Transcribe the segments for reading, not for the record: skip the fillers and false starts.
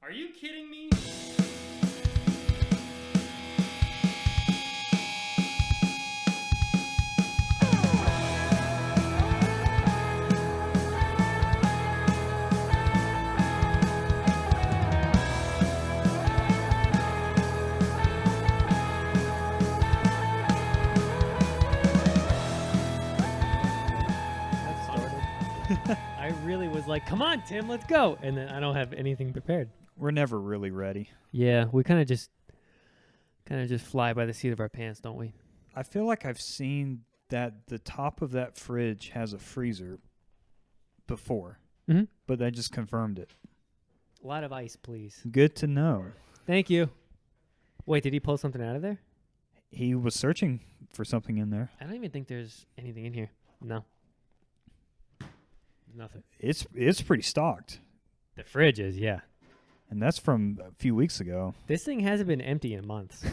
Are you kidding me? I really was like, come on, Tim, let's go. And then I don't have anything prepared. We're never really ready. Yeah, we kind of just fly by the seat of our pants, don't we? I feel like I've seen that the top of that fridge has a freezer before, but I just confirmed it. A lot of ice, please. Good to know. Thank you. Wait, did he pull something out of there? He was searching for something in there. I don't even think there's anything in here. No. Nothing. It's pretty stocked. The fridge is, yeah. And that's from a few weeks ago. This thing hasn't been empty in months.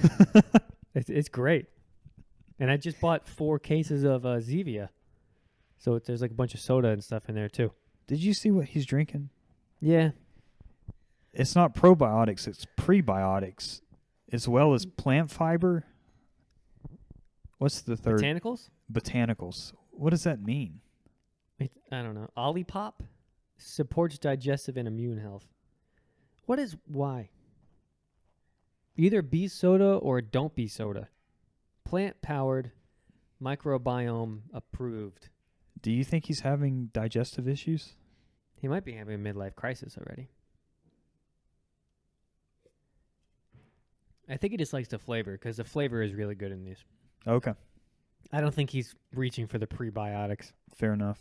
It's great. And I just bought 4 cases of Zevia. So there's like a bunch of soda and stuff in there too. Did you see what he's drinking? Yeah. It's not probiotics, it's prebiotics, as well as plant fiber. What's the third? Botanicals? Botanicals. What does that mean? I don't know. Olipop supports digestive and immune health. What is why? Either be soda or don't be soda. Plant powered, microbiome approved. Do you think he's having digestive issues? He might be having a midlife crisis already. I think he just likes the flavor because the flavor is really good in these. Okay. I don't think he's reaching for the prebiotics. Fair enough.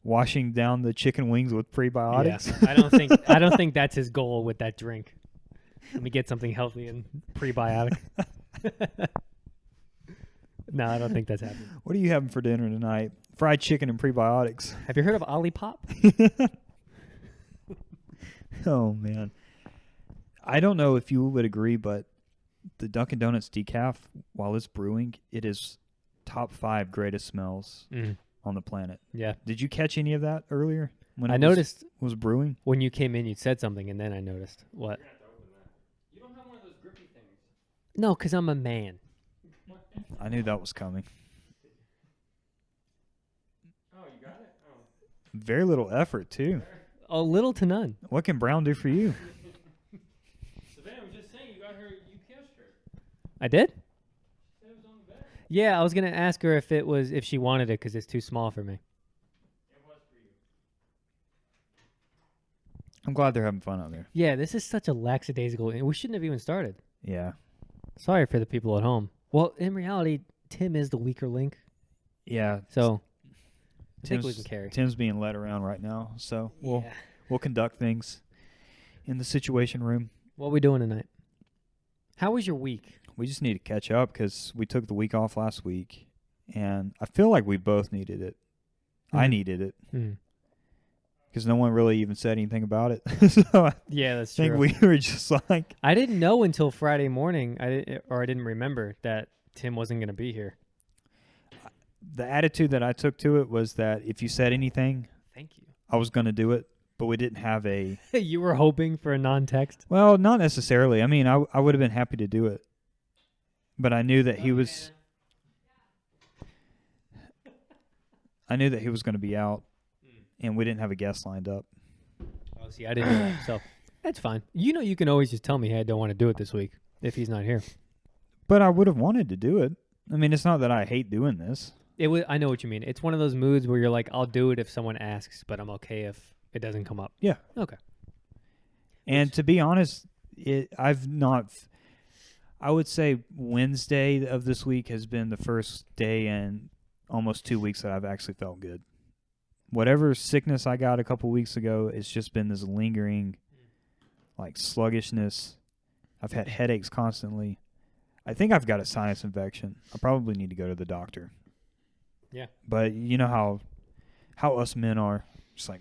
Washing down the chicken wings with prebiotics? Yeah, I don't think that's his goal with that drink. Let me get something healthy and prebiotic. No, I don't think that's happening. What are you having for dinner tonight? Fried chicken and prebiotics. Have you heard of Olipop? Oh, man. I don't know if you would agree, but the Dunkin' Donuts decaf, while it's brewing, it is top 5 greatest smells on the planet. Yeah. Did you catch any of that earlier? When I noticed was brewing? when you came in, you said something, and then I noticed. What? You don't have one of those grippy things. No, because I'm a man. I knew that was coming. Oh, you got it? Oh. Very little effort, too. A little to none. What can Brown do for you? Savannah was just saying you got her UPS shirt. I did? It was on the bed. Yeah, I was gonna ask her if she wanted it because it's too small for me. It was for you. I'm glad they're having fun out there. Yeah, this is such a lackadaisical. We shouldn't have even started. Yeah. Sorry for the people at home. Well, in reality, Tim is the weaker link, Yeah. so I think we can carry. Tim's being led around right now, so we'll Yeah. we'll conduct things in the situation room. What are we doing tonight? How was your week? We just need to catch up because we took the week off last week, and I feel like we both needed it. I needed it because no one really even said anything about it. So I Yeah, that's think true. we were just like, I didn't know until Friday morning. I didn't remember that Tim wasn't going to be here. the attitude that I took to it was that if you said anything, Thank you. I was going to do it, but we didn't have a. You were hoping for a non-text? Well, not necessarily. I mean, I would have been happy to do it, but I knew that he was. I knew that he was going to be out, and we didn't have a guest lined up. Oh, see, I didn't know that, so that's fine. You know, you can always just tell me, hey, I don't want to do it this week if he's not here. But I would have wanted to do it. I mean, it's not that I hate doing this. I know what you mean. It's one of those moods where you're like, I'll do it if someone asks, but I'm okay if it doesn't come up. Yeah. Okay. And to be honest, I would say Wednesday of this week has been the first day in almost 2 weeks that I've actually felt good. Whatever sickness I got a couple weeks ago, it's just been this lingering, like, sluggishness. I've had headaches constantly. I think I've got a sinus infection. I probably need to go to the doctor. Yeah. But you know how us men are. Just like,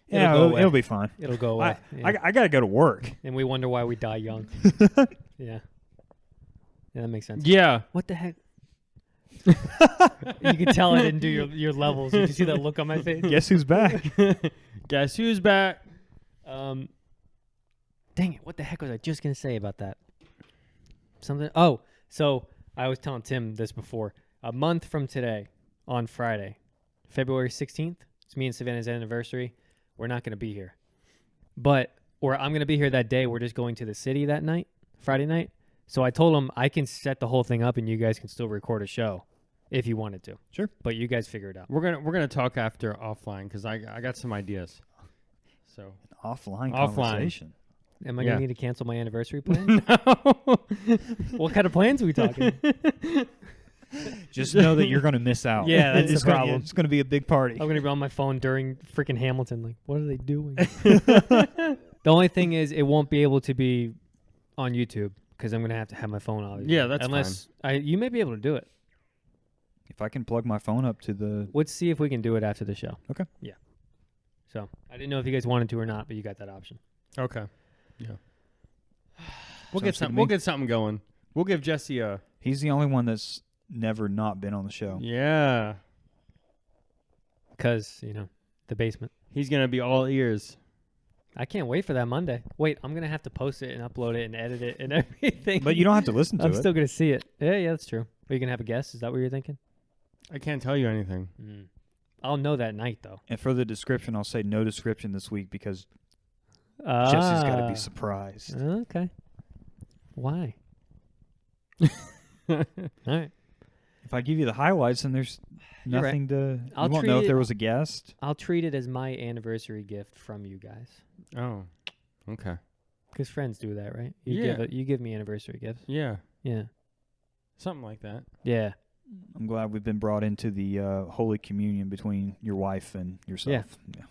It'll yeah, go away. it'll be fine. It'll go away. I got to go to work. And we wonder why we die young. Yeah. Yeah, that makes sense. Yeah. What the heck? You could tell I didn't do your levels. Did you see that look on my face? Guess who's back? Guess who's back? Dang it! What the heck was I just gonna say about that? Something. Oh, so I was telling Tim this before. A month from today, on Friday, February 16th, it's me and Savannah's anniversary. We're not gonna be here, or I'm gonna be here that day. We're just going to the city that night, Friday night. So I told him I can set the whole thing up, and you guys can still record a show if you wanted to. Sure. But you guys figure it out. We're gonna talk after offline because I got some ideas. So Offline Offline. conversation. Am I Yeah. gonna need to cancel my anniversary plans? What kind of plans are we talking? Just know that you're going to miss out. Yeah, that's it's the problem. It's going to be a big party. I'm gonna be on my phone during freaking Hamilton. Like, what are they doing? The only thing is, it won't be able to be on YouTube because I'm gonna have to have my phone obviously. Yeah, that's unless you may be able to do it. If I can plug my phone up to the... Let's see if we can do it after the show. Okay. Yeah. So I didn't know if you guys wanted to or not, but you got that option. okay. Yeah. We'll Sounds get good to something. me. We'll get something going. We'll give Jesse a He's the only one that's never not been on the show. yeah. Because the basement. He's gonna be all ears. I can't wait for that Monday. Wait, I'm gonna have to post it and upload it and edit it and everything. But you don't have to listen to I'm it. still gonna see it. Yeah, that's true. Are you gonna have a guess? Is that what you're thinking? I can't tell you anything. I'll know that night though. And for the description, I'll say no description this week because Jesse's got to be surprised. Okay. Why? All right. If I give you the highlights, then there's You're right. nothing to... I'll you won't treat know if it- there was a guest. I'll treat it as my anniversary gift from you guys. Oh. Okay. Because friends do that, right? Yeah. You give me anniversary gifts. Yeah. Yeah. Something like that. Yeah. I'm glad we've been brought into the Holy Communion between your wife and yourself. Yeah.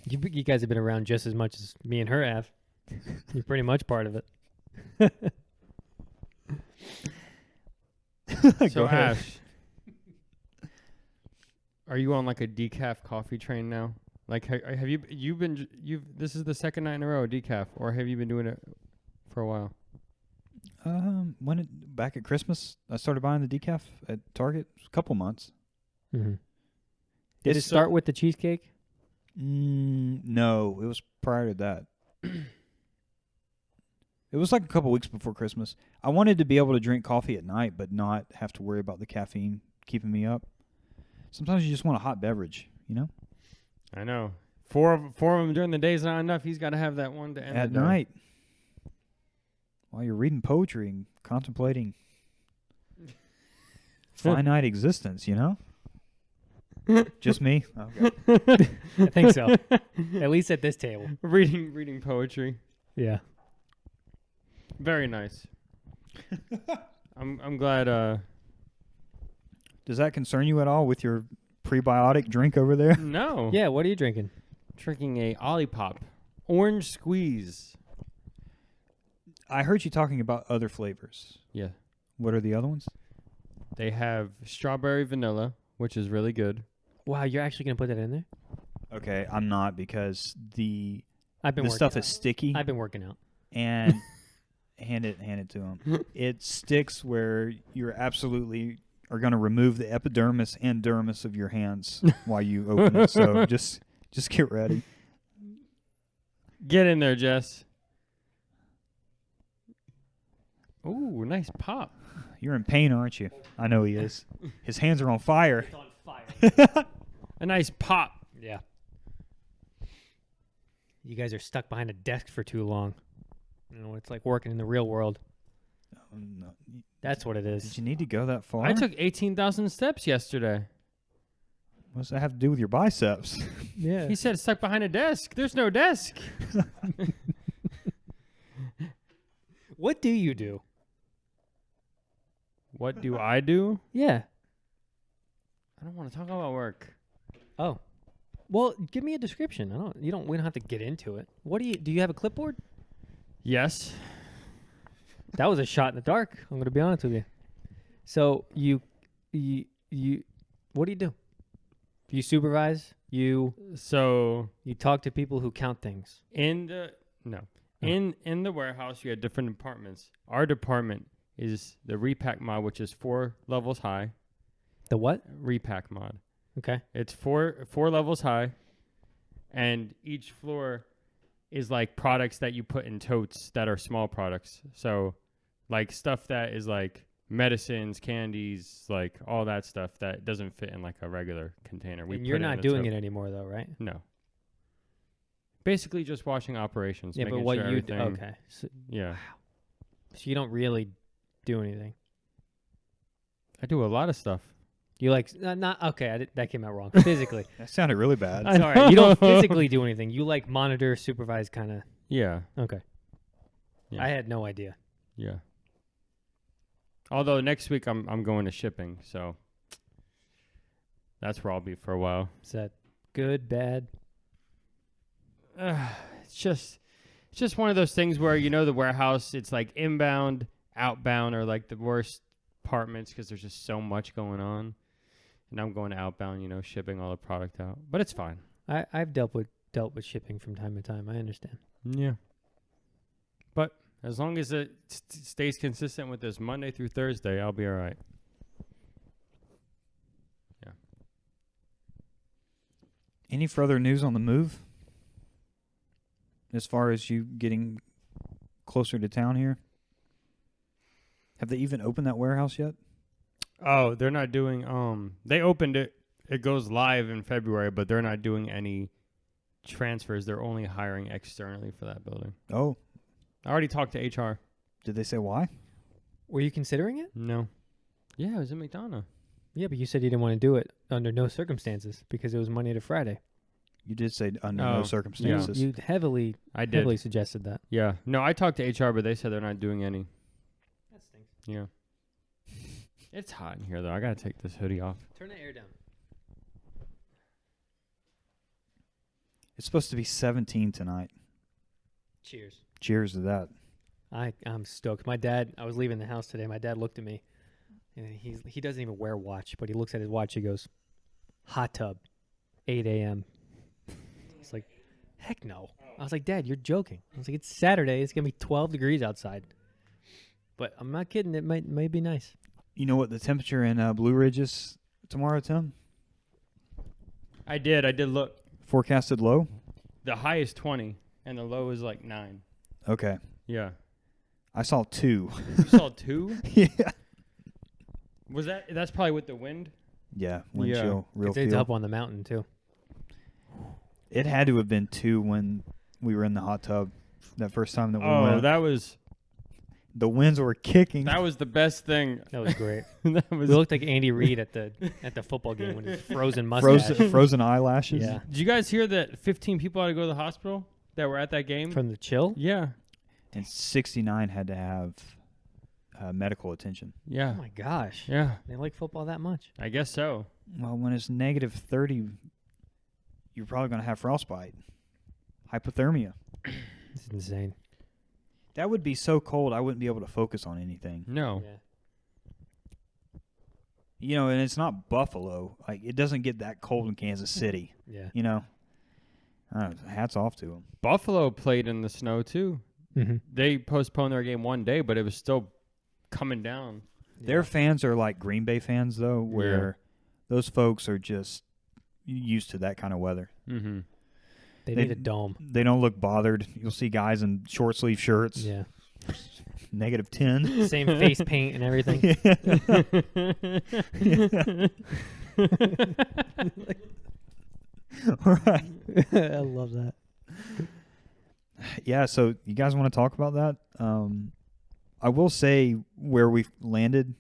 You guys have been around just as much as me and her have. You're pretty much part of it. Go So ahead. Ash, are you on like a decaf coffee train now? Like, have you've been this is the second night in a row decaf, or have you been doing it for a while? Back at Christmas, I started buying the decaf at Target. A couple months. Mm-hmm. Did it It's start with the cheesecake? No, it was prior to that. It was like a couple weeks before Christmas. I wanted to be able to drink coffee at night, but not have to worry about the caffeine keeping me up. Sometimes you just want a hot beverage, I know. Four of them during the day is not enough. He's got to have that one to end at the day. night. While you're reading poetry and contemplating finite existence, Just me? Okay. I think so. At least at this table. Reading poetry. Yeah. Very nice. I'm glad. Does that concern you at all with your prebiotic drink over there? No. Yeah, what are you drinking? Drinking a Olipop orange squeeze. I heard you talking about other flavors. Yeah. What are the other ones? They have strawberry vanilla, which is really good. Wow, you're actually going to put that in there? Okay, I'm not because the I've been working stuff out. is sticky I've been working out. and hand it to him. It sticks where you're absolutely are going to remove the epidermis and dermis of your hands while you open it. So just get ready. Get in there, Jess. Ooh, nice pop. You're in pain, aren't you? I know he is. His hands are on fire. It's on fire. A nice pop. Yeah. You guys are stuck behind a desk for too long. It's like working in the real world. Oh, no. That's what it Did is. you need to go that far? I took 18,000 steps yesterday. What does that have to do with your biceps? Yeah. He said stuck behind a desk. There's no desk. What do you do? What do I do? Yeah. I don't want to talk about work. Oh. Well, give me a description. We don't have to get into it. What do you have a clipboard? Yes. That was a shot in the dark. I'm going to be honest with you. So you what do you do? You supervise? So You talk to people who count things. in the warehouse, you have different departments. Our department is the repack mod, which is 4 levels high. The what? Repack mod. Okay. It's four levels high, and each floor is like products that you put in totes that are small products. So like stuff that is like medicines, candies, like all that stuff that doesn't fit in like a regular container. And you're not doing it anymore though, right? No. Basically just washing operations. Yeah, but making what sure you everything- okay? So, Yeah. so you don't really do anything. I do a lot of stuff. You like not okay? That came out wrong. Physically, That sounded really bad. sorry. You don't physically do anything. You like monitor, supervise, kind of. Yeah. Okay. Yeah. I had no idea. Yeah. Although next week I'm going to shipping, so that's where I'll be for a while. Is that good, bad? It's just one of those things where the warehouse, it's like inbound, outbound are like the worst departments because there's just so much going on. And I'm going to outbound, shipping all the product out. But it's fine. I've dealt with shipping from time to time. I understand. Yeah. But as long as it stays consistent with this Monday through Thursday, I'll be all right. Yeah. Any further news on the move? As far as you getting closer to town here? Have they even opened that warehouse yet? Oh, they're not doing they opened it. It goes live in February, but they're not doing any transfers. They're only hiring externally for that building. Oh, I already talked to HR. did they say why? Were you considering it? No. Yeah, it was in McDonough. Yeah, but you said you didn't want to do it under no circumstances because it was Monday to Friday. You did say under Oh, no circumstances. You heavily I did. suggested that. Yeah. No, I talked to HR, but they said they're not doing any. That stinks. Yeah. It's hot in here, though. I got to take this hoodie off. Turn the air down. It's supposed to be 17 tonight. Cheers. Cheers to that. I'm stoked. I was leaving the house today. My dad looked at me, and he doesn't even wear a watch, but he looks at his watch. He goes, hot tub, 8 a.m. It's like, heck no. I was like, Dad, you're joking. I was like, it's Saturday. It's going to be 12 degrees outside. But I'm not kidding. It might be nice. You know what the temperature in Blue Ridge is tomorrow, Tim? I did look. Forecasted low? The high is 20, and the low is like 9. Okay. Yeah. I saw 2. You saw 2? Yeah. That's probably with the wind? Yeah, wind Yeah. chill, real It's feel. up on the mountain, too. It had to have been 2 when we were in the hot tub that first time that we Oh, went. that was The winds were kicking. the best thing. That was great. That We was. looked like Andy Reid at the football game with his frozen mustache. frozen eyelashes. Yeah. Did you guys hear that 15 people had to go to the hospital that were at that game? From the chill? Yeah. And 69 had to have medical attention. Yeah. Oh, my gosh. Yeah. They like football that much. I guess so. Well, when it's negative 30, you're probably going to have frostbite, hypothermia. It's insane. That would be so cold, I wouldn't be able to focus on anything. No. Yeah. And it's not Buffalo. Like, it doesn't get that cold in Kansas City. Yeah. Hats off to them. Buffalo played in the snow too. Mm-hmm. They postponed their game one day, but it was still coming down. Their fans are like Green Bay fans, though, where those folks are just used to that kind of weather. Mm-hmm. They They- need a dome. They don't look bothered. You'll see guys in short sleeve shirts, Yeah. negative 10. Same face paint and everything. All right. I love that. Yeah, so you guys want to talk about that? I will say where we landed,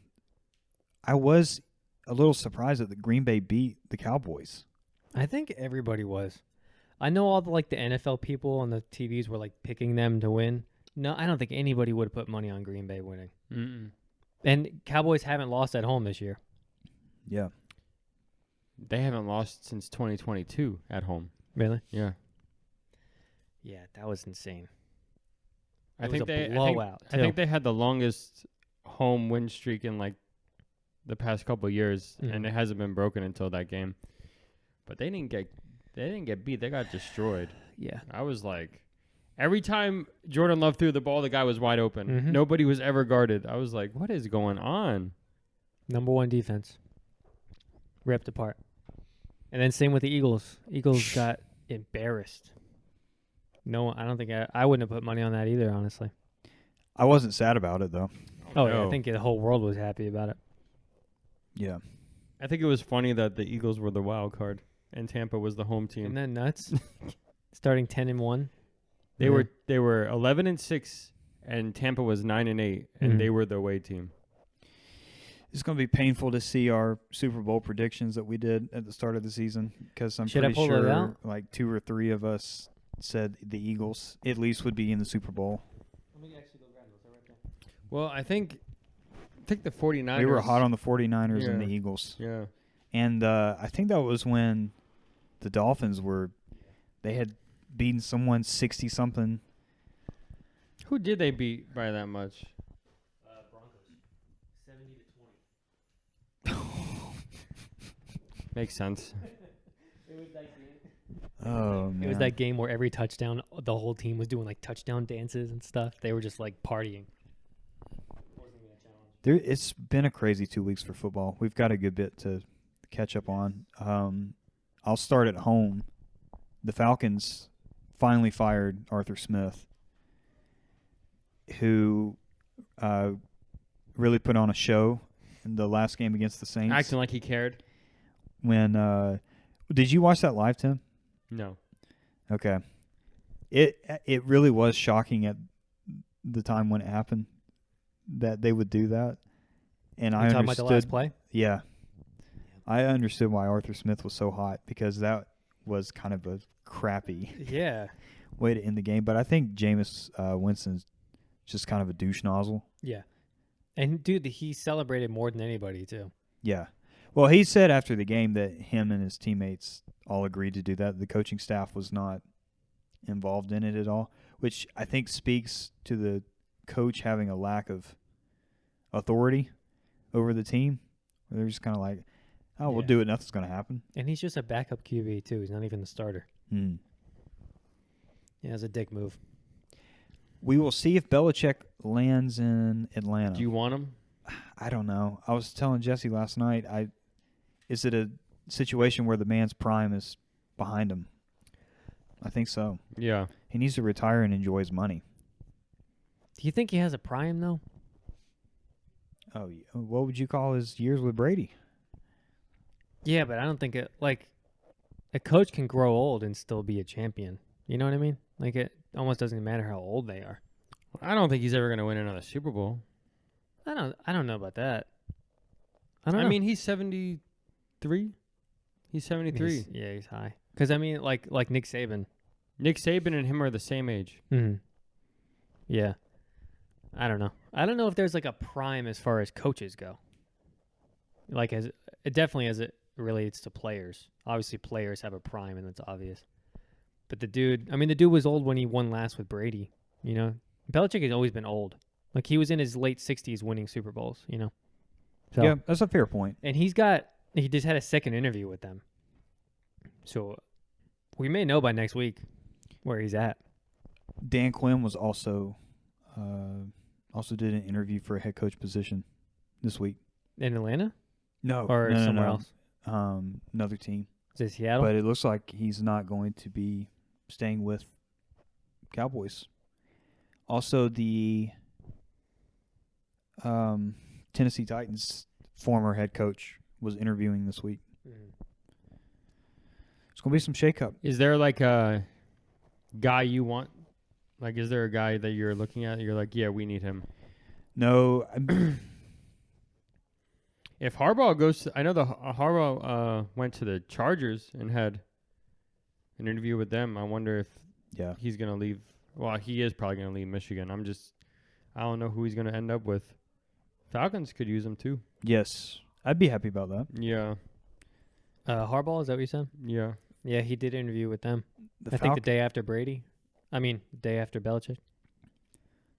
I was a little surprised that the Green Bay beat the Cowboys. I think everybody was. I know all the NFL people on the TVs were picking them to win. No, I don't think anybody would have put money on Green Bay winning. Mm-mm. And Cowboys haven't lost at home this year. Yeah. They haven't lost since 2022 at home. Really? Yeah. Yeah, that was insane. I It think was a they blowout, I think they had the longest home win streak in the past couple of years, and it hasn't been broken until that game. But they didn't get beat. They got destroyed. Yeah. I was like, every time Jordan Love threw the ball, the guy was wide open. Mhm. Nobody was ever guarded. I was like, what is going on? Number one defense. Ripped apart. And then same with the Eagles. Eagles got embarrassed. No, I don't think I wouldn't have put money on that either, honestly. I wasn't sad about it though. Oh, yeah, no. I think the whole world was happy about it. Yeah. I think it was funny that the Eagles were the wild card and Tampa was the home team. Isn't that nuts? Starting 10-1. They were 11-6, and Tampa was 9-8, and Mhm. they were the away team. It's going to be painful to see our Super Bowl predictions that we did at the start of the season because I'm Should I pretty pull those sure out? like 2 or 3 of us said the Eagles at least would be in the Super Bowl. Let me actually go grab those. They're right there. Well, I think the 49ers. We were hot on the 49ers and the Yeah. Eagles. Yeah. And I think that was when the Dolphins they had beaten someone 60-something. Who did they beat by that much? Broncos. 70-20. Makes sense. It was that game. Oh, man. It was that game where every touchdown, the whole team was doing like touchdown dances and stuff. They were just like partying. It's been a crazy 2 weeks for football. We've got a good bit to catch up on. I'll start at home. The Falcons finally fired Arthur Smith, who really put on a show in the last game against the Saints. Acting like he cared. When did you watch that live, Tim? No. Okay. It really was shocking at the time when it happened that they would do that. And I talking understood about the last play? Yeah. I understood why Arthur Smith was so hot because that was kind of a crappy Yeah. way to end the game. But I think Jameis Winston's just kind of a douche nozzle. Yeah. And dude, he celebrated more than anybody too. Yeah. Well, he said after the game that him and his teammates all agreed to do that. The coaching staff was not involved in it at all, which I think speaks to the coach having a lack of authority over the team. They're just kind of like, oh, we'll Yeah. do it. Nothing's going to happen. And he's just a backup QB too. He's not even the starter. Hmm. Yeah, it's a dick move. We will see if Belichick lands in Atlanta. Do you want him? I don't know. I was telling Jesse last night, is it a situation where the man's prime is behind him? I think so. Yeah. He needs to retire and enjoy his money. Do you think he has a prime though? Oh, what would you call his years with Brady? Yeah, but I don't think it like a coach can grow old and still be a champion. You know what I mean? Like it almost doesn't matter how old they are. I don't think he's ever going to win another Super Bowl. I don't know about that. I don't know. I mean, he's 73. He's 73. He's high. Because I mean, like Nick Saban. Nick Saban and him are the same age. Mm-hmm. Yeah. I don't know. I don't know if there's like a prime as far as coaches go. Like it definitely as it relates to players. Obviously, players have a prime, and that's obvious. But the dude was old when he won last with Brady. You know, Belichick has always been old. Like he was in his late 60s winning Super Bowls. You know. So, Yeah, that's a fair point. and he just had a second interview with them. So we may know by next week where he's at. Dan Quinn was also did an interview for a head coach position this week. In Atlanta? No, Or no, somewhere no. else? Another team. Is it Seattle? But it looks like he's not going to be staying with Cowboys. Also, the Tennessee Titans former head coach was interviewing this week. Mhm. It's going to be some shakeup. Is there like a guy you want? Like, is there a guy that you're looking at? You're like, yeah, we need him. No, If Harbaugh goes to, I know Harbaugh went to the Chargers and had an interview with them. I wonder if yeah. he's going to leave. Well, he is probably going to leave Michigan. I don't know who he's going to end up with. Falcons could use him too. Yes, I'd be happy about that. Yeah. Harbaugh, is that what you said? Yeah. Yeah, he did interview with them. The I think the day after Brady. I mean, the day after Belichick.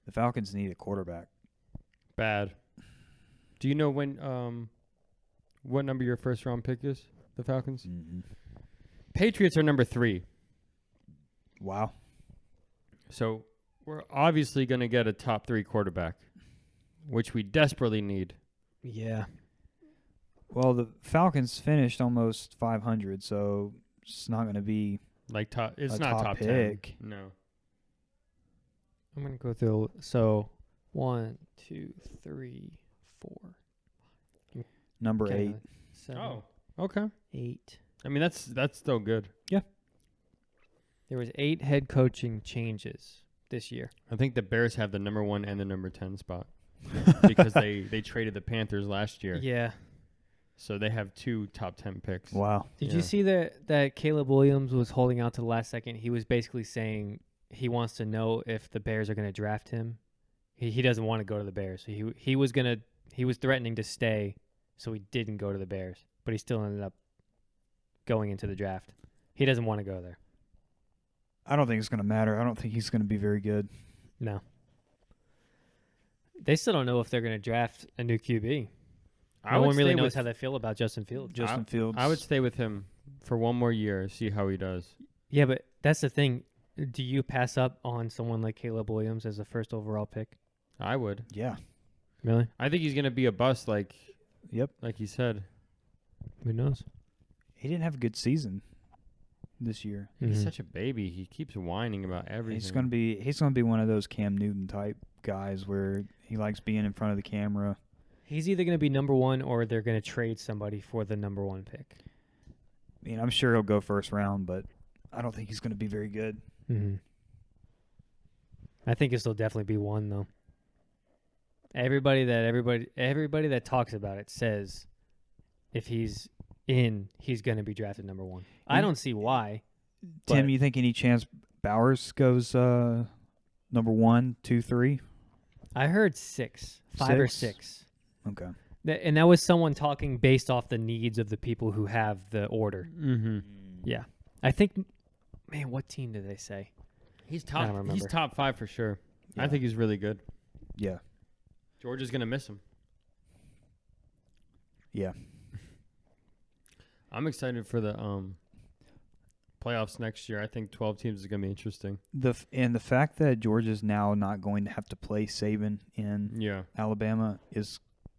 The Falcons need a quarterback. Bad. Do you know when what number your first round pick is? The Falcons? Mm-hmm. Patriots are number 3. Wow. So we're obviously going to get a top 3 quarterback, which we desperately need. Yeah. Well, the Falcons finished almost 500, so it's not going to be Like top, it's a not top top pick. 10. No. I'm gonna go through. So 1, 2, 3, 4. Number Okay, 8. 7, Oh, okay. 8. I mean, that's still good. There was 8 head coaching changes this year. I think the Bears have the number 1 and the number 10 spot because they traded the Panthers last year. Yeah. So they have 2 top 10 picks. Wow. Did Yeah. you see that Caleb Williams was holding out to the last second? He was basically saying he wants to know if the Bears are going to draft him. He doesn't want to go to the Bears. So he was threatening to stay, so he didn't go to the Bears, but he still ended up going into the draft. He doesn't want to go there. I don't think it's going to matter. I don't think he's going to be very good. No. They still don't know if they're going to draft a new QB. No one really knows how they feel about Justin Fields. Justin Fields. I would stay with him for one more year, see how he does. Yeah, but that's the thing. Do you pass up on someone like Caleb Williams as a first overall pick? I would. Yeah. Really? I think he's going to be a bust like Yep. you said. Who knows? He didn't have a good season this year. He's such a baby. He keeps whining about everything. He's gonna be one of those Cam Newton type guys where he likes being in front of the camera. He's either going to be number 1 or they're going to trade somebody for the number 1 pick. I mean, I'm sure he'll go first round, but I don't think he's going to be very good. Mm-hmm. I think it'll definitely be 1 though. Everybody that talks about it says if he's in, he's going to be drafted number 1. I don't see why. Tim, But- you think any chance Bowers goes number 1, 2, 3? I heard 6, 5 or 6? 6. Okay. And that was someone talking based off the needs of the people who have the order. Mm-hmm. Yeah. I think, man, what team did they say? He's I don't top. remember. He's top 5 for sure. I Yeah. think he's really good. Yeah. George is going to miss him. Yeah. I'm excited for the playoffs next year. I think 12 teams is going to be interesting. The fact that Georgia's now not going to have to play Saban in Yeah. Alabama is, I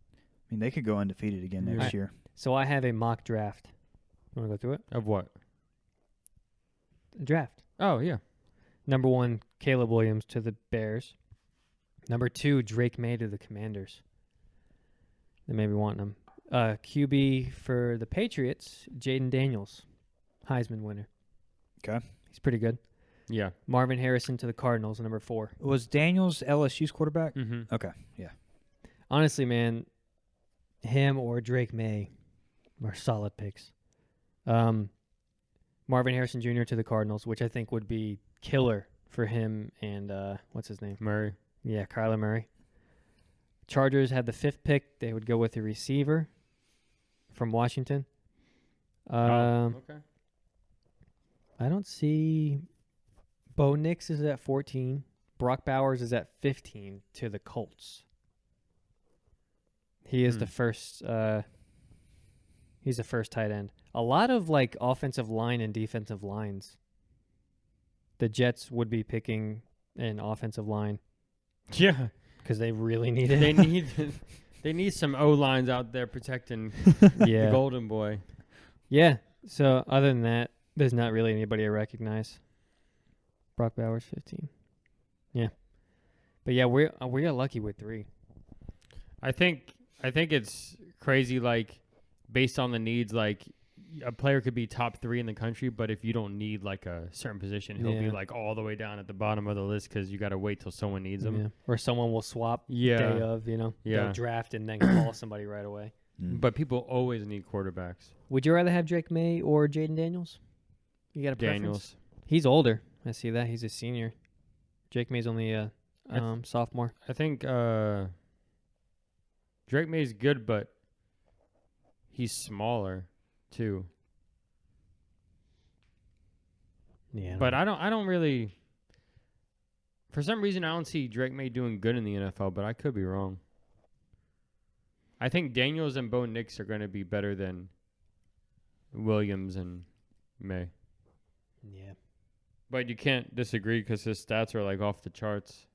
mean, they could go undefeated again next Alright. year. So I have a mock draft. You want to go through it? Of what? Draft. Oh, yeah. Number 1, Caleb Williams to the Bears. Number 2, Drake May to the Commanders. They may be wanting him. QB for the Patriots, Jaden Daniels, Heisman winner. Okay. He's pretty good. Yeah. Marvin Harrison to the Cardinals, number 4. Was Daniels LSU's quarterback? Mm-hmm. Okay. Yeah. Honestly, man, him or Drake May are solid picks. Marvin Harrison Jr. to the Cardinals, which I think would be killer for him and what's his name? Murray. Yeah, Kyler Murray. Chargers had the 5th pick. They would go with a receiver from Washington. Okay. I don't see. Bo Nix is at 14. Brock Bowers is at 15 to the Colts. He is the first. He's the first tight end. A lot of like offensive line and defensive lines. The Jets would be picking an offensive line Yeah. because they really need it. They need some O lines out there protecting Yeah. the Golden Boy. Yeah. So other than that, there's not really anybody I recognize. Brock Bowers, 15. Yeah. But yeah, we are lucky with 3. I think it's crazy. Like based on the needs, like a player could be top 3 in the country, but if you don't need like a certain position, he'll be Yeah. like all the way down at the bottom of the list because you got to wait till someone needs him. Yeah. Or someone will swap Yeah. day of, Yeah. They'll draft and then call somebody right away. But people always need quarterbacks. Would you rather have Drake May or Jaden Daniels? You got a preference? Daniels. He's older. I see that. He's a senior. Drake May's only a sophomore. I think Drake May's good, but he's smaller too. Yeah. But I don't really. For some reason, I don't see Drake May doing good in the NFL, but I could be wrong. I think Daniels and Bo Nix are going to be better than Williams and May. Yeah. But you can't disagree because his stats are like off the charts.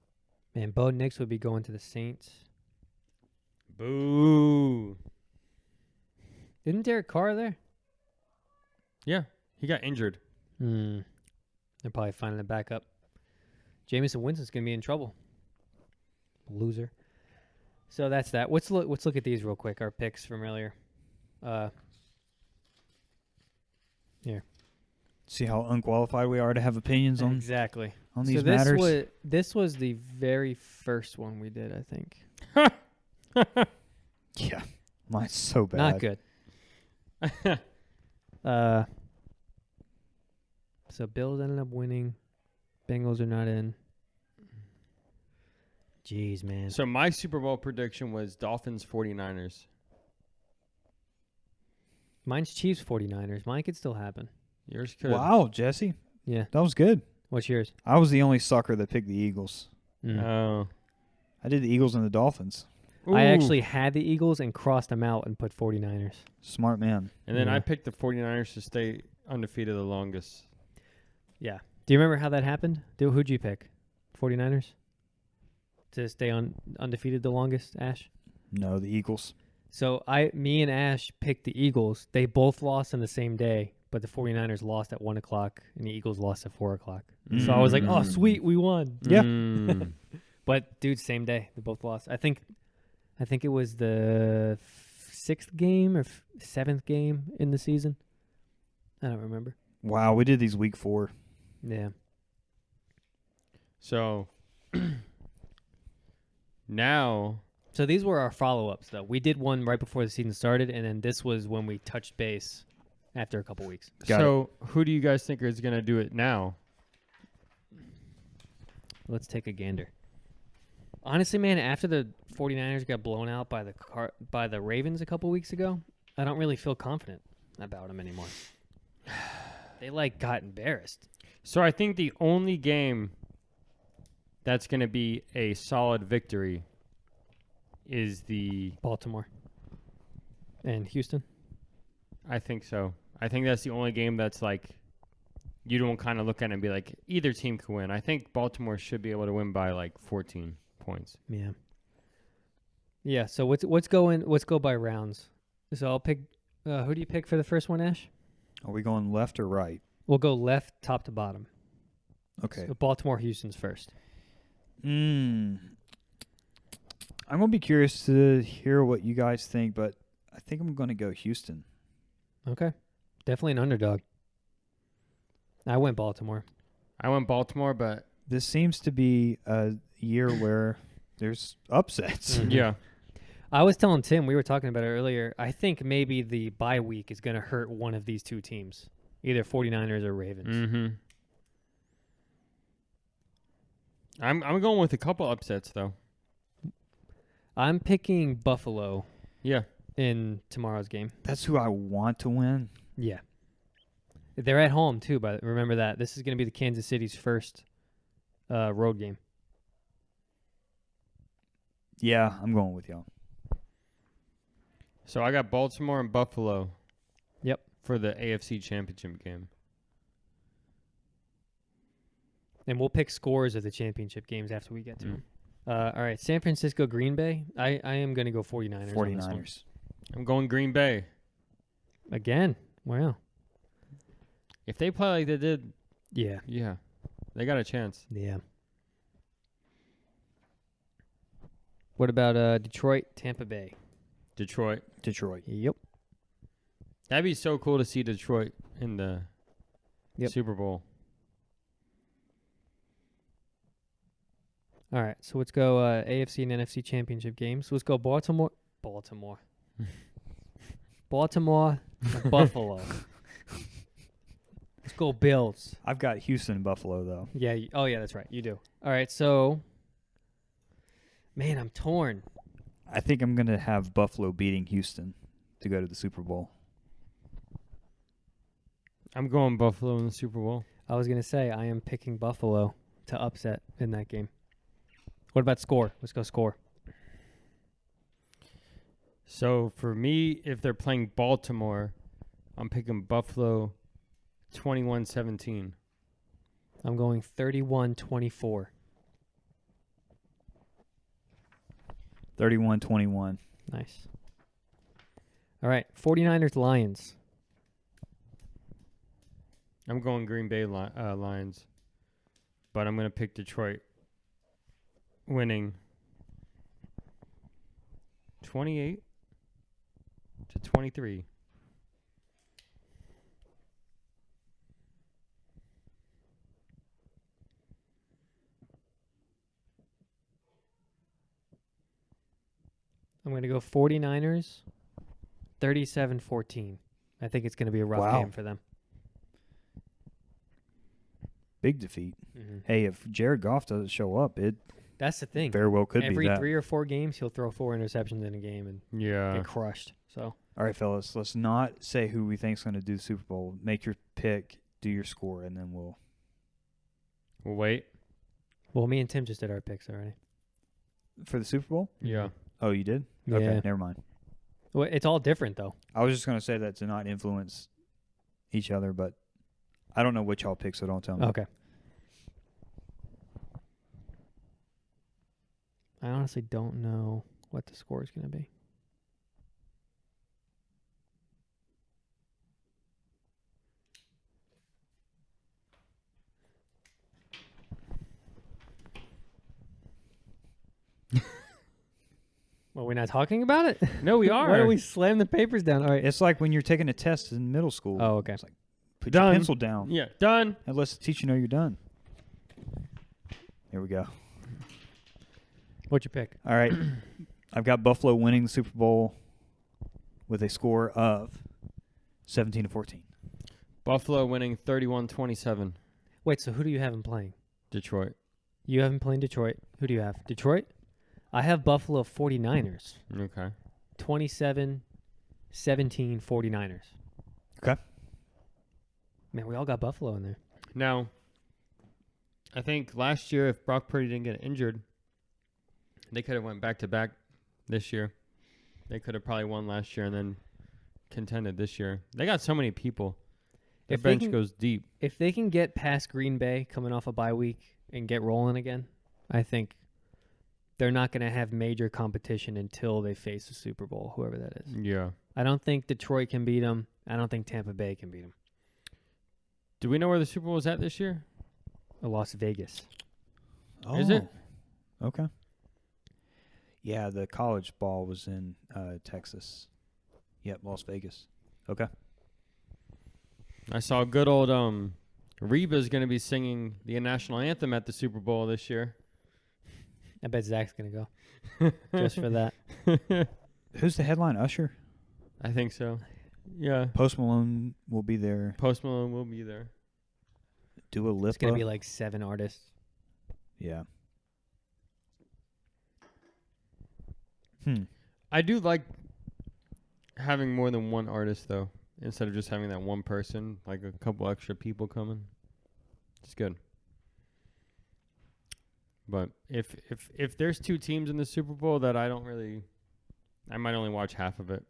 Man, Bo Nix would be going to the Saints. Boo. Isn't Derek Carr there? Yeah, he got injured. They're probably finding a backup. Jameson Winston's gonna be in trouble. Loser. So that's that. Let's look at these real quick. Our picks from earlier. Here. See how unqualified we are to have opinions on Exactly. these so this matters. this was the very first one we did, I think. Yeah, mine's so bad. Not good. So Bills ended up winning. Bengals are not in. Jeez, man. So my Super Bowl prediction was Dolphins 49ers. Mine's Chiefs 49ers. Mine could still happen. Yours could. Wow, Jesse, Yeah. that was good. What's yours? I was the only sucker that picked the Eagles. Oh. I did the Eagles and the Dolphins. I Ooh. actually had the Eagles and crossed them out and put 49ers. Smart man. And then Yeah. I picked the 49ers to stay undefeated the longest. Yeah. Do you remember how that happened? Who'd you pick? 49ers? To stay undefeated the longest, Ash? No, the Eagles. So me and Ash picked the Eagles. They both lost on the same day, but the 49ers lost at 1 o'clock and the Eagles lost at 4 o'clock. So I was like, oh, sweet, we won. Yeah. Mm. But, dude, same day. They both lost. I think it was the 6th game or 7th game in the season. I don't remember. Wow, we did these week 4. Yeah. So now, So these were our follow-ups, though. We did one right before the season started, and then this was when we touched base after a couple weeks. Got so who do you guys think is going to do it now? Let's take a gander. Honestly, man, after the 49ers got blown out by the Ravens a couple weeks ago, I don't really feel confident about them anymore. They, got embarrassed. So I think the only game that's going to be a solid victory is the... Baltimore and Houston. I think so. I think that's the only game that's you don't kind of look at it and be like, either team can win. I think Baltimore should be able to win by 14 points. Yeah. Yeah. So let's go by rounds. So I'll pick. Who do you pick for the first one, Ash? Are we going left or right? We'll go left, top to bottom. Okay. So Baltimore, Houston's first. I'm going to be curious to hear what you guys think, but I think I'm going to go Houston. Okay. Definitely an underdog. I went Baltimore. I went Baltimore, but... This seems to be a year where there's upsets. Mhm. Yeah. I was telling Tim, we were talking about it earlier, I think maybe the bye week is going to hurt one of these two teams, either 49ers or Ravens. Mm-hmm. I'm going with a couple upsets, though. I'm picking Buffalo Yeah. in tomorrow's game. That's who I want to win. Yeah. They're at home, too, but remember that. This is going to be the Kansas City's first road game. Yeah, I'm going with y'all. So I got Baltimore and Buffalo. Yep. For the AFC Championship game. And we'll pick scores of the championship games after we get to Mm. them. All right, San Francisco, Green Bay. I am going to go 49ers. on this one. 49ers. I'm going Green Bay. Again. Wow. If they play like they did, Yeah. yeah, they got a chance. Yeah. What about Detroit, Tampa Bay? Detroit. Yep. That'd be so cool to see Detroit in the Yep. Super Bowl. All right, so let's go AFC and NFC championship games. So let's go Baltimore, and Buffalo. Let's go Bills. I've got Houston and Buffalo, though. Yeah. Oh, yeah, that's right. You do. All right, so, man, I'm torn. I think I'm going to have Buffalo beating Houston to go to the Super Bowl. I'm going Buffalo in the Super Bowl. I was going to say I am picking Buffalo to upset in that game. What about score? Let's go score. So for me, if they're playing Baltimore, I'm picking Buffalo 21-17. I'm going 31-24. 31-21. Nice. All right, 49ers, Lions. I'm going Green Bay Lions. but I'm going to pick Detroit winning 28-23. I'm going to go 49ers 37-14. I think it's going to be a rough Wow. game for them. Big defeat. Mm-hmm. Hey, if Jared Goff doesn't show up, it That's the thing. very well could be Every that. 3 or 4 games, he'll throw 4 interceptions in a game and Yeah. get crushed. So All right, fellas, let's not say who we think's going to do the Super Bowl. Make your pick, do your score, and then we'll. We'll wait. well, me and Tim just did our picks already. For the Super Bowl? Yeah. Oh, you did? Yeah. Okay, never mind. Well, it's all different though. I was just going to say that to not influence each other, but I don't know what y'all pick, so don't tell me. Okay. I honestly don't know what the score is going to be. Well, we're not talking about it? No, we are. Why don't we slam the papers down? All right. It's like when you're taking a test in middle school. Oh, okay. It's like, put Done. your pencil down Yeah, done. and let the teacher know you're done. Here we go. What's your pick? All right. I've got Buffalo winning the Super Bowl with a score of 17-14. Buffalo winning 31-27. Wait, so who do you have him playing? Detroit. You have him playing Detroit. Who do you have? Detroit? I have Buffalo 49ers. Okay. 27-17 49ers. Okay. Man, we all got Buffalo in there. Now, I think last year, if Brock Purdy didn't get injured, they could have went back-to-back this year. They could have probably won last year and then contended this year. They got so many people. Their If they bench can- goes deep. If they can get past Green Bay coming off a bye week and get rolling again, I think they're not going to have major competition until they face the Super Bowl, whoever that is. Yeah. I don't think Detroit can beat them. I don't think Tampa Bay can beat them. Do we know where the Super Bowl is at this year? Las Vegas. Is it? Okay. Yeah, the college ball was in Texas. Yep, Las Vegas. Okay. I saw good old Reba's going to be singing the national anthem at the Super Bowl this year. I bet Zach's going to go just for that. Who's the headline? Usher? I think so. Yeah. Post Malone will be there. Post Malone will be there. Dua Lipa. It's going to be like 7 artists. Yeah. I do like having more than one artist, though, instead of just having that one person, like a couple extra people coming. It's good. But if there's 2 teams in the Super Bowl that I might only watch half of it.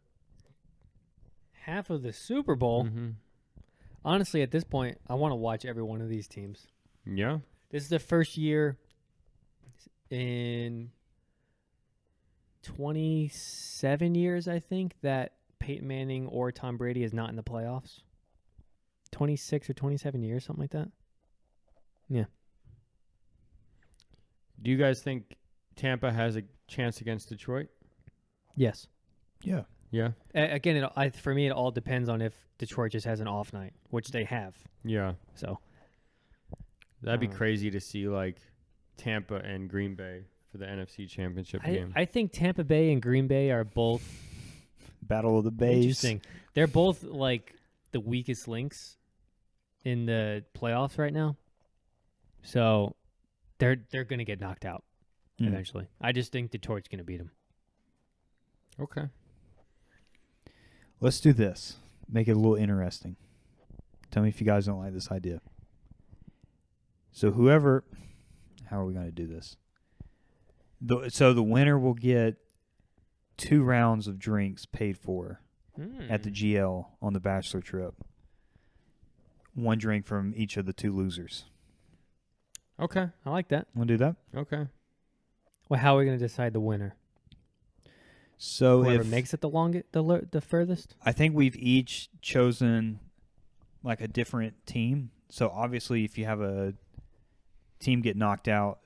Half of the Super Bowl. Mm-hmm. Honestly, at this point, I want to watch every one of these teams. Yeah. This is the first year in 27 years, I think, that Peyton Manning or Tom Brady is not in the playoffs. 26 or 27 years, something like that. Yeah. Do you guys think Tampa has a chance against Detroit? Yes. Yeah. Yeah. Again, for me, it all depends on if Detroit just has an off night, which they have. Yeah. So That'd be crazy to see, like, Tampa and Green Bay for the NFC Championship game. I think Tampa Bay and Green Bay are both Battle of the Bays. interesting. They're both like the weakest links in the playoffs right now. So they're going to get knocked out eventually. I just think Detroit's going to beat them. Okay. Let's do this. Make it a little interesting. Tell me if you guys don't like this idea. So how are we going to do this? So the winner will get 2 rounds of drinks paid for at the GL on the bachelor trip. 1 drink from each of the 2 losers. Okay. I like that. Want to do that? Okay. Well, how are we going to decide the winner? So Whoever if makes it the longest, the furthest. I think we've each chosen like a different team. So obviously, if you have a team get knocked out.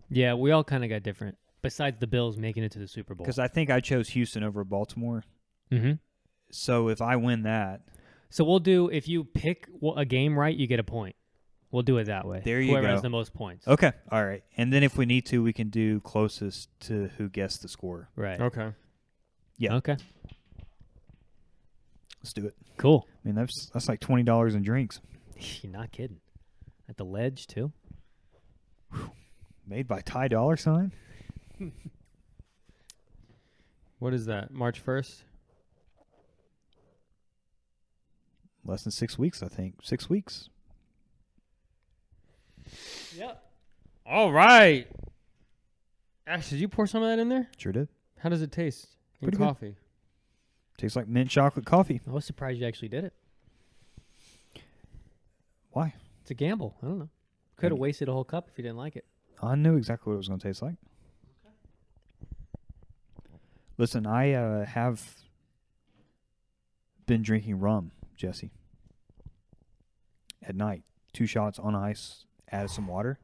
Yeah, we all kind of got different. Besides the Bills making it to the Super Bowl. Because I think I chose Houston over Baltimore. Mm-hmm. So if I win that, So we'll do, if you pick a game right, you get a point. We'll do it that way. There you Whoever go. has the most points. okay, all right. And then if we need to, we can do closest to who guessed the score. Right. Okay. Yeah. Okay. Let's do it. Cool. I mean, that's like $20 in drinks. You're not kidding. At the Ledge, too? Made by Ty Dollar Sign. What is that? March 1st? Less than 6 weeks, I think. 6 weeks. Yep. All right. Ash, did you pour some of that in there? Sure did. How does it taste? In Pretty good. coffee. Tastes like mint chocolate coffee. I was surprised you actually did it. Why? It's a gamble. I don't know. Could have wasted a whole cup if you didn't like it. I knew exactly what it was going to taste like. Listen, I have been drinking rum, Jesse. At night, 2 shots on ice, add some water.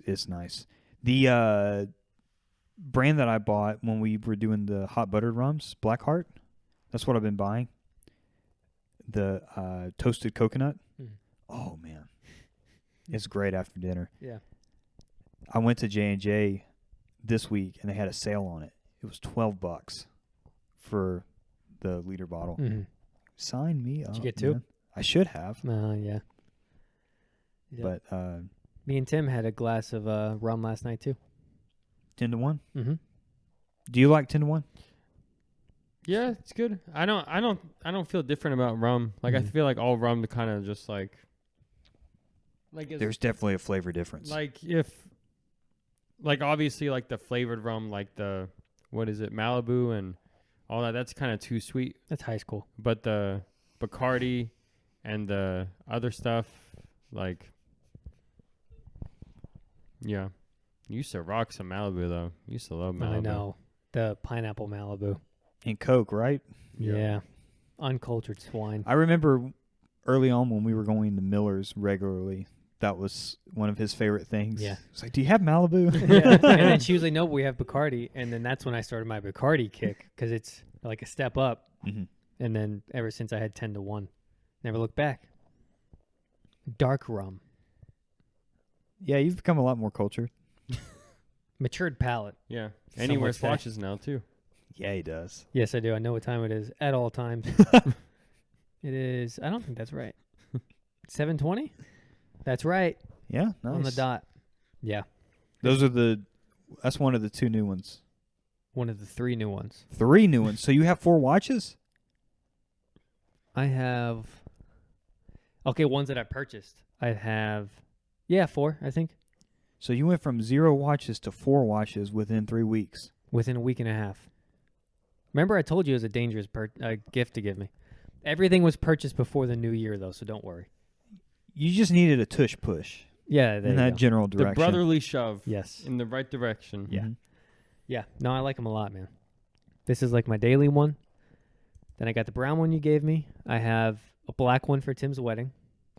It's nice. The brand that I bought when we were doing the hot buttered rums, Blackheart, that's what I've been buying. The toasted coconut. Mm. Oh, man. It's great after dinner. Yeah. I went to J&J this week, and they had a sale on it. It was $12 for the liter bottle. Mm-hmm. Sign me up. Did you get 2? Man. I should have, Yeah. but Me and Tim had a glass of rum last night, too. 10-1. Mm-hmm. Do you like 10-1? Yeah, it's good. I don't feel different about rum. Like I Mhm. feel like all rum kind of just like it's, There's definitely a flavor difference. like if like obviously like the flavored rum, like the what is it, Malibu and all that, that's kind of too sweet. That's high school. But the Bacardi and the other stuff, like, yeah. You used to rock some Malibu, though. You used to love Malibu. I know. The pineapple Malibu. And Coke, right? Yeah. Uncultured swine. I remember early on when we were going to Miller's regularly, that was one of his favorite things. Yeah. It's like, do you have Malibu? Yeah. And then she was like, no, we have Bacardi. And then that's when I started my Bacardi kick because it's like a step up. Mm-hmm. And then ever since I had 10-1, never looked back. Dark rum. Yeah, you've become a lot more cultured. Matured palate. Yeah. Some And he would wears say. watches now, too. Yeah, he does. Yes, I do. I know what time it is at all times. It is, I don't think that's right. 7:20? That's right. Yeah, nice. On the dot. Yeah. That's one of the 2 new ones. One of the 3 new ones. 3 new ones. So you have 4 watches? I have, ones that I purchased. I have, 4, I think, So you went from 0 watches to 4 watches within 3 weeks. within a week and a half. Remember I told you it was a dangerous gift to give me. Everything was purchased before the new year, though, so don't worry. You just needed a tush push Yeah, there in you that go. general The direction. brotherly shove Yes. in the right direction. Yeah. Mhm. Yeah. No, I like them a lot, man. This is like my daily one. Then I got the brown one you gave me. I have a black one for Tim's wedding.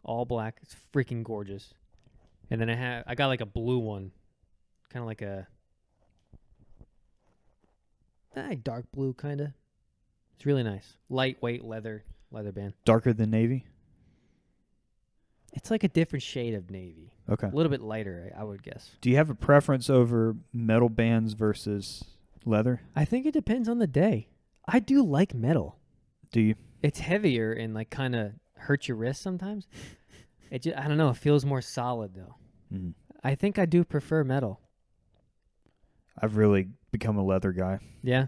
All black. It's freaking gorgeous. And then I got like a blue one. Kind of like a dark blue kind of. It's really nice. Lightweight leather band. Darker than navy? It's like a different shade of navy. Okay. A little bit lighter, I would guess. Do you have a preference over metal bands versus leather? I think it depends on the day. I do like metal. Do you? It's heavier and like kind of hurts your wrist sometimes. It just, I don't know. It feels more solid though. Mm. I think I do prefer metal. I've really become a leather guy. Yeah.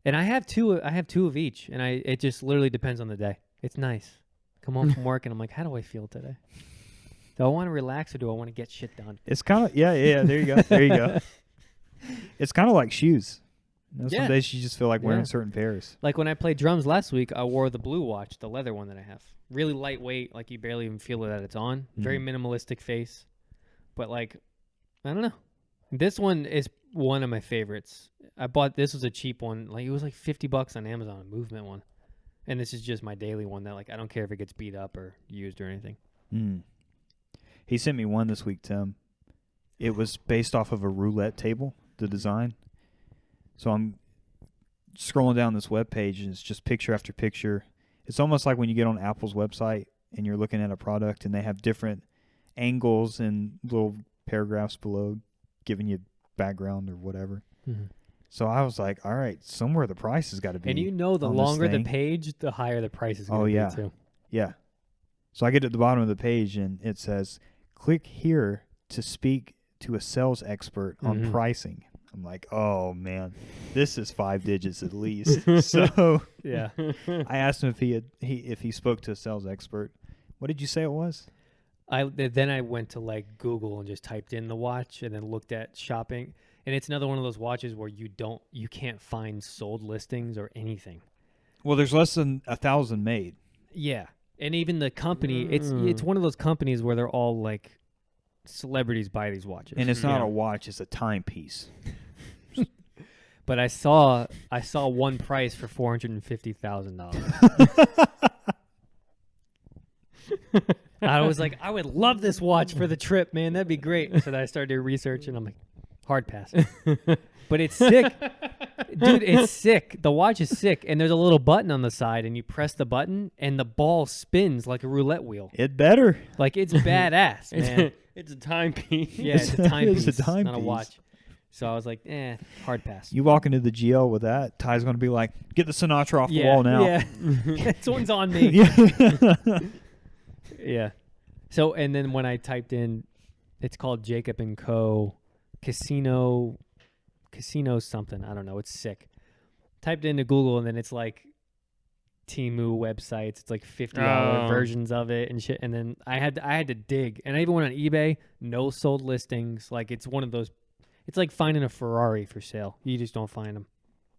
And I have two. I have 2 of each, and it just literally depends on the day. It's nice. Come home from work and I'm like, how do I feel today? Do I want to relax or do I want to get shit done? It's kind of yeah. There you go. There you go. It's kind of like shoes. You know, Yeah. Some days you just feel like wearing Yeah. certain pairs. Like when I played drums last week, I wore the blue watch, the leather one that I have. Really lightweight, like you barely even feel that it's on. Very Mhm. minimalistic face. But like, I don't know. This one is one of my favorites. This was a cheap one. Like it was like $50 on Amazon, a movement one. And this is just my daily one that like I don't care if it gets beat up or used or anything. Mm. He sent me one this week, Tim. It was based off of a roulette table, the design. So I'm scrolling down this web page, and it's just picture after picture. It's almost like when you get on Apple's website and you're looking at a product, and they have different angles and little paragraphs below giving you background or whatever. Mm-hmm. So I was like, all right, somewhere the price has got to be. And you know, the on this longer the thing. page, the higher the price is going to be, yeah. too. Yeah. So I get to the bottom of the page, and it says, click here to speak to a sales expert on Mhm. pricing. I'm like, oh, man, this is 5 digits at least. So Yeah. I asked him if he spoke to a sales expert. What did you say it was? Then I went to like Google and just typed in the watch and then looked at shopping. And it's another one of those watches where you can't find sold listings or anything. Well, there's less than 1,000 made. Yeah. And even the company, it's one of those companies where they're all like celebrities buy these watches. And it's not Yeah. a watch, it's a timepiece. But I saw one price for $450,000. I was like, I would love this watch for the trip, man. That'd be great. So then I started doing research, and I'm like, hard pass. But it's sick. Dude, it's sick. The watch is sick. And there's a little button on the side, and you press the button, and the ball spins like a roulette wheel. It better. Like, it's badass, man. It's a timepiece. Yeah, it's a timepiece, It's a not a timepiece. watch. So I was like, hard pass. You walk into the GL with that, Ty's going to be like, get the Sinatra off the wall now. Yeah. This one's on me. Yeah. Yeah. So, and then when I typed in, it's called Jacob & Co. Casino something. I don't know. It's sick. Typed into Google, and then it's like Temu websites. It's like $50 versions of it and shit. And then I had to dig. And I even went on eBay. No sold listings. Like, it's one of those. It's like finding a Ferrari for sale. You just don't find them.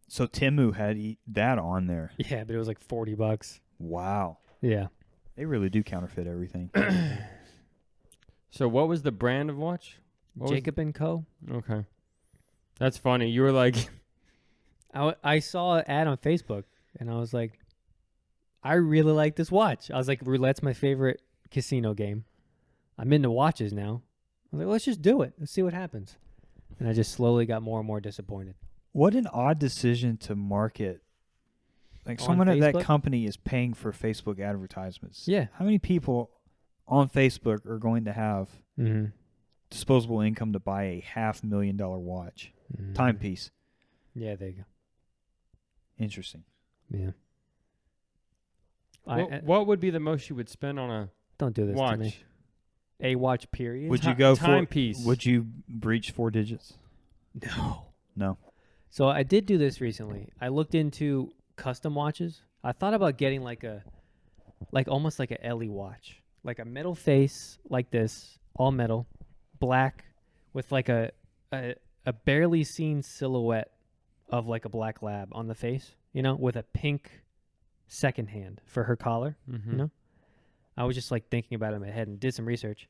So Temu had that on there. Yeah, but it was like $40. Wow. Yeah. They really do counterfeit everything. So what was the brand of watch? What was- Jacob & Co. Okay. That's funny. You were like, I saw an ad on Facebook, and I was like, I really like this watch. I was like, roulette's my favorite casino game. I'm into watches now. I was like, let's just do it. Let's see what happens. And I just slowly got more and more disappointed. What an odd decision to market. Like On someone at that Facebook? company is paying for Facebook advertisements. Yeah. How many people on Facebook are going to have Mm-hmm. disposable income to buy a $500,000 watch? Timepiece. Yeah, there you go. Interesting. Yeah. what would be the most you would spend on a Don't do this watch? to me. A watch period? Would you go for timepiece? Would you breach 4 digits? No. No. So I did do this recently. I looked into custom watches. I thought about getting almost like a Ellie watch, like a metal face like this, all metal, black, with like a barely seen silhouette of like a black lab on the face, with a pink second hand for her collar. Mm-hmm. I was just like thinking about it in my head and did some research.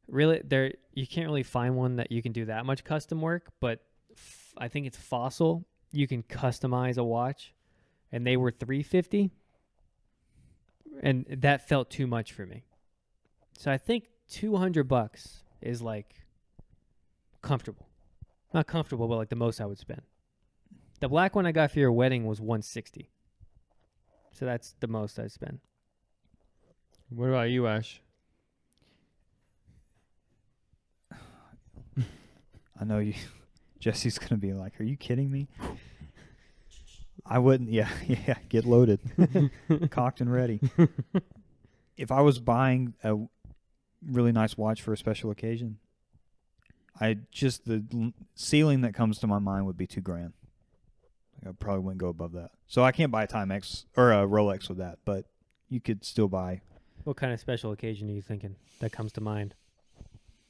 Really, you can't really find one that you can do that much custom work, but I think it's Fossil. You can customize a watch, and they were $350, and that felt too much for me. So I think $200 is like comfortable, not comfortable, but like the most I would spend. The black one I got for your wedding was $160, so that's the most I'd spend. What about you, Ash? I know you. Jesse's going to be like, are you kidding me? I wouldn't. Yeah. Get loaded. Cocked and ready. If I was buying a really nice watch for a special occasion, the ceiling that comes to my mind would be $2,000. I probably wouldn't go above that. So I can't buy a Timex or a Rolex with that, but you could still buy. What kind of special occasion are you thinking that comes to mind?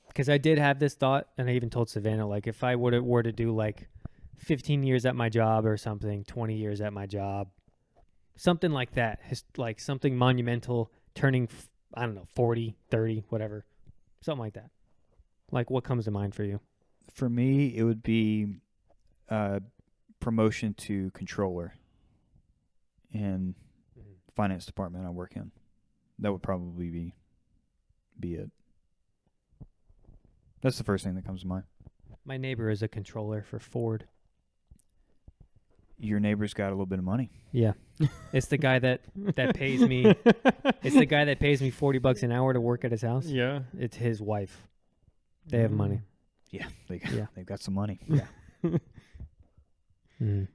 Because I did have this thought, and I even told Savannah, like, if I were to do, like, 15 years at my job or something, 20 years at my job, something like that, like something monumental, turning, 40, 30, whatever, something like that. Like, what comes to mind for you? For me, it would be promotion to controller in finance department I work in. That would probably be it. That's the first thing that comes to mind. My neighbor is a controller for Ford. Your neighbor's got a little bit of money. Yeah. It's the guy that pays me. It's the guy that pays me $40 an hour to work at his house. Yeah. It's his wife. They have money. Yeah, Yeah. they've got some money. Yeah. Mm.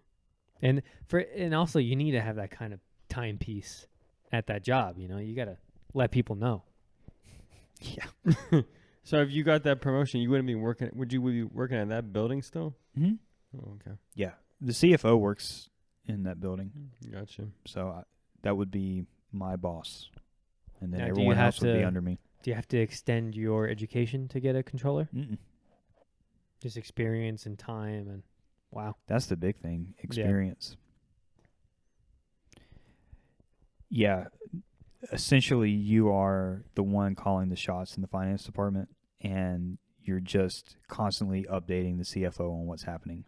And also you need to have that kind of timepiece at that job. You know, you got to let people know. Yeah. So if you got that promotion, you wouldn't be working. Would you be working at that building still? Mm-hmm. Oh, okay. Yeah. The CFO works in that building, Gotcha. so that would be my boss, and then Now, do you everyone have else would be to- under me. Do you have to extend your education to get a controller? Mm-mm. Just experience and time and wow. That's the big thing, experience. Yeah. Essentially, you are the one calling the shots in the finance department, and you're just constantly updating the CFO on what's happening.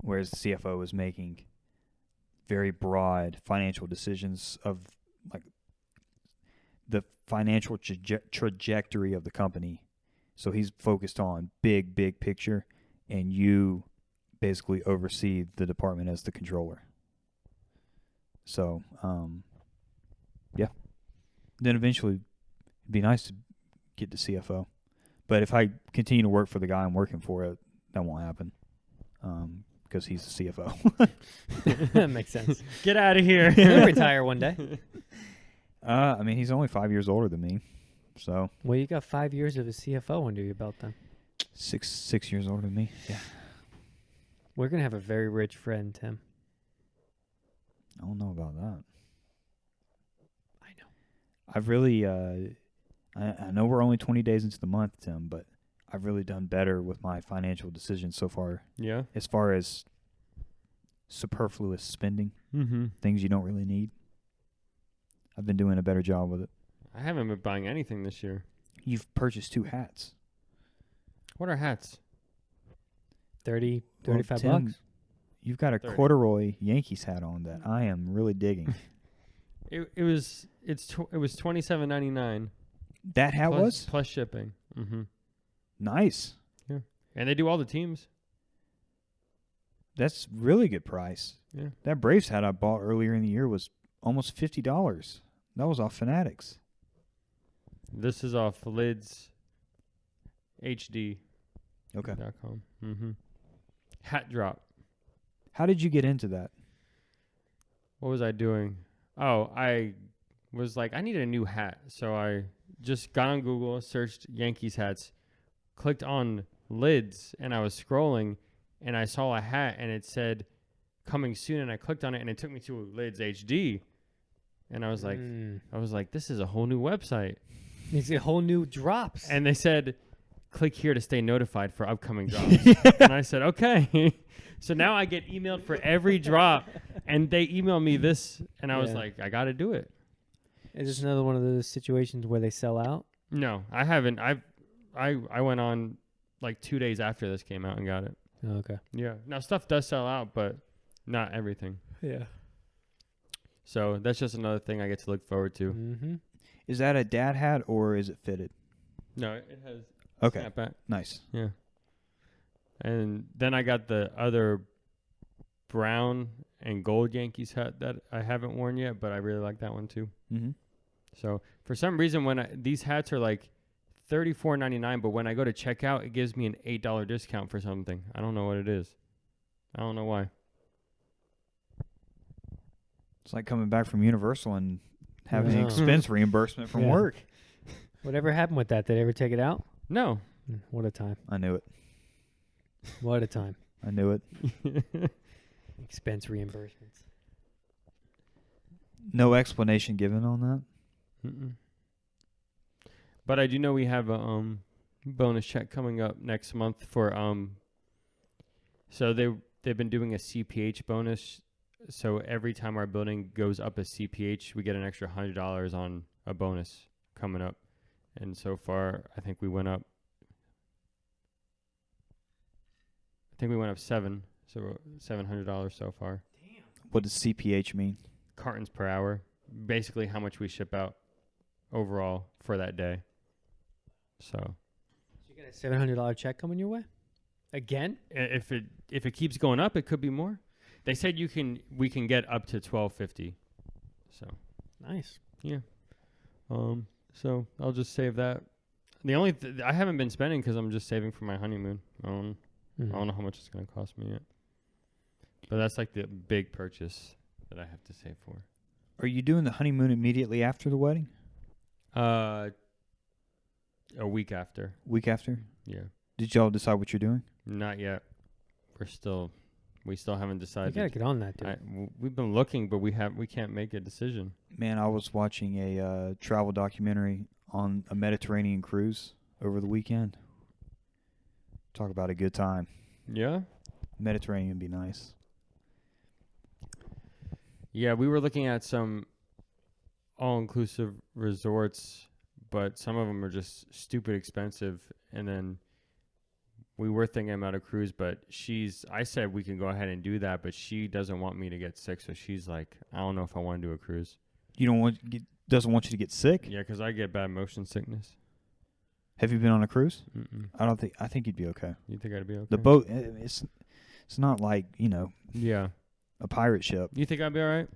Whereas the CFO is making very broad financial decisions of like the financial trajectory of the company. So he's focused on big picture, and you basically oversee the department as the controller. So, yeah. Then eventually it'd be nice to get to CFO. But if I continue to work for the guy I'm working for, that won't happen. Because he's the CFO. That makes sense. Get out of here. He'll retire one day. I mean, he's only 5 years older than me. So Well, you got 5 years of a CFO under your belt then. 6 years older than me. Yeah. We're going to have a very rich friend, Tim. I don't know about that. I know. I've really, I know we're only 20 days into the month, Tim, but I've really done better with my financial decisions so far. Yeah. As far as superfluous spending, Mm-hmm. things you don't really need. I've been doing a better job with it. I haven't been buying anything this year. You've purchased 2 hats. What are hats? 30, Well, 35 Tim, bucks. You've got a 30. corduroy Yankees hat on that I am really digging. It was $27.99. That hat was plus shipping. Mm-hmm. nice. And they do all the teams. That's really good price. Yeah. That Braves hat I bought earlier in the year was almost $50. That was off Fanatics. This is off Lids HD.com. Okay. Mm-hmm. Hat drop. How did you get into that? What was I doing? Oh, I was like, I need a new hat. So I just got on Google, searched Yankees hats, clicked on Lids, and I was scrolling, and I saw a hat, and it said coming soon, and I clicked on it, and it took me to Lids HD. And I was like, this is a whole new website. It's a whole new drops. And they said, click here to stay notified for upcoming drops. And I said, okay. So now I get emailed for every drop, and they email me this, and I was Yeah. like, I got to do it. Is this another one of those situations where they sell out? No, I haven't. I went on like 2 days after this came out and got it. Oh, okay. Yeah. Now stuff does sell out, but not everything. Yeah. So that's just another thing I get to look forward to. Mm-hmm. Is that a dad hat or is it fitted? No, it has Okay. snapback. Nice. Yeah. And then I got the other brown and gold Yankees hat that I haven't worn yet, but I really like that one too. Mm-hmm. So for some reason, when these hats are like $34.99, but when I go to checkout, it gives me an $8 discount for something. I don't know what it is. I don't know why. It's like coming back from Universal and having Yeah. expense reimbursement from Yeah. work. Whatever happened with that? Did they ever take it out? No. What a time. I knew it. What a time. I knew it. Expense reimbursements. No explanation given on that. Mm-mm. But I do know we have a bonus check coming up next month for so they've been doing a CPH bonus. So every time our building goes up a CPH, we get an extra $100 on a bonus coming up. And so far, I think we went up 7, so $700 so far. What does CPH mean? Cartons per hour, basically how much we ship out overall for that day. So You get a $700 check coming your way again. if it keeps going up, it could be more. They said we can get up to $1,250. So Nice. so I'll just save that. The only I haven't been spending because I'm just saving for my honeymoon. I don't know how much it's going to cost me yet. But that's like the big purchase that I have to save for. Are you doing the honeymoon immediately after the wedding? A week after. Week after? Yeah. Did y'all decide what you're doing? Not yet. We still haven't You decided. gotta get on that, dude. We've been looking, but we can't make a decision. Man, I was watching a travel documentary on a Mediterranean cruise over the weekend. Talk about a good time. Yeah? Mediterranean would be nice. Yeah, we were looking at some all-inclusive resorts, but some of them are just stupid expensive. And then we were thinking about a cruise, but I said we can go ahead and do that, but she doesn't want me to get sick. So she's like, I don't know if I want to do a cruise. Doesn't want you to get sick? Yeah, because I get bad motion sickness. Have you been on a cruise? Mm-mm. I think you'd be okay. You think I'd be okay? The boat, it's not like, Yeah. a pirate ship. You think I'd be all right?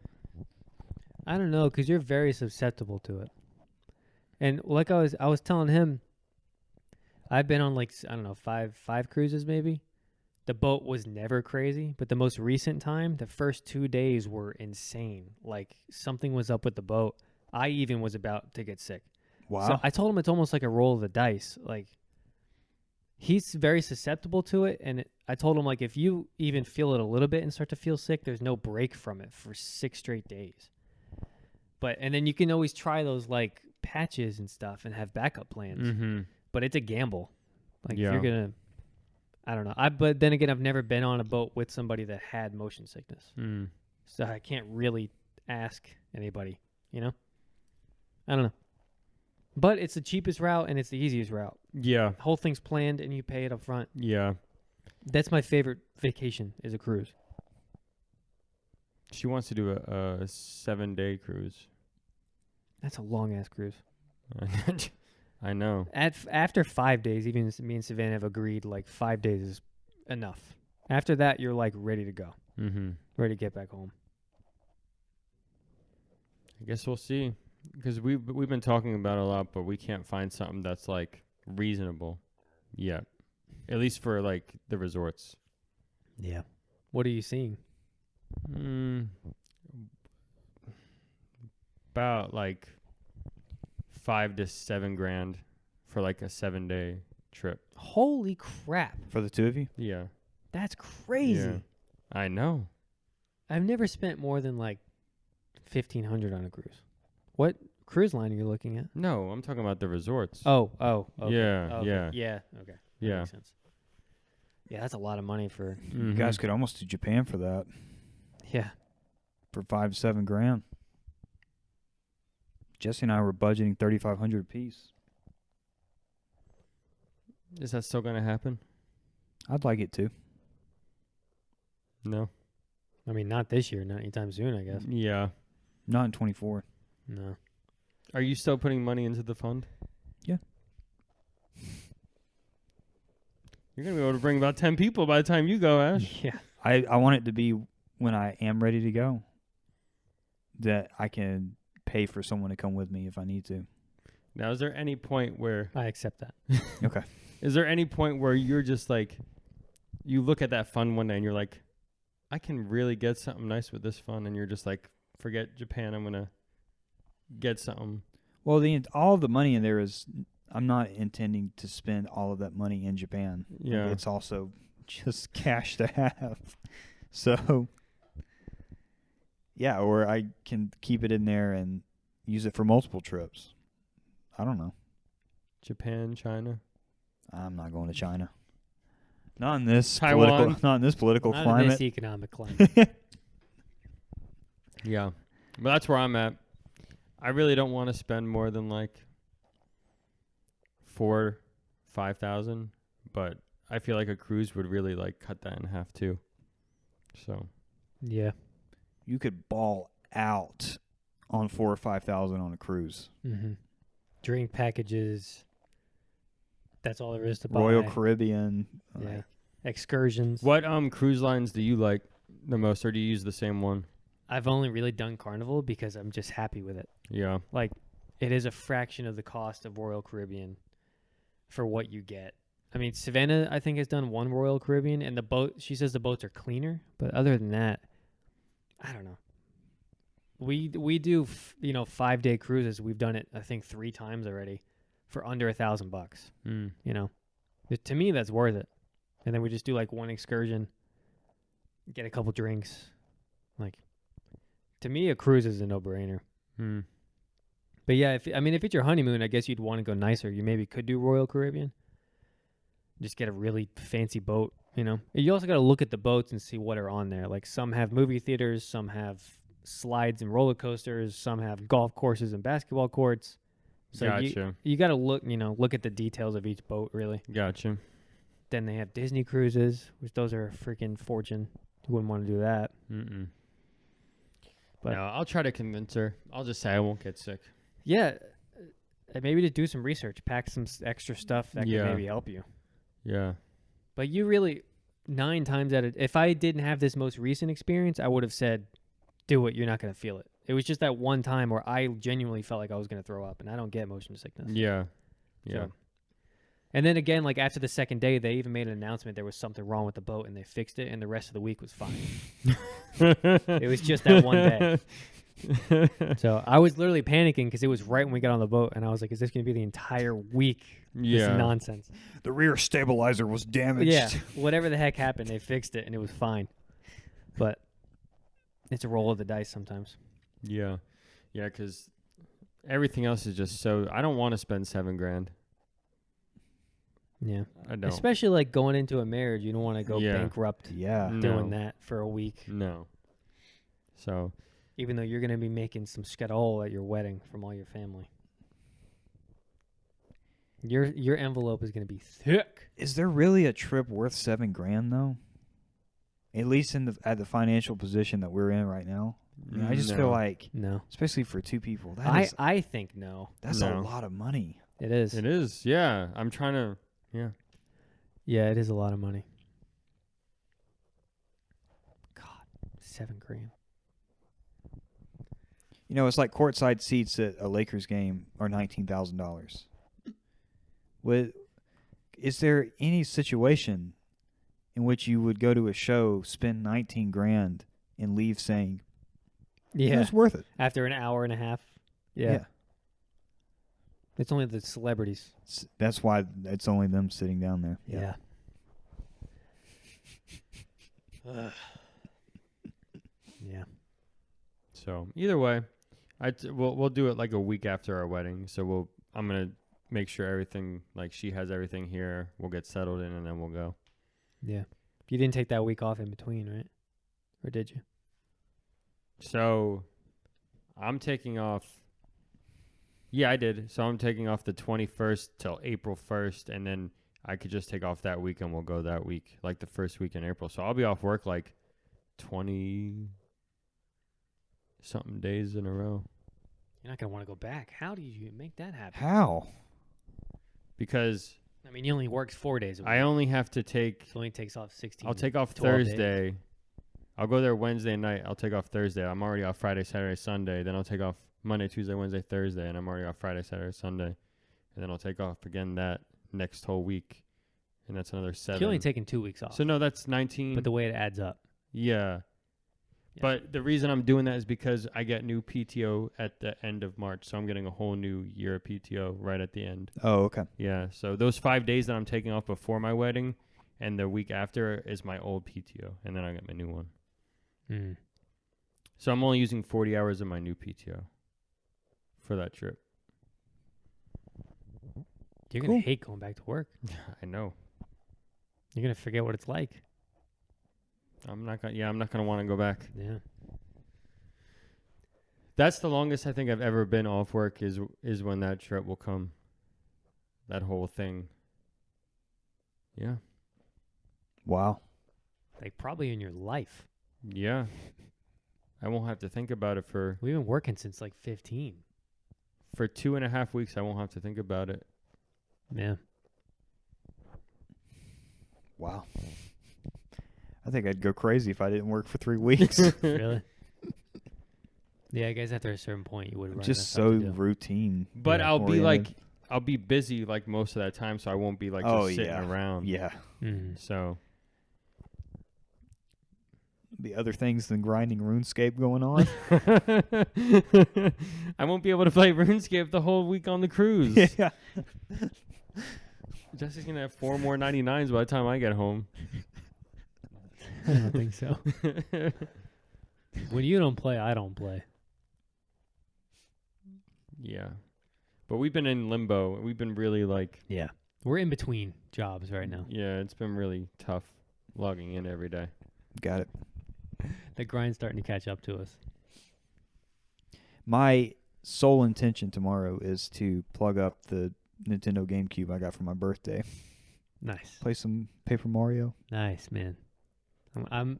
I don't know, because you're very susceptible to it. And like I was telling him, I've been on like, I don't know, five cruises maybe. The boat was never crazy, but the most recent time, the first 2 days were insane. Like something was up with the boat. I even was about to get sick. Wow. So I told him it's almost like a roll of the dice. Like he's very susceptible to it, and I told him like if you even feel it a little bit and start to feel sick, there's no break from it for 6 straight days. And then you can always try those like patches and stuff and have backup plans. Mm-hmm. But it's a gamble. Like Yeah. if you're gonna, I don't know. But then again, I've never been on a boat with somebody that had motion sickness, Mm. so I can't really ask anybody. I don't know. But it's the cheapest route and it's the easiest route. Yeah. The whole thing's planned and you pay it up front. Yeah. That's my favorite vacation is a cruise. She wants to do a 7-day cruise. That's a long ass cruise. I know. After 5 days, even me and Savannah have agreed like 5 days is enough. After that, you're like ready to go, Mm-hmm. ready to get back home. I guess we'll see. Because we've been talking about it a lot, but we can't find something that's like reasonable yet. At least for like the resorts. Yeah. What are you seeing? About like $5 to $7 grand for like a 7-day trip. Holy crap. For the two of you? Yeah. That's crazy. Yeah. I know. I've never spent more than like $1,500 on a cruise. What cruise line are you looking at? No, I'm talking about the resorts. Oh. Okay. Yeah, Okay. yeah. Yeah. Okay. That Yeah. makes sense. Yeah, that's a lot of money for. Mhm. You guys could almost do Japan for that. Yeah. For 5 to 7 grand. Jesse and I were budgeting $3,500 a piece. Is that still going to happen? I'd like it to. No. I mean, not this year, not anytime soon, I guess. Yeah. Not in 24. No. Are you still putting money into the fund? Yeah. You're going to be able to bring about 10 people by the time you go, Ash. Yeah. I want it to be when I am ready to go that I can pay for someone to come with me if I need to. Now, is there any point where I accept that. Okay. is there any point where you're just like, you look at that fund one day and you're like, I can really get something nice with this fund, and you're just like, forget Japan, I'm going to get something. Well, all the money in there is, I'm not intending to spend all of that money in Japan. Yeah. It's also just cash to have. So, yeah, or I can keep it in there and use it for multiple trips. I don't know. Japan, China. I'm not going to China. Not in this Taiwan. political Not in climate. this economic climate. Yeah. But that's where I'm at. I really don't want to spend more than like $4,000-5,000, but I feel like a cruise would really like cut that in half too. So Yeah. You could ball out on $4,000 or $5,000 on a cruise. Mm-hmm. Drink packages, That's all there is to buy. Royal Caribbean. Yeah. Excursions. What cruise lines do you like the most, or do you use the same one? I've only really done Carnival because I'm just happy with it. Yeah. Like, it is a fraction of the cost of Royal Caribbean for what you get. I mean, Savannah, I think, has done one Royal Caribbean, and the boat, she says the boats are cleaner. But other than that, I don't know. We do, 5-day cruises. We've done it, I think, 3 times already for under $1,000, Mm. you know. To me, that's worth it. And then we just do, like, one excursion, get a couple drinks. Like, to me, a cruise is a no-brainer. Mm. But yeah, if it's your honeymoon, I guess you'd want to go nicer. You maybe could do Royal Caribbean. Just get a really fancy boat, you know. You also got to look at the boats and see what are on there. Like, some have movie theaters, some have slides and roller coasters, some have golf courses and basketball courts. So Gotcha. you got to look at the details of each boat, really. Gotcha. Then they have Disney cruises, which those are a freaking fortune. You wouldn't want to do that. Mm-mm. But no, I'll try to convince her. I'll just say I won't get sick. yeah, maybe to do some research, pack some extra stuff that Yeah. can maybe help you. Yeah. But you really, 9 times out of, if I didn't have this most recent experience, I would have said, do it. You're not going to feel it. It was just that one time where I genuinely felt like I was going to throw up, and I don't get motion sickness. Yeah. Yeah. So- And then again, like after the second day, they even made an announcement there was something wrong with the boat, and they fixed it, and the rest of the week was fine. It was just that one day. So I was literally panicking because it was right when we got on the boat, and I was like, is this going to be the entire week? This Yeah. nonsense. The rear stabilizer was damaged. Yeah, whatever the heck happened, they fixed it, and it was fine. But it's a roll of the dice sometimes. Yeah. Yeah, because everything else is just so... I don't want to spend $7,000. Yeah. I don't. Especially like going into a marriage, you don't want to go Yeah. bankrupt Yeah. doing No. that for a week, No. So... even though you're going to be making some skadol at your wedding from all your family. Your envelope is going to be thick. Is there really a trip worth $7,000 though? At least at the financial position that we're in right now. I mean, I just feel No. like, No. especially for 2 people, I think no. that's No. a lot of money. It is. It is. Yeah. I'm trying to... Yeah. Yeah, it is a lot of money. God, $7,000. You know, it's like courtside seats at a Lakers game are $19,000. Is there any situation in which you would go to a show, spend $19,000, and leave saying, Yeah. it's worth it? After an hour and a half. Yeah. It's only the celebrities. That's why it's only them sitting down there. Yeah. Yeah. So either way, we'll do it like a week after our wedding. So I'm gonna make sure everything, like she has everything here. We'll get settled in, and then we'll go. Yeah. You didn't take that week off in between, right? Or did you? So I'm taking off. Yeah, I did. So I'm taking off the 21st till April 1st, and then I could just take off that week, and we'll go that week, like the first week in April. So I'll be off work like 20 something days in a row. You're not going to want to go back. How do you make that happen? How? Because I mean, he only works 4 days a week. I only have to take... He only takes off 16. I'll take off 12 days. Thursday. I'll go there Wednesday night. I'll take off Thursday. I'm already off Friday, Saturday, Sunday. Then I'll take off Monday, Tuesday, Wednesday, Thursday. And I'm already off Friday, Saturday, Sunday. And then I'll take off again that next whole week. And that's another 7. You're only taking 2 weeks off. So, no, that's 19. but the way it adds up. Yeah. Yeah. But the reason I'm doing that is because I get new PTO at the end of March. So I'm getting a whole new year of PTO right at the end. Oh, okay. Yeah. So those 5 days that I'm taking off before my wedding and the week after is my old PTO. And then I get my new one. Mm. So I'm only using 40 hours of my new PTO for that trip. You're going Cool. to hate going back to work. I know. You're going to forget what it's like. I'm not gonna want to go back. Yeah. That's the longest I think I've ever been off work is when that trip will come. That whole thing. Yeah. Wow. Like probably in your life. Yeah. I won't have to think about it for We've been working since like 15. 2.5 weeks. I won't have to think about it. Yeah. Wow. I think I'd go crazy if I didn't work for 3 weeks. Really? Yeah, I guess after a certain point you would run Just so routine. But Yeah. I'll be oriented. I'll be busy like most of that time, so I won't be like just sitting around. Yeah. So Be other things than grinding RuneScape going on. I won't be able to play RuneScape the whole week on the cruise. Yeah. Jesse's gonna have 4 more 99s by the time I get home. I don't think so. When you don't play, I don't play. Yeah. But we've been in limbo. We've been really like, Yeah. We're in between jobs right now. yeah, it's been really tough logging in every day. Got it. The grind's starting to catch up to us. My sole intention tomorrow is to plug up the Nintendo GameCube I got for my birthday. Nice. Play some Paper Mario. Nice, man.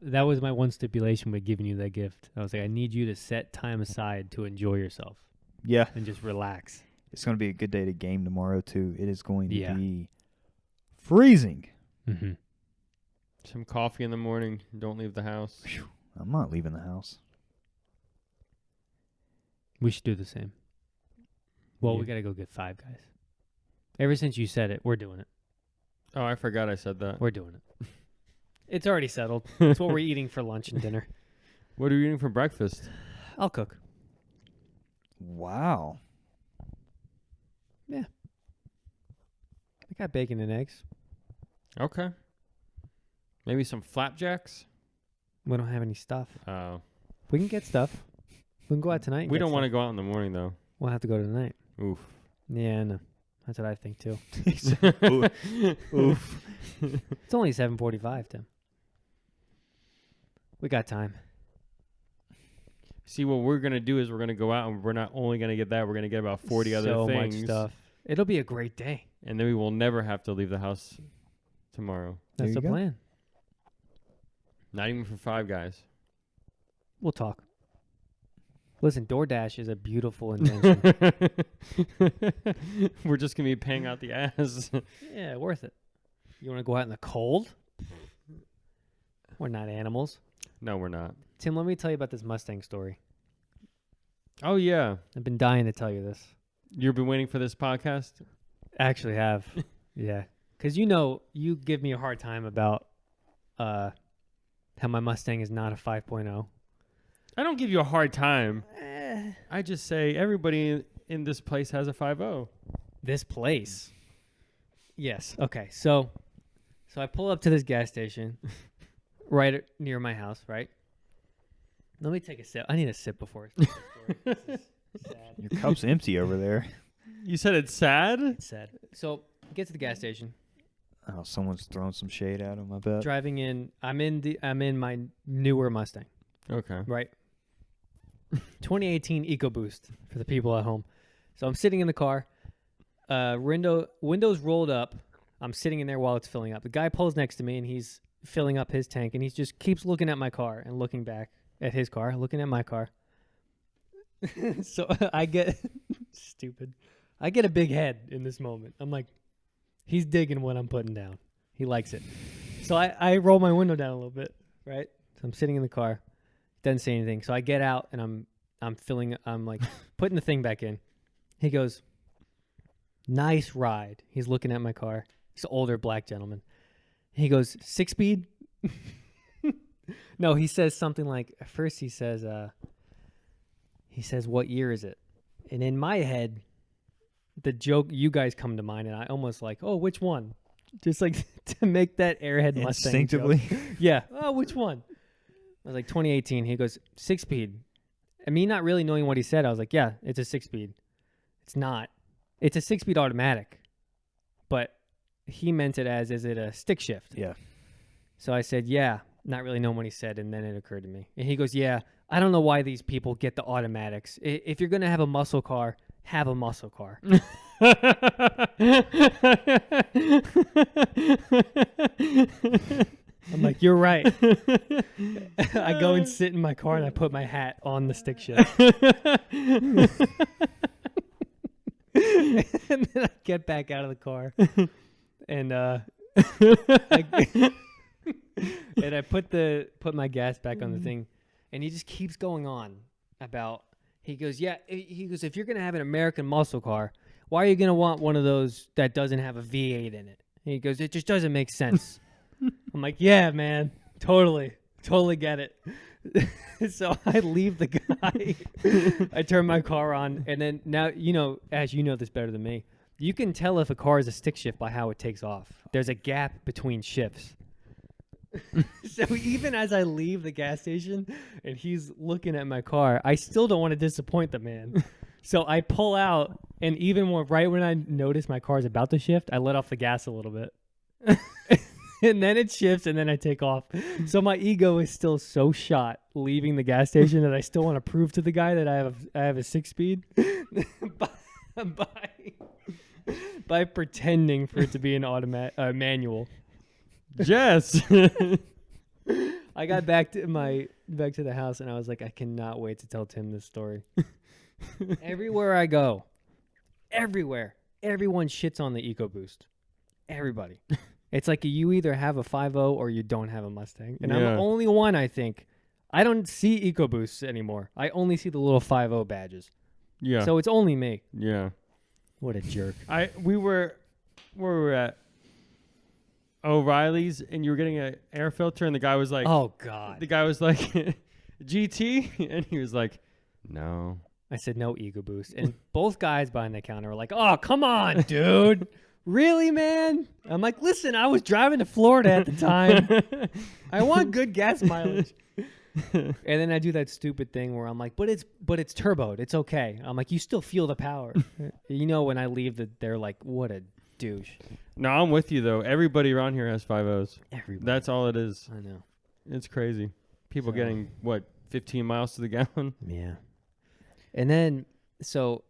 That was my one stipulation with giving you that gift. I was like, I need you to set time aside to enjoy yourself Yeah. and just relax. It's going to be a good day to game tomorrow, too. It is going Yeah. to be freezing. Mm-hmm. Some coffee in the morning. Don't leave the house. I'm not leaving the house. We should do the same. Well, Yeah. we got to go get Five Guys. Ever since you said it, we're doing it. Oh, I forgot I said that. We're doing it. It's already settled. It's what we're eating for lunch and dinner. What are you eating for breakfast? I'll cook. Wow. I got bacon and eggs. Okay. Maybe some flapjacks? We don't have any stuff. Oh. We can get stuff. We can go out tonight. We don't want to go out in the morning, though. We'll have to go tonight. Oof. Yeah, I know. That's what I think too. Oof. It's only 7:45, Tim. We got time. See, what we're going to do is we're going to go out and we're not only going to get that, we're going to get about 40 other so things. much stuff. It'll be a great day. And then we will never have to leave the house tomorrow. That's There the you go. plan. Not even for Five Guys. We'll talk. Listen, DoorDash is a beautiful invention. We're just going to be paying out the ass. Yeah, worth it. You want to go out in the cold? We're not animals. No, we're not. Tim, let me tell you about this Mustang story. Oh, yeah. I've been dying to tell you this. You've been waiting for this podcast? Actually have. Yeah. Because you give me a hard time about how my Mustang is not a 5.0. I don't give you a hard time. I just say everybody in this place has a 5.0. This place. Yes. Okay. So I pull up to this gas station right near my house, right? Let me take a sip. I need a sip before I start the story. This is sad. Your cup's empty over there. You said it's sad? It's sad. So get to the gas station. Oh, someone's throwing some shade at him, I bet. Driving in. I'm in my newer Mustang, Okay. right? 2018 EcoBoost for the people at home. So I'm sitting in the car, windows rolled up. I'm sitting in there while it's filling up. The guy pulls next to me and he's filling up his tank and he just keeps looking at my car and looking back at his car, looking at my car. So I get stupid. I get a big head in this moment. I'm like, he's digging what I'm putting down. He likes it. So I roll my window down a little bit, right? So I'm sitting in the car. Doesn't say anything. So I get out and I'm like putting the thing back in. He goes, nice ride. He's looking at my car. He's an older black gentleman. He goes, 6-speed? No, he says something like, at first he says, what year is it? And in my head, the joke, you guys come to mind, and I almost like, oh, which one? Just like to make that Airhead Mustang Instinctively. joke. Yeah. Oh, which one? I was like, 2018. He goes, 6-speed. And me not really knowing what he said, I was like, yeah, it's a 6-speed. It's not. It's a 6-speed automatic. But he meant it as, is it a stick shift? Yeah. So I said, yeah, not really knowing what he said. And then it occurred to me. And he goes, yeah, I don't know why these people get the automatics. If you're going to have a muscle car, have a muscle car. I'm like, you're right. I go and sit in my car and I put my hat on the stick shift. And then I get back out of the car and And I put my gas back on the thing, and he just keeps going on about. He goes, if you're gonna have an American muscle car, why are you gonna want one of those that doesn't have a V8 in it? And he goes, it just doesn't make sense. I'm like, yeah, man, totally get it. So I leave the guy. I turn my car on, and then now, Ash, you know this better than me. You can tell if a car is a stick shift by how it takes off. There's a gap between shifts. So even as I leave the gas station and he's looking at my car, I still don't want to disappoint the man. So I pull out, and even more right when I notice my car is about to shift, I let off the gas a little bit. And then it shifts, and then I take off. So my ego is still so shot leaving the gas station that I still want to prove to the guy that I have a 6-speed by pretending for it to be an automatic manual. Jess. I got back to the house, and I was like, I cannot wait to tell Tim this story. Everywhere I go, everyone shits on the EcoBoost. Everybody. It's like you either have a 5.0 or you don't have a Mustang. And I'm the only one, I think. I don't see EcoBoosts anymore. I only see the little 5.0 badges. Yeah. So it's only me. Yeah. What a jerk. We were at O'Reilly's, and you were getting an air filter, and the guy was like, oh, God. The guy was like, GT? And he was like, no. I said, no EcoBoost. And both guys behind the counter were like, oh, come on, dude. Really, man? I'm like, listen, I was driving to Florida at the time. I want good gas mileage. And then I do that stupid thing where I'm like, but it's turboed. It's okay. I'm like, you still feel the power. When I leave, they're like, what a douche. No, I'm with you, though. Everybody around here has 5.0s. Everybody. That's all it is. I know. It's crazy. People getting, 15 miles to the gallon? Yeah. And then, so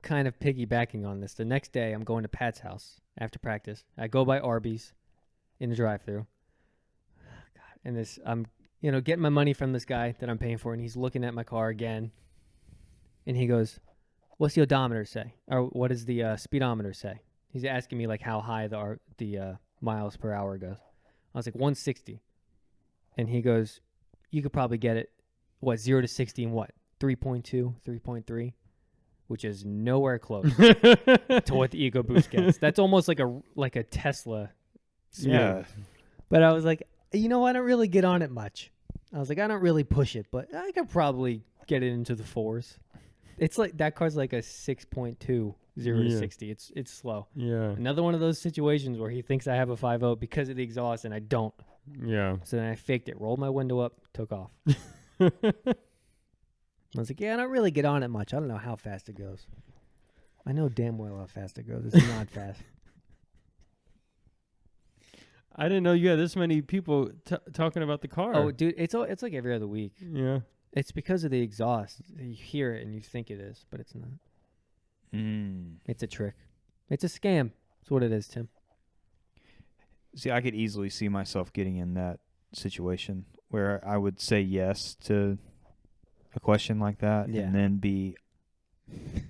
kind of piggybacking on this, the next day I'm going to Pat's house after practice. I go by Arby's in the drive-thru. And I'm getting my money from this guy that I'm paying for, and he's looking at my car again. And he goes, what's the odometer say? Or what does the speedometer say? He's asking me like how high the miles per hour goes. I was like, 160. And he goes, you could probably get it, 0 to 60 in what? 3.2, 3.3, which is nowhere close to what the EcoBoost gets. That's almost like a Tesla speed. Yeah. But I was like, I don't really get on it much. I was like, I don't really push it, but I could probably get it into the 4s. It's like that car's like a 6.2, 0 to 60. It's slow. Yeah. Another one of those situations where he thinks I have a 5.0 because of the exhaust, and I don't. Yeah. So then I faked it, rolled my window up, took off. I was like, I don't really get on it much. I don't know how fast it goes. I know damn well how fast it goes. It's not fast. I didn't know you had this many people talking about the car. Oh, dude, it's like every other week. Yeah. It's because of the exhaust. You hear it and you think it is, but it's not. It's a trick. It's a scam. That's what it is, Tim. See, I could easily see myself getting in that situation where I would say yes to a question like that and then be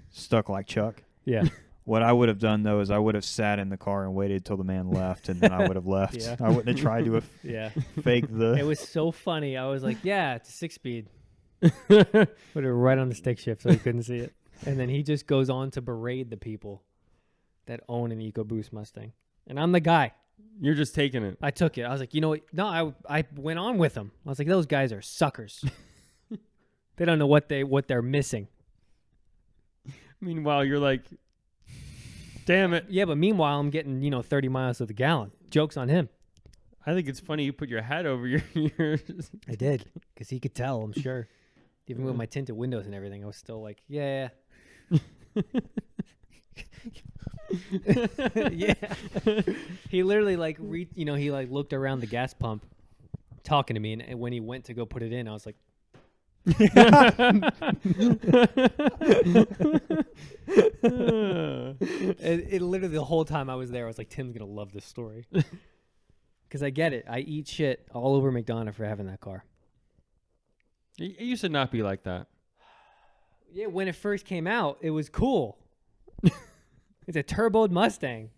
stuck like Chuck. Yeah. What I would have done, though, is I would have sat in the car and waited till the man left, and then I would have left. Yeah. I wouldn't have tried to fake the... It was so funny. I was like, it's a 6-speed. Put it right on the stick shift so he couldn't see it. And then he just goes on to berate the people that own an EcoBoost Mustang. And I'm the guy. You're just taking it. I took it. I was like, no, I went on with them. I was like, those guys are suckers. They don't know what they're missing. Meanwhile, you're like, damn it. Yeah, but meanwhile, I'm getting, 30 miles to the gallon. Joke's on him. I think it's funny you put your hat over your I did, because he could tell, I'm sure. Even with my tinted windows and everything, I was still like, yeah. Yeah. He literally he looked around the gas pump talking to me, and when he went to go put it in, I was like, it literally the whole time I was there, I was like, Tim's gonna love this story. Because I get it. I eat shit all over McDonough for having that car. It used to not be like that. Yeah, when it first came out, it was cool. It's a turboed Mustang.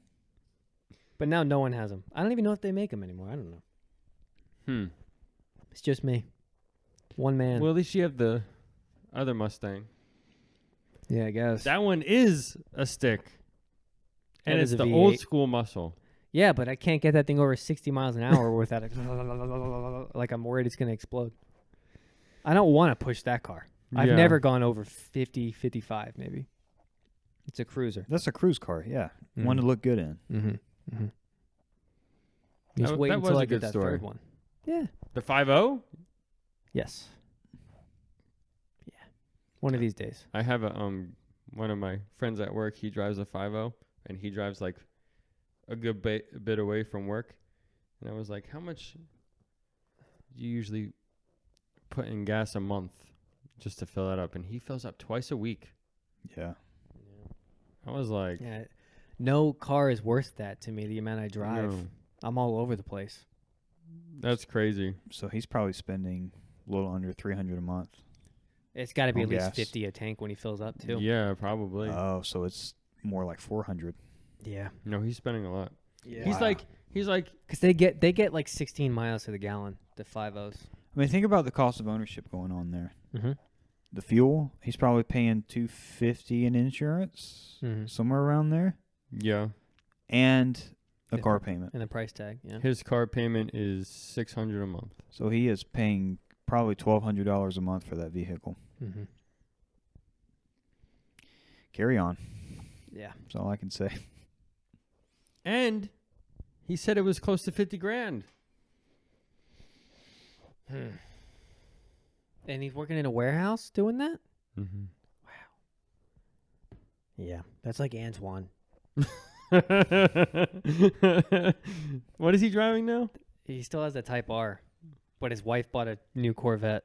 But now no one has them. I don't even know if they make them anymore. I don't know. It's just me. One man. Well, at least you have the other Mustang. Yeah, I guess. That one is a stick. That And is it's a the V8. old school muscle. Yeah, but I can't get that thing over 60 miles an hour without it. Like I'm worried it's going to explode. I don't want to push that car. I've Yeah. never gone over 50, 55 maybe. It's a cruiser. That's a cruise car, yeah. Mhm. One to look good in. Mm-hmm. Mm-hmm. Just That- wait that until was a I get good that story. third one. Yeah. The 5.0? Yes. Yeah. One of these days. I have a one of my friends at work, he drives a 5.0 and he drives like a good bit away from work. And I was like, how much do you usually put in gas a month just to fill that up? And he fills up twice a week. Yeah. I was like, Yeah. No car is worth that to me, the amount I drive. no, I'm all over the place. that's crazy. So he's probably spending a little under $300 a month. It's got to be On at least gas. 50 a tank when he fills up, too. Yeah, probably. Oh, so it's more like 400. Yeah. No, he's spending a lot. Yeah. He's Wow. like, Because they get like 16 miles to the gallon, the 5.0s. I mean, think about the cost of ownership going on there. Mm-hmm. The fuel, he's probably paying $250 in insurance, Mhm. somewhere around there, yeah, and a Yeah. car payment. And the price tag, yeah. his car payment is $600 a month. So he is paying probably $1,200 a month for that vehicle. Mm-hmm. Carry on. Yeah. That's all I can say. And he said it was close to 50 grand. And he's working in a warehouse doing that? Mm-hmm. Yeah. That's like Antoine. What is he driving now? He still has the Type R, but his wife bought a new Corvette.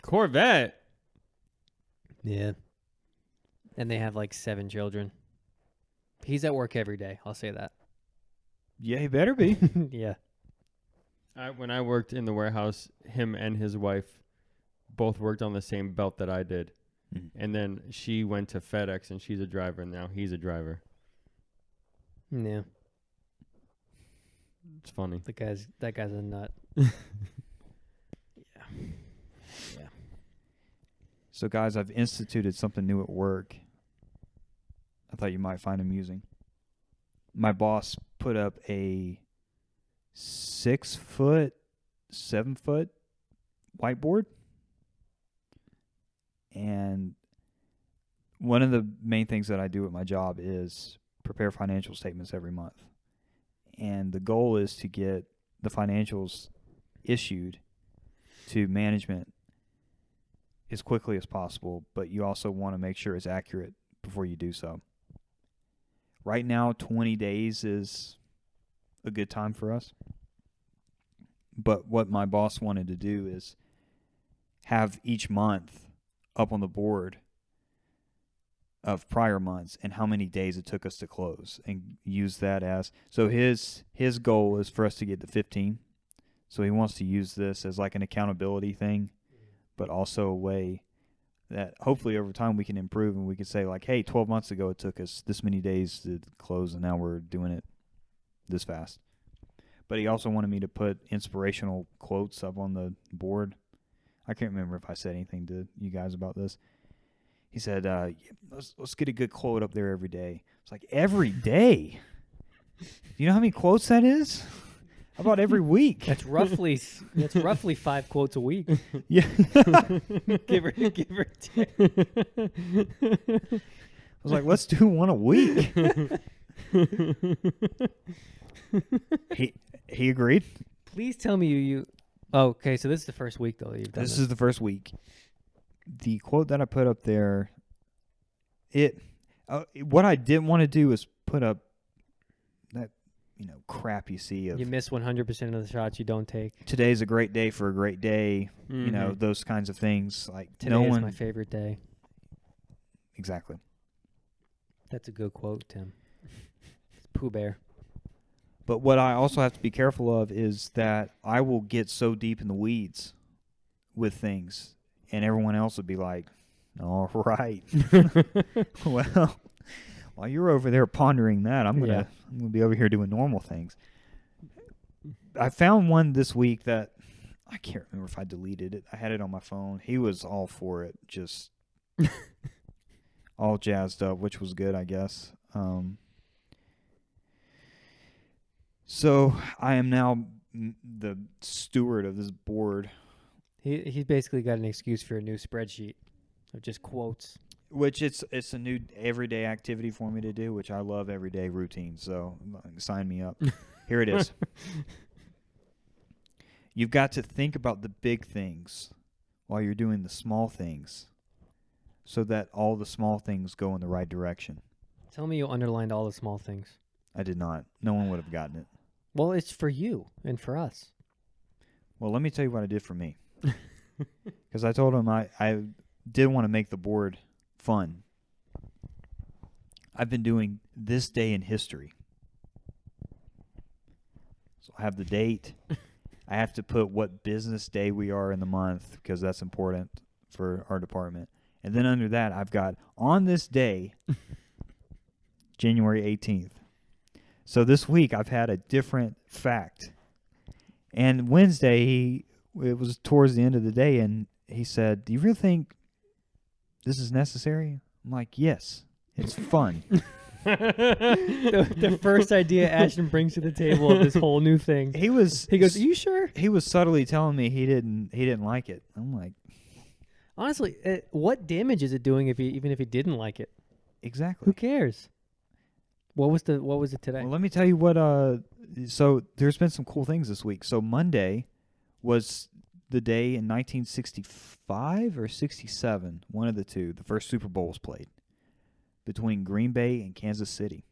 Corvette. Yeah. And they have like 7 children. He's at work every day. I'll say that. Yeah, he better be. Yeah. When I worked in the warehouse, him and his wife both worked on the same belt that I did. Mhm. And then she went to FedEx and she's a driver and now he's a driver. Yeah. It's funny. That guy's a nut. So, guys, I've instituted something new at work I thought you might find amusing. My boss put up a 6-foot, 7-foot whiteboard. And one of the main things that I do at my job is prepare financial statements every month. And the goal is to get the financials issued to management as quickly as possible, but you also want to make sure it's accurate before you do so. Right now, 20 days is a good time for us. But what my boss wanted to do is have each month up on the board of prior months and how many days it took us to close, and use that as, so his goal is for us to get to 15. So he wants to use this as like an accountability thing, but also a way that hopefully over time we can improve, and we can say like, hey, 12 months ago it took us this many days to close and now we're doing it this fast. But he also wanted me to put inspirational quotes up on the board. I can't remember if I said anything to you guys about this. He said, let's get a good quote up there every day. It's like, every day? Do you know how many quotes that is? How about every week? That's roughly 5 quotes a week. Yeah. give or take. I was like, let's do one a week. He agreed. Please tell me you. Oh, okay, so this is the first week though that you've done This is the first week. The quote that I put up there, what I didn't want to do is put up that, crap you see of You miss 100% of the shots you don't take. today's a great day for a great day, Mhm. those kinds of things. Like Today no is one my favorite day. exactly. That's a good quote, Tim. It's Pooh Bear. But what I also have to be careful of is that I will get so deep in the weeds with things, and everyone else would be like, all right. while you're over there pondering that, I'm Yeah. gonna be over here doing normal things. I found one this week that I can't remember if I deleted it. I had it on my phone. He was all for it, just all jazzed up, which was good, I guess. So I am now the steward of this board, He's basically got an excuse for a new spreadsheet of just quotes. which it's a new everyday activity for me to do, which I love everyday routines. So sign me up. Here it is. You've got to think about the big things while you're doing the small things so that all the small things go in the right direction. Tell me you underlined all the small things. I did not. No one would have gotten it. Well, it's for you and for us. Well, let me tell you what I did for me. Because I told him I did want to make the board fun. I've been doing this day in history. So I have the date. I have to put what business day we are in the month because that's important for our department. And then under that, I've got on this day, January 18th. So this week, I've had a different fact. And Wednesday, it was towards the end of the day, and he said, "Do you really think this is necessary?" I'm like, "Yes, it's fun." The first idea Ashton brings to the table of this whole new thing. He goes, Are you sure? He was subtly telling me he didn't like it. I'm like, Honestly, what damage is it doing even if he didn't like it? exactly. Who cares? What was it today? Well, let me tell you what. So there's been some cool things this week. So Monday was the day in 1965 or 67, one of the two. The first Super Bowl was played between Green Bay and Kansas City.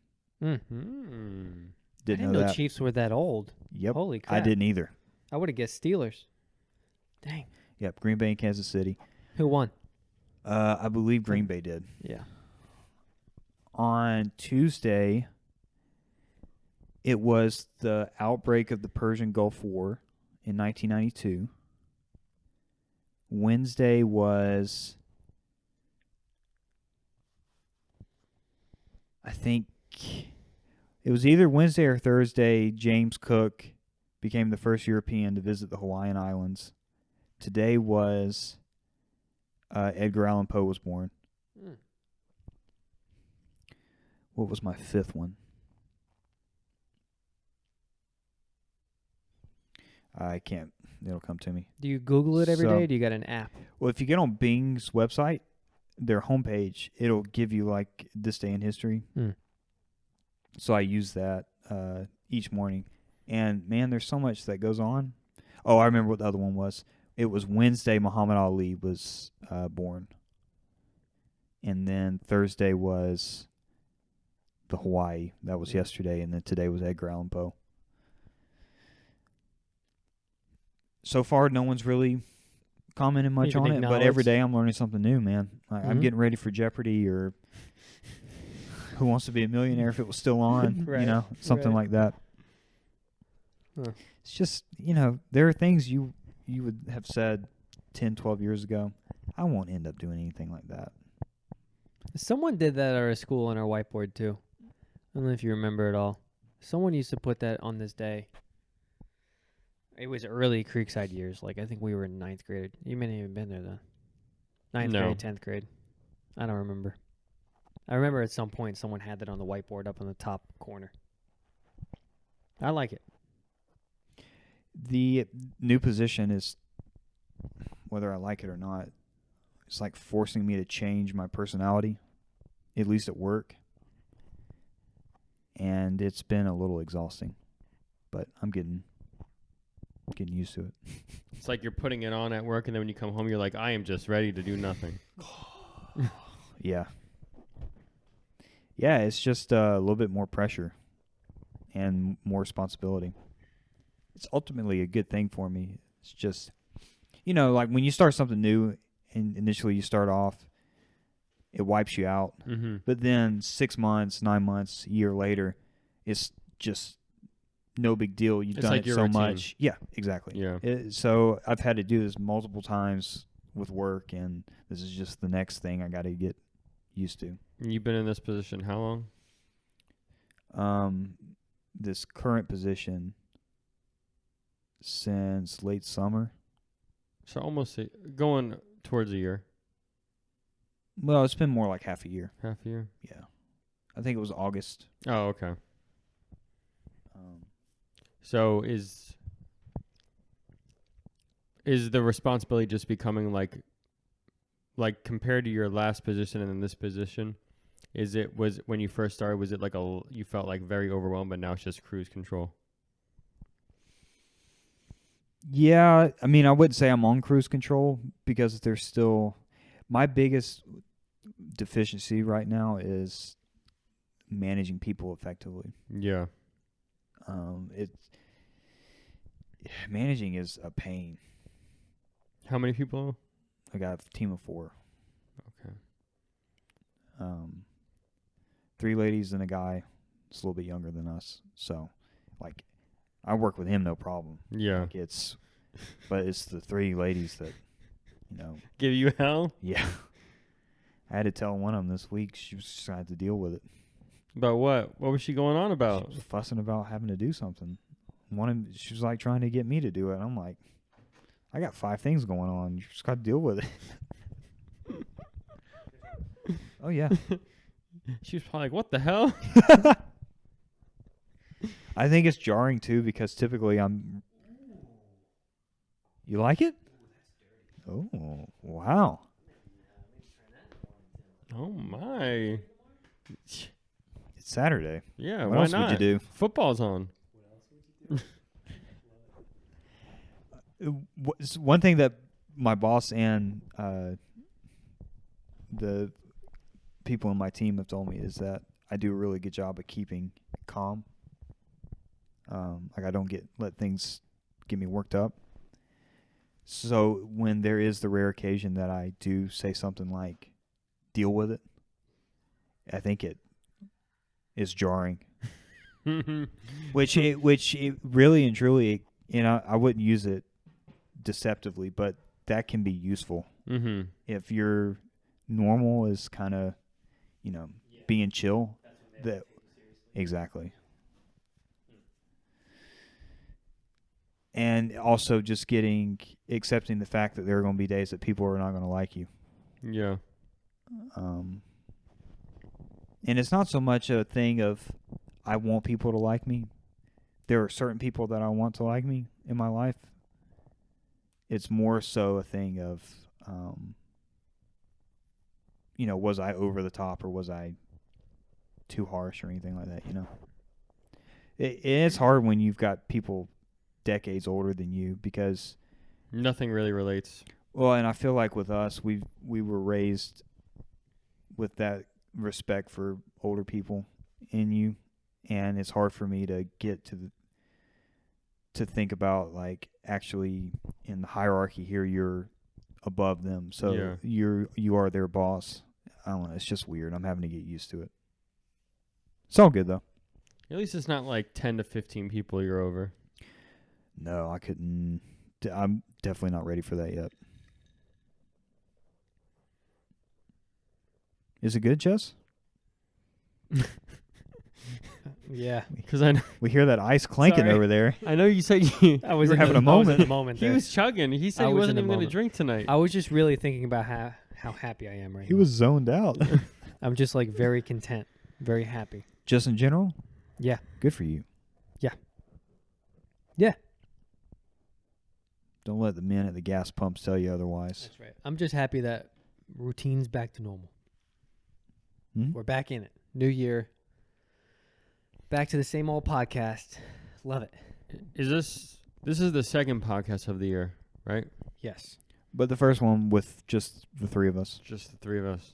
Mm-hmm. Didn't I didn't know know that. Chiefs were that old. Yep. Holy crap. I didn't either. I would have guessed Steelers. Dang. Yep. Green Bay and Kansas City. Who won? I believe Green Bay did. Yeah. On Tuesday, it was the outbreak of the Persian Gulf War in 1992. Wednesday was, I think, it was either Wednesday or Thursday, James Cook became the first European to visit the Hawaiian Islands. Today was Edgar Allan Poe was born. Mm. What was my fifth one? I can't. It'll come to me. Do you Google it every So- day? Or do you got an app? Well, if you get on Bing's website, their homepage, it'll give you like this day in history. Mm. So I use that each morning. And man, there's so much that goes on. Oh, I remember what the other one was. It was Wednesday, Muhammad Ali was born. And then Thursday was the Hawaii. That was yesterday. And then today was Edgar Allan Poe. So far, no one's really commented much Even on it. But every acknowledged. day I'm learning something new, man. I'm Mhm. getting ready for Jeopardy or Who Wants to Be a Millionaire if it was still on. Right, You know, something right. like that. Huh. It's just, there are things you would have said 10, 12 years ago. I won't end up doing anything like that. Someone did that at our school on our whiteboard too. I don't know if you remember it all. Someone used to put that on this day. It was early Creekside years. Like I think we were in 9th grade. You may not even been there though. 9th No. grade, 10th grade. I don't remember. I remember at some point someone had that on the whiteboard up on the top corner. I like it. The new position is, whether I like it or not, it's like forcing me to change my personality, at least at work. And it's been a little exhausting, but I'm getting used to it. It's like you're putting it on at work, and then when you come home, you're like, I am just ready to do nothing. Yeah. Yeah, it's just a little bit more pressure and more responsibility. It's ultimately a good thing for me. It's just, like when you start something new and initially you start off, it wipes you out. Mm-hmm. But then 6 months, 9 months, a year later, it's just no big deal. You've It's done like it your so routine. much. Yeah, exactly. Yeah. So I've had to do this multiple times with work, and this is just the next thing I got to get used to. You've been in this position how long? this current position since late summer. So almost going towards a year, Well, it's been more like half a year. half a year. Yeah. I think it was August. Oh, okay. Um, So is the responsibility just becoming like compared to your last position and then this position? Was when you first started, was it like you felt like very overwhelmed, but now it's just cruise control? yeah, I mean, I wouldn't say I'm on cruise control because there's still my biggest deficiency right now is managing people effectively. Yeah. Managing is a pain. How many people? I got a team of 4. Okay. 3 ladies and a guy that's a little bit younger than us. So, like, I work with him no problem. Yeah. Like but it's the 3 ladies that, Give you hell? yeah. I had to tell one of them this week she was just going to have to deal with it. About what? What was she going on about? She was fussing about having to do something. She was like trying to get me to do it. And I'm like, I got 5 things going on. You just got to deal with it. Oh, yeah. She was probably like, what the hell? I think it's jarring, too, because typically You like it? Oh, wow. Oh, my. It's Saturday. Yeah, What why else not? would you do? Football's on. One thing that my boss and the people on my team have told me is that I do a really good job of keeping calm. Like I don't let things get me worked up. So when there is the rare occasion that I do say something like deal with it, I think it is jarring. which it really and truly, I wouldn't use it deceptively, but that can be useful. Mm-hmm. If your normal is kind of, being chill, exactly. And also just accepting the fact that there are going to be days that people are not going to like you. Yeah. And it's not so much a thing of I want people to like me. There are certain people that I want to like me in my life. It's more so a thing of, was I over the top or was I too harsh or anything like that, It's hard when you've got people decades older than you because nothing really relates. Well, and I feel like with us, we were raised with that respect for older people in you, and it's hard for me to get to think about like actually in the hierarchy here you're above them, so you are their boss. I don't know. It's just weird. I'm having to get used to it. It's all good though. At least it's not like 10 to 15 people you're over. No, I couldn't. I'm definitely not ready for that yet. Is it good, Jess? Yeah. Because we hear that ice clanking Sorry. over there. I know you said you I was were having a moment. he was chugging. He said he wasn't even going to drink tonight. I was just really thinking about how happy I am right now. He was zoned out. I'm just like very content, very happy. Just in general? Yeah. Good for you. Yeah. Yeah. Don't let the men at the gas pumps tell you otherwise. That's right. I'm just happy that routine's back to normal. We're back in it. New year. Back to the same old podcast. Love it. This is the second podcast of the year, right? Yes. But the first one with just the 3 of us. Just the 3 of us.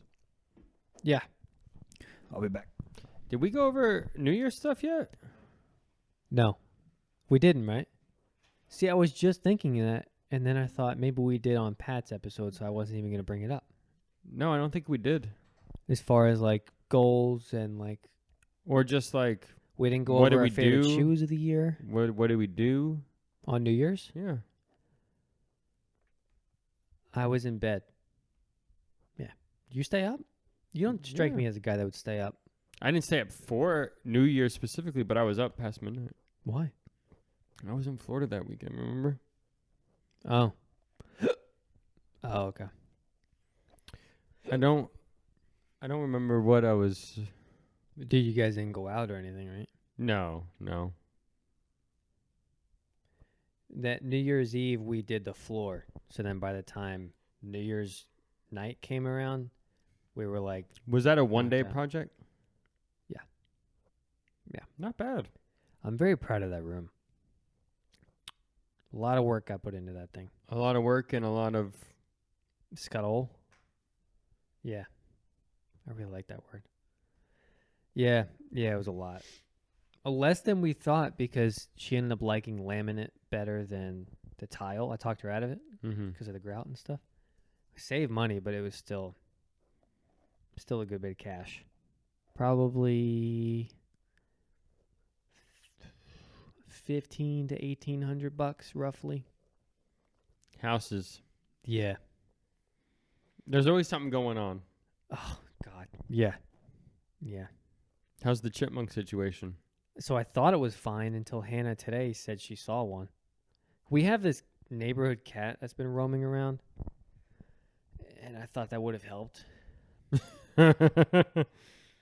Yeah. I'll be back. Did we go over New Year's stuff yet? No. We didn't, right? See, I was just thinking that, and then I thought maybe we did on Pat's episode, so I wasn't even going to bring it up. No, I don't think we did. As far as like goals and like, or just like we didn't go what over did our we favorite do? shoes of the year. What did we do on New Year's? Yeah, I was in bed. Yeah, you stay up? You don't strike me as a guy that would stay up. I didn't stay up for New Year's specifically, but I was up past midnight. Why? I was in Florida that weekend, remember? Oh. Oh, okay. I don't remember what I was. Did you guys didn't go out or anything, right? No. That New Year's Eve, we did the floor. So then by the time New Year's night came around, we were like, Was that a one-day out. project? Yeah. Yeah. Not bad. I'm very proud of that room. A lot of work I put into that thing. A lot of work and a lot of. Scuttle. Yeah. I really like that word. Yeah. Yeah, it was a lot. Less than we thought because she ended up liking laminate better than the tile. I talked her out of it Mm-hmm. because of the grout and stuff. I saved money, but it was still a good bit of cash. Probably $1,500 to $1,800 roughly. Houses. Yeah. There's always something going on. Oh God. Yeah. Yeah. How's the chipmunk situation? So I thought it was fine until Hannah today said she saw one. We have this neighborhood cat that's been roaming around, and I thought that would have helped,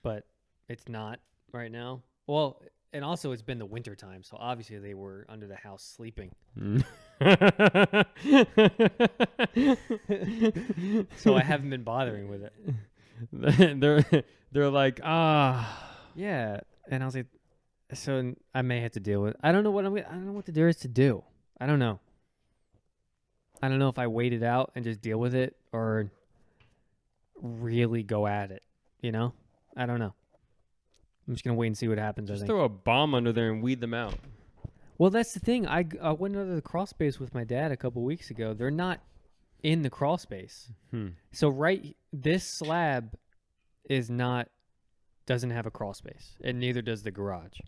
but it's not right now. Well, and also it's been the winter time, so obviously they were under the house sleeping. So I haven't been bothering with it. they're like, Yeah, and I was like, so I may have to deal with. I don't know what there is to do. I don't know. I don't know if I wait it out and just deal with it or really go at it. You know, I don't know. I'm just gonna wait and see what happens. just I think. throw a bomb under there and weed them out. Well, that's the thing. I went under the crawl space with my dad a couple weeks ago. They're not in the crawl space. So this slab doesn't have a crawl space, and neither does the garage.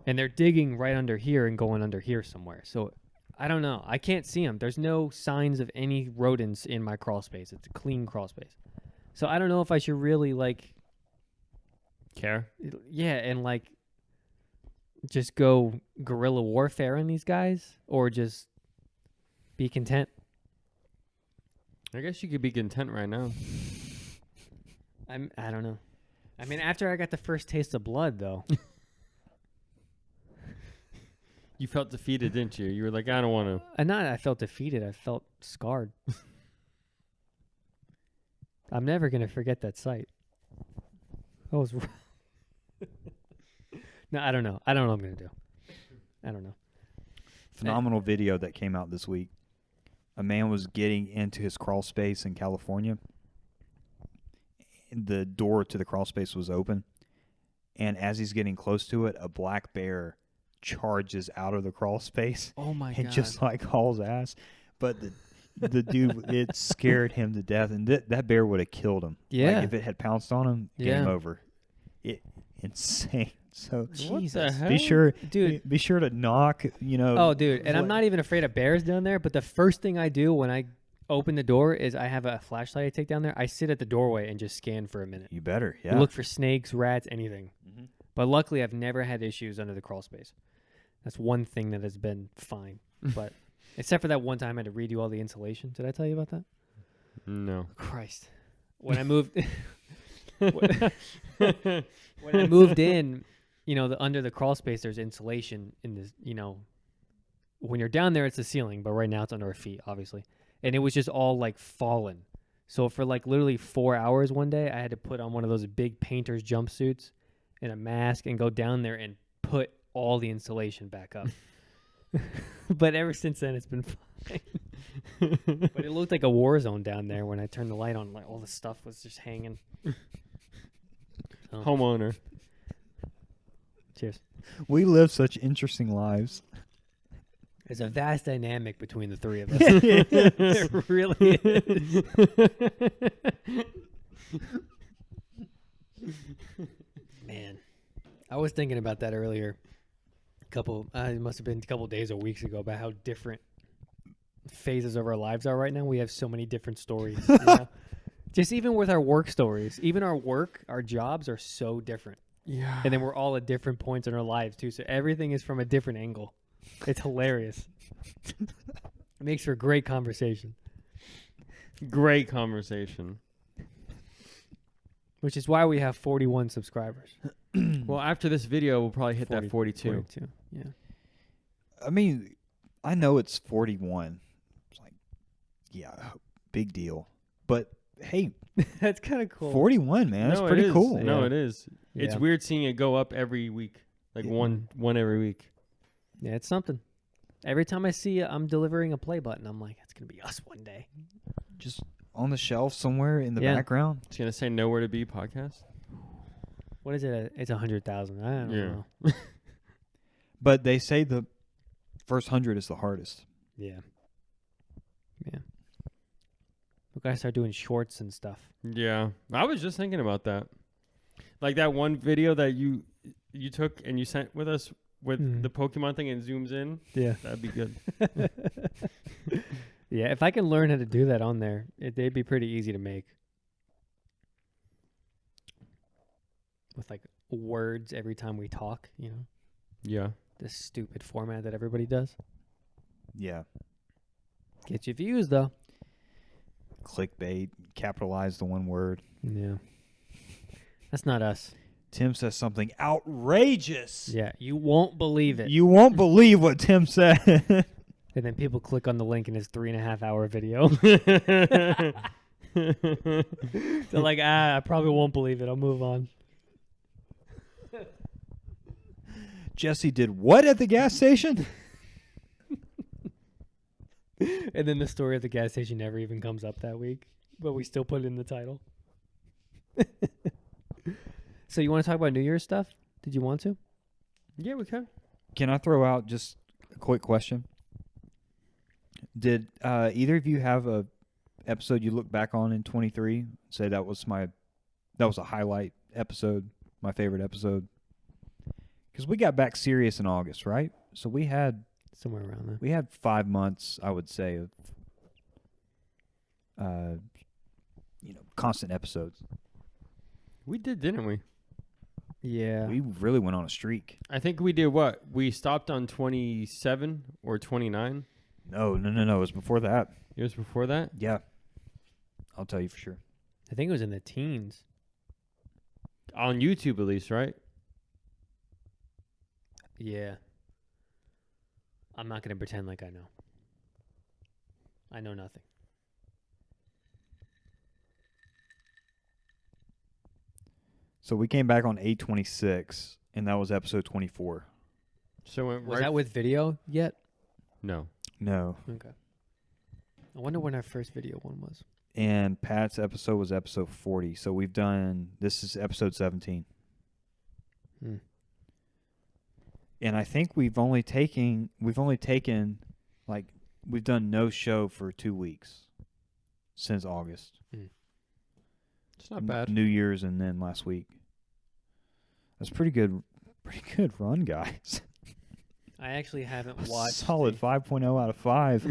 And they're digging right under here and going under here somewhere. So I don't know. I can't see them. There's no signs of any rodents in my crawl space. It's a clean crawl space. So I don't know if I should really Care? yeah, and just go guerrilla warfare on these guys or just be content. I guess you could be content right now. I don't know. I mean, after I got the first taste of blood, though. You felt defeated, didn't you? You were like, I don't want to. I felt defeated. I felt scarred. I'm never going to forget that sight. That was No, I don't know. I don't know what I'm going to do. I don't know. Phenomenal video that came out this week. A man was getting into his crawl space in California. The door to the crawl space was open. And as he's getting close to it, a black bear charges out of the crawl space Oh, my and God. just hauls ass. But the dude, it scared him to death. And that bear would have killed him. Yeah. Like if it had pounced on him, game Yeah. over. Insane. So Jesus. What the hell? be sure to knock, Oh, dude. And I'm not even afraid of bears down there. But the first thing I do when I open the door is I have a flashlight I take down there. I sit at the doorway and just scan for a minute. You better, yeah. Look for snakes, rats, anything. Mhm. But luckily, I've never had issues under the crawl space. That's one thing that has been fine. But except for that one time I had to redo all the insulation. Did I tell you about that? No. Christ. When I moved when I moved in, under the crawl space there's insulation in this, when you're down there it's the ceiling, but right now it's under our feet, obviously. And it was just all fallen. So for literally 4 hours one day, I had to put on one of those big painter's jumpsuits and a mask and go down there and put all the insulation back up. But ever since then it's been fine. But it looked like a war zone down there when I turned the light on. All the stuff was just hanging. So, Homeowner. cheers. We live such interesting lives. There's a vast dynamic between the three of us. There really is. Man, I was thinking about that earlier. It must have been a couple days or weeks ago about how different phases of our lives are right now. We have so many different stories. Just even with our work stories, even our jobs are so different. Yeah. And then we're all at different points in our lives too. So everything is from a different angle. It's hilarious. It makes for great conversation. Great conversation. Which is why we have 41 subscribers. Well, after this video, we'll probably hit that 42. 42. Yeah. I mean, I know it's 41. It's like, yeah, big deal. But hey, That's kind of cool. 41, man, that's No, pretty it is. cool. No, Yeah. it is. It's Yeah. weird seeing it go up every week, like Yeah. one every week. Yeah, it's something. Every time I see I'm delivering a play button, I'm like, it's going to be us one day. Just on the shelf somewhere in the Yeah. background. It's gonna say nowhere to be podcast. What is it? It's 100,000. I don't Yeah. know. But they say the first 100 is the hardest. Yeah. Yeah. We got to start doing shorts and stuff. Yeah, I was just thinking about that. Like that one video that you took and you sent with us with Mhm. the Pokemon thing and zooms in. Yeah. That'd be good. Yeah, if I can learn how to do that on there, they'd be pretty easy to make. With like words every time we talk, you know, Yeah. this stupid format that everybody does. Yeah. Get you views though. Clickbait, capitalize the one word. Yeah. That's not us. Tim says something outrageous. Yeah, you won't believe it. You won't believe what Tim said. And then people click on the link in his 3.5 hour video. They're like, I probably won't believe it. I'll move on. Jesse did what at the gas station? And then the story of the gas station never even comes up that week, but we still put it in the title. So you want to talk about New Year's stuff? Did you want to? Yeah, we can. Can I throw out just a quick question? Did either of you have a episode you look back on in 23? Say that was a highlight episode, my favorite episode. Because we got back serious in August, right? So we had Somewhere around there. 5 months, I would say, of constant episodes. We did, didn't we? Yeah. We really went on a streak. I think we did what? We stopped on 27 or 29. No. It was before that. It was before that? Yeah. I'll tell you for sure. I think it was in the teens. On YouTube at least, right? Yeah. I'm not going to pretend like I know. I know nothing. So we came back on 8/26, and that was episode 24. So it went Was right. that with video yet? No. No. Okay. I wonder when our first video one was. And Pat's episode was episode 40. So this is episode 17. Hmm. And I think we've taken we've done no show for 2 weeks since August. It's not bad. New Year's and then last week. That's pretty good run, guys. I actually haven't watched. Solid 5.0 out of 5.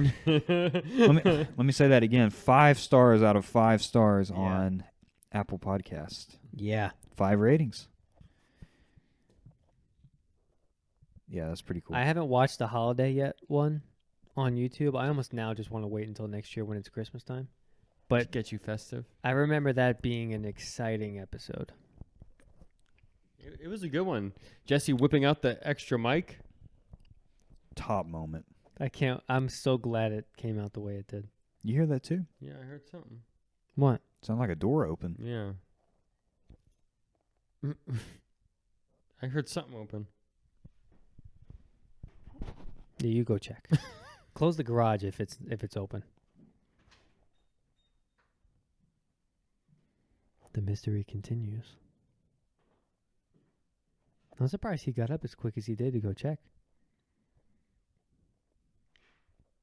let me say that again. 5 stars out of 5 stars Yeah. on Apple Podcast. Yeah. 5 ratings. Yeah, that's pretty cool. I haven't watched the holiday yet one on YouTube. I almost now just want to wait until next year when it's Christmas time. But Get you festive. I remember that being an exciting episode. It was a good one. Jesse whipping out the extra mic. Top moment. I'm so glad it came out the way it did. You hear that too? Yeah, I heard something. What? Sound like a door open. Yeah. I heard something open. Yeah, you go check. Close the garage if it's open. The mystery continues. I'm surprised he got up as quick as he did to go check.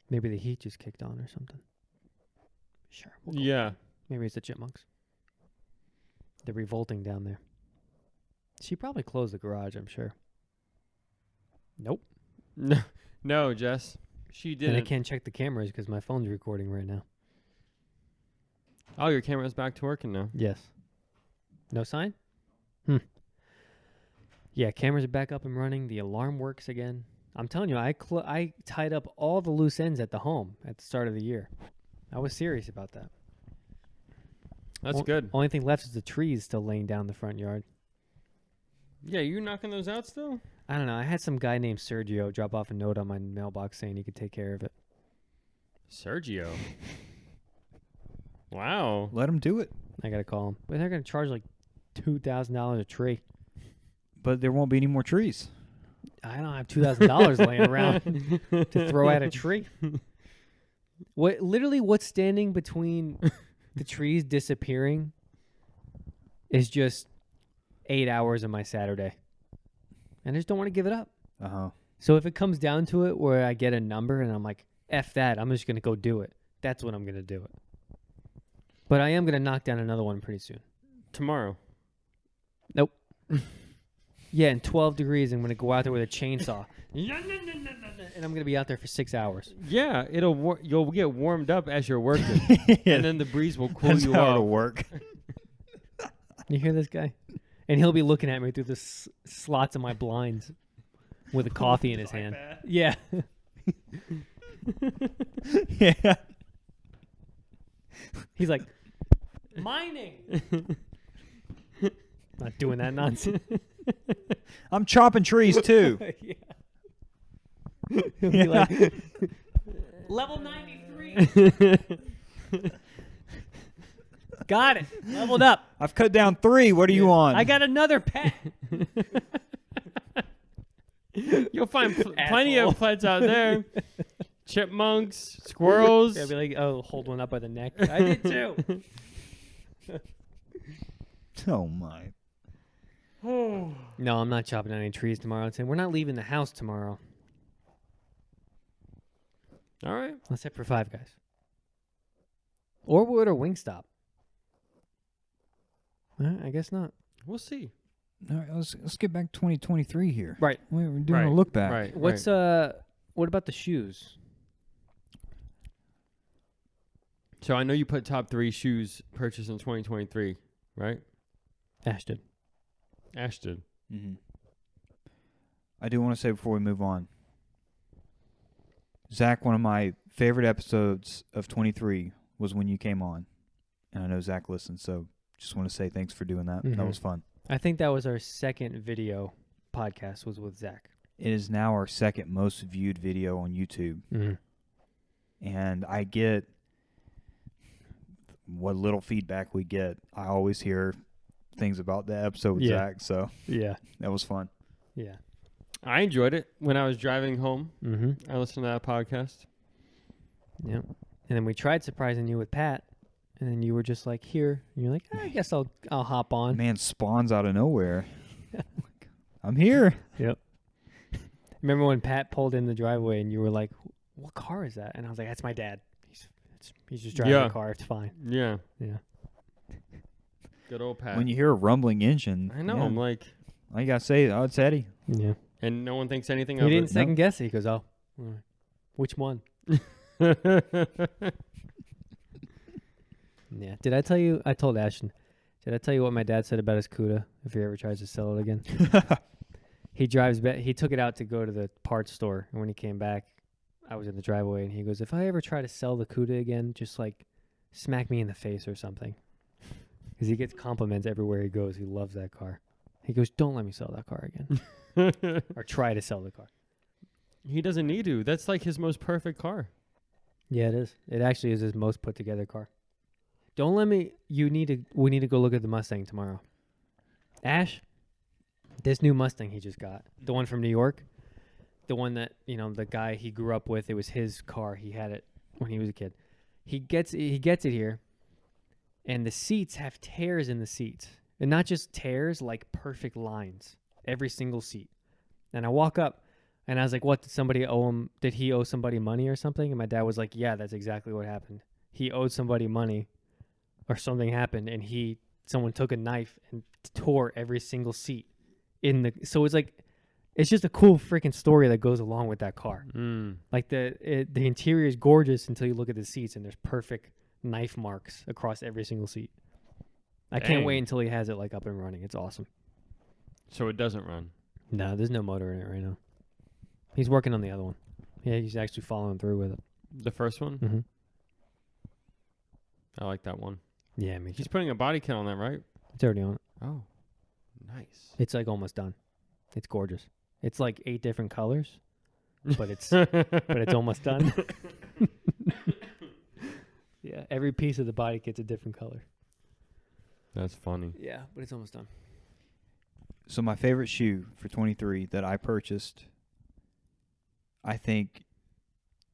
Maybe the heat just kicked on or something. Sure. We'll go. Yeah. Maybe it's the chipmunks. They're revolting down there. She probably closed the garage, I'm sure. Nope. No, Jess. She And I didn't. can't check the cameras because my phone's recording right now. Oh, your camera's back to working now. Yes. No sign? Yeah, cameras are back up and running. The alarm works again. I'm telling you, I tied up all the loose ends at the home at the start of the year. I was serious about that. That's good. Only thing left is the trees still laying down the front yard. Yeah, you knocking those out still? I don't know. I had some guy named Sergio drop off a note on my mailbox saying he could take care of it. Sergio. Wow. Let them do it. I got to call him. But they're going to charge like $2,000 a tree. But there won't be any more trees. I don't have $2,000 laying around to throw at a tree. What's standing between the trees disappearing is just 8 hours of my Saturday. And I just don't want to give it up. Uh-huh. So if it comes down to it where I get a number and I'm like, F that, I'm just going to go do it. That's when I'm going to do it. But I am going to knock down another one pretty soon. Tomorrow. Nope. Yeah, in 12 degrees, I'm going to go out there with a chainsaw. And I'm going to be out there for 6 hours. Yeah, you'll get warmed up as you're working. And then the breeze will cool That's you how off. it'll work. You hear this guy? And he'll be looking at me through the slots of my blinds with a coffee in his hand. Yeah. Yeah. He's like, mining. Not doing that nonsense. I'm chopping trees too. Yeah. He'll be like, level 93. Got it. Leveled up. I've cut down 3. What do you want? I got another pet. You'll find plenty of pets out there. Chipmunks, squirrels. I'll be like, oh, hold one up by the neck. I did too. Oh my. No, I'm not chopping down any trees tomorrow. I'm saying we're not leaving the house tomorrow. All right. Let's head for Five Guys. Or we'll order Wingstop. I guess not. We'll see. All right, let's get back to 2023 here. Right. We're doing Right. a look back. Right. What about the shoes? So I know you put top 3 shoes purchased in 2023, right? Ashton. Ashton. Mm-hmm. I do want to say before we move on, Zach, one of my favorite episodes of 23 was when you came on. And I know Zach listened, so just want to say thanks for doing that. Mhm. That was fun. I think that was our second video podcast was with Zach. It is now our second most viewed video on YouTube. Mm-hmm. And I get what little feedback we get. I always hear things about the episode with Zach, so Yeah. that was fun. Yeah. I enjoyed it when I was driving home. Mm-hmm. I listened to that podcast. Yep. And then we tried surprising you with Pat, and then you were just like, here. And you're like, I guess I'll hop on. Man spawns out of nowhere. I'm here. Yep. Remember when Pat pulled in the driveway and you were like, what car is that? And I was like, that's my dad. He's just driving a car. It's fine. Yeah. Yeah. Good old Pat. When you hear a rumbling engine, I know. yeah, I'm like, all you gotta say, oh, it's Eddie. Yeah. and no one thinks anything He of didn't it. second guess it. He goes, oh, all right. Which one? Yeah. Did I tell you? I told Ashton. Did I tell you what my dad said about his CUDA if he ever tries to sell it again? He drives back. He took it out to go to the parts store. And when he came back, I was in the driveway. And he goes, if I ever try to sell the CUDA again, just like smack me in the face or something. Because he gets compliments everywhere he goes. He loves that car. He goes, don't let me sell that car again. Or try to sell the car. He doesn't need to. That's like his most perfect car. Yeah, it is. It actually is his most put together car. Don't let me. We need to go look at the Mustang tomorrow. Ash, this new Mustang he just got, the one from New York, the one that the guy he grew up with, it was his car. He had it when he was a kid. He gets it here, and the seats have tears in the seats, and not just tears, like perfect lines, every single seat. And I walk up. And I was like, what, did somebody owe him? Did he owe somebody money or something? And my dad was like, yeah, that's exactly what happened. He owed somebody money or something happened. And someone took a knife and tore every single seat so it's like, it's just a cool freaking story that goes along with that car. Mm. Like the interior is gorgeous until you look at the seats and there's perfect knife marks across every single seat. I can't wait Dang. until he has it like up and running. It's awesome. So it doesn't run. No, there's no motor in it right now. He's working on the other one. Yeah, he's actually following through with it. The first one? Mm-hmm. I like that one. Yeah, me too. He's putting a body kit on that, right? It's already on it. Oh, nice. It's like almost done. It's gorgeous. It's like 8 different colors, but it's almost done. Yeah, every piece of the body kit's a different color. That's funny. Yeah, but it's almost done. So my favorite shoe for 23 that I purchased, I think,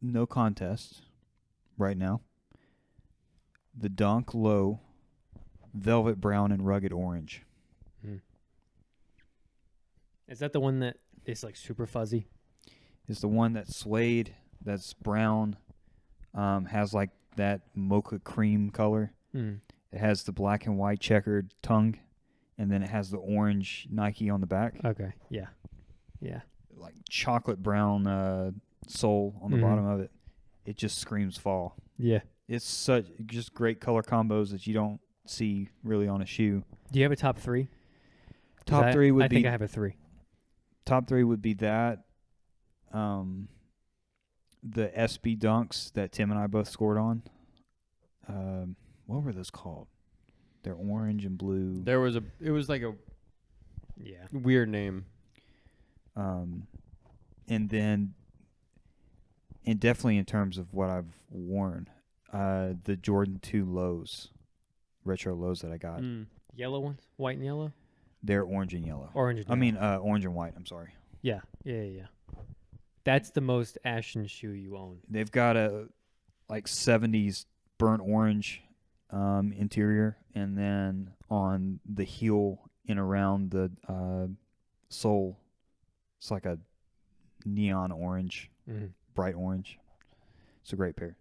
no contest right now. The Dunk Low Velvet Brown and Rugged Orange. Is that the one that is like super fuzzy? It's the one that's suede, that's brown, has like that mocha cream color. Mm. It has the black and white checkered tongue, and then it has the orange Nike on the back. Okay. Yeah. Yeah. Like chocolate brown sole on the Mhm. bottom of it. It just screams fall. Yeah. It's such just great color combos that you don't see really on a shoe. Do you have a top 3? 'Cause Top 3 would I be think I have a 3. top 3 would be that. The SB Dunks that Tim and I both scored on. What were those called? They're orange and blue. It was like a Yeah. weird name. And then, and definitely in terms of what I've worn, the Jordan 2 lows, retro lows that I got, Yellow ones? White and yellow? they're orange and yellow. Orange and I yellow. mean, orange and white. I'm sorry. Yeah. Yeah. That's the most ashen shoe you own. They've got a like 70s burnt orange interior, and then on the heel and around the sole, it's like a neon orange, Mm-hmm. bright orange. It's a great pair.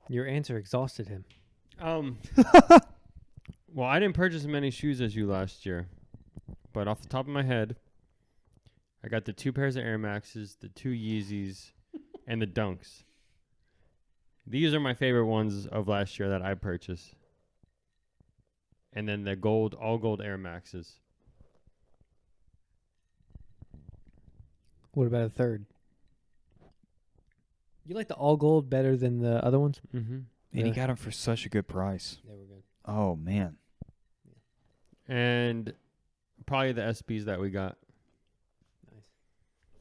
Your answer exhausted him. Well, I didn't purchase as many shoes as you last year, but off the top of my head, I got the 2 pairs of Air Maxes, the 2 Yeezys, and the Dunks. These are my favorite ones of last year that I purchased. And then the all gold Air Maxes. What about a third? You like the all gold better than the other ones? Mm-hmm. And he got them for such a good price. They were good. Oh, man. And probably the SBs that we got.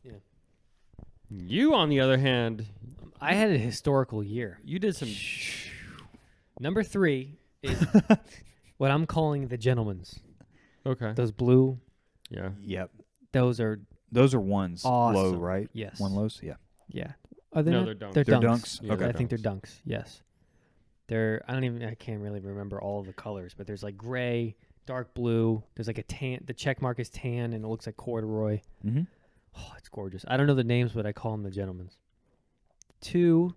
Nice. You, on the other hand, I had a historical year. you did some. Number 3 is what I'm calling the gentleman's. Okay. Those blue, Yeah. Yep. those are Those are ones low, Awesome. right? yes. One lows? Yeah. Yeah. Are they No, not? they're dunks. They're They're dunks. dunks? Yeah, Okay. I they're think they're dunks. dunks. Yes. I can't really remember all of the colors, but there's like gray, dark blue. There's like a tan. The check mark is tan and it looks like corduroy. Mm-hmm. Oh, it's gorgeous. I don't know the names, but I call them the gentlemen's. 2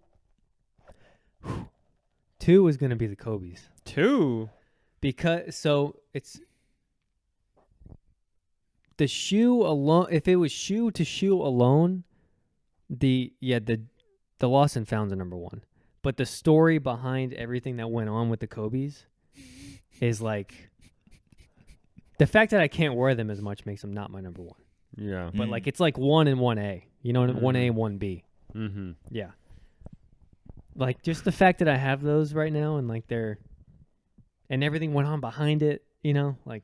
is going to be the Kobe's. 2. It's the shoe alone. If it was shoe to shoe alone, the lost and found's are number 1. But the story behind everything that went on with the Kobe's is like the fact that I can't wear them as much makes them not my number 1. Yeah. But like it's like 1 and 1A. You know, 1A and 1B. Mm-hmm. Yeah. Like just the fact that I have those right now and like and everything went on behind it, you know, like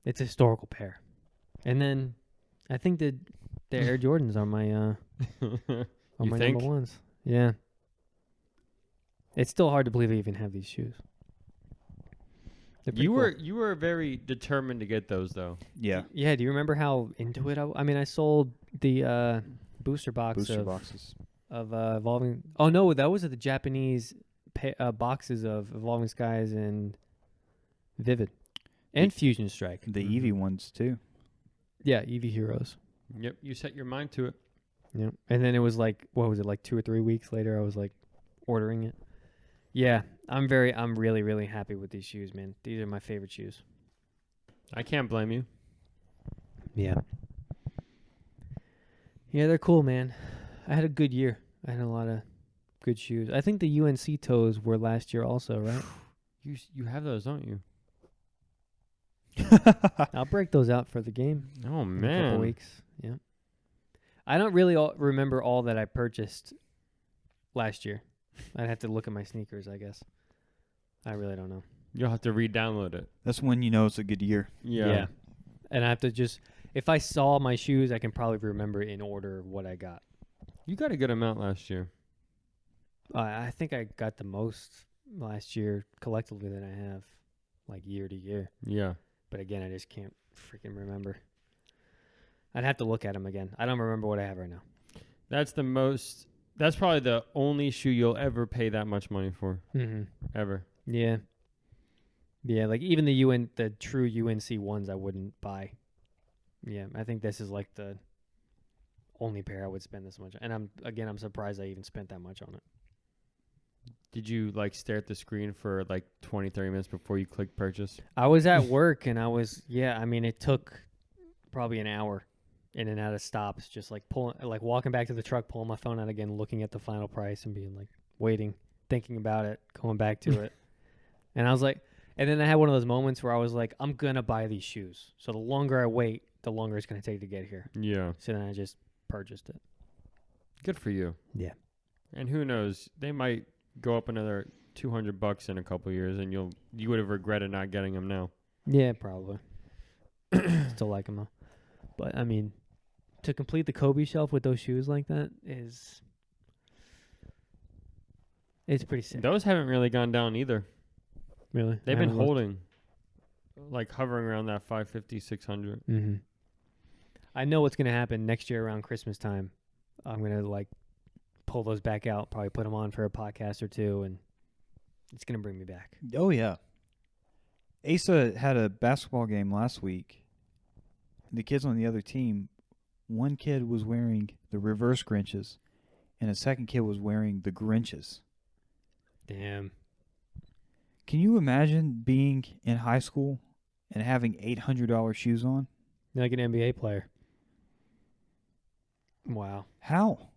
it's a historical pair. And then I think the Air Jordans are my You my think? number 1s. Yeah. It's still hard to believe I even have these shoes. They're pretty cool. You were very determined to get those though. Yeah. Yeah, do you remember how into it I mean, I sold the booster box Booster boxes. of Evolving. Oh no, that was the Japanese boxes of Evolving Skies and Vivid and Fusion Strike. The Mhm. Eevee ones, too. Yeah, Eevee Heroes. Yep. You set your mind to it. Yep. And then it was like, what was it, like 2 or 3 weeks later? I was like ordering it. Yeah, I'm really, really happy with these shoes, man. These are my favorite shoes. I can't blame you. Yeah. Yeah, they're cool, man. I had a good year. I had a lot of good shoes. I think the UNC toes were last year also, right? You have those, don't you? I'll break those out for the game Oh in a couple man. weeks. Yeah. I don't really remember all that I purchased last year. I'd have to look at my sneakers, I guess. I really don't know. You'll have to re-download it. That's when you know it's a good year. Yeah. And I have to just, if I saw my shoes, I can probably remember in order what I got. You got a good amount last year. I think I got the most last year collectively than I have, like year to year. Yeah. But again, I just can't freaking remember. I'd have to look at them again. I don't remember what I have right now. That's probably the only shoe you'll ever pay that much money for. Mm-hmm. Ever. Yeah. Yeah, like even the true UNC ones I wouldn't buy. Yeah, I think this is like the only pair I would spend this much. And I'm surprised I even spent that much on it. Did you like stare at the screen for like 20, 30 minutes before you clicked purchase? I was at work and it took probably an hour in and out of stops, just like walking back to the truck, pulling my phone out again, looking at the final price and being like waiting, thinking about it, going back to it. And I was like, and then I had one of those moments where I was like, I'm going to buy these shoes. So the longer I wait, the longer it's going to take to get here. Yeah. So then I just purchased it. Good for you. Yeah. And who knows? They might go up another $200 in a couple of years, and you would have regretted not getting them now. Yeah, probably. Still like them though. But I mean, to complete the Kobe shelf with those shoes like that it's pretty sick. Those haven't really gone down either. Really? They've been holding, like hovering around that 550, 600. Mm-hmm. I know what's going to happen next year around Christmas time. I'm going to like pull those back out, probably put them on for a podcast or two, and it's going to bring me back. Oh, yeah. Asa had a basketball game last week. The kids on the other team, one kid was wearing the reverse Grinches, and a second kid was wearing the Grinches. Damn. Can you imagine being in high school and having $800 shoes on? You're like an NBA player. Wow. How?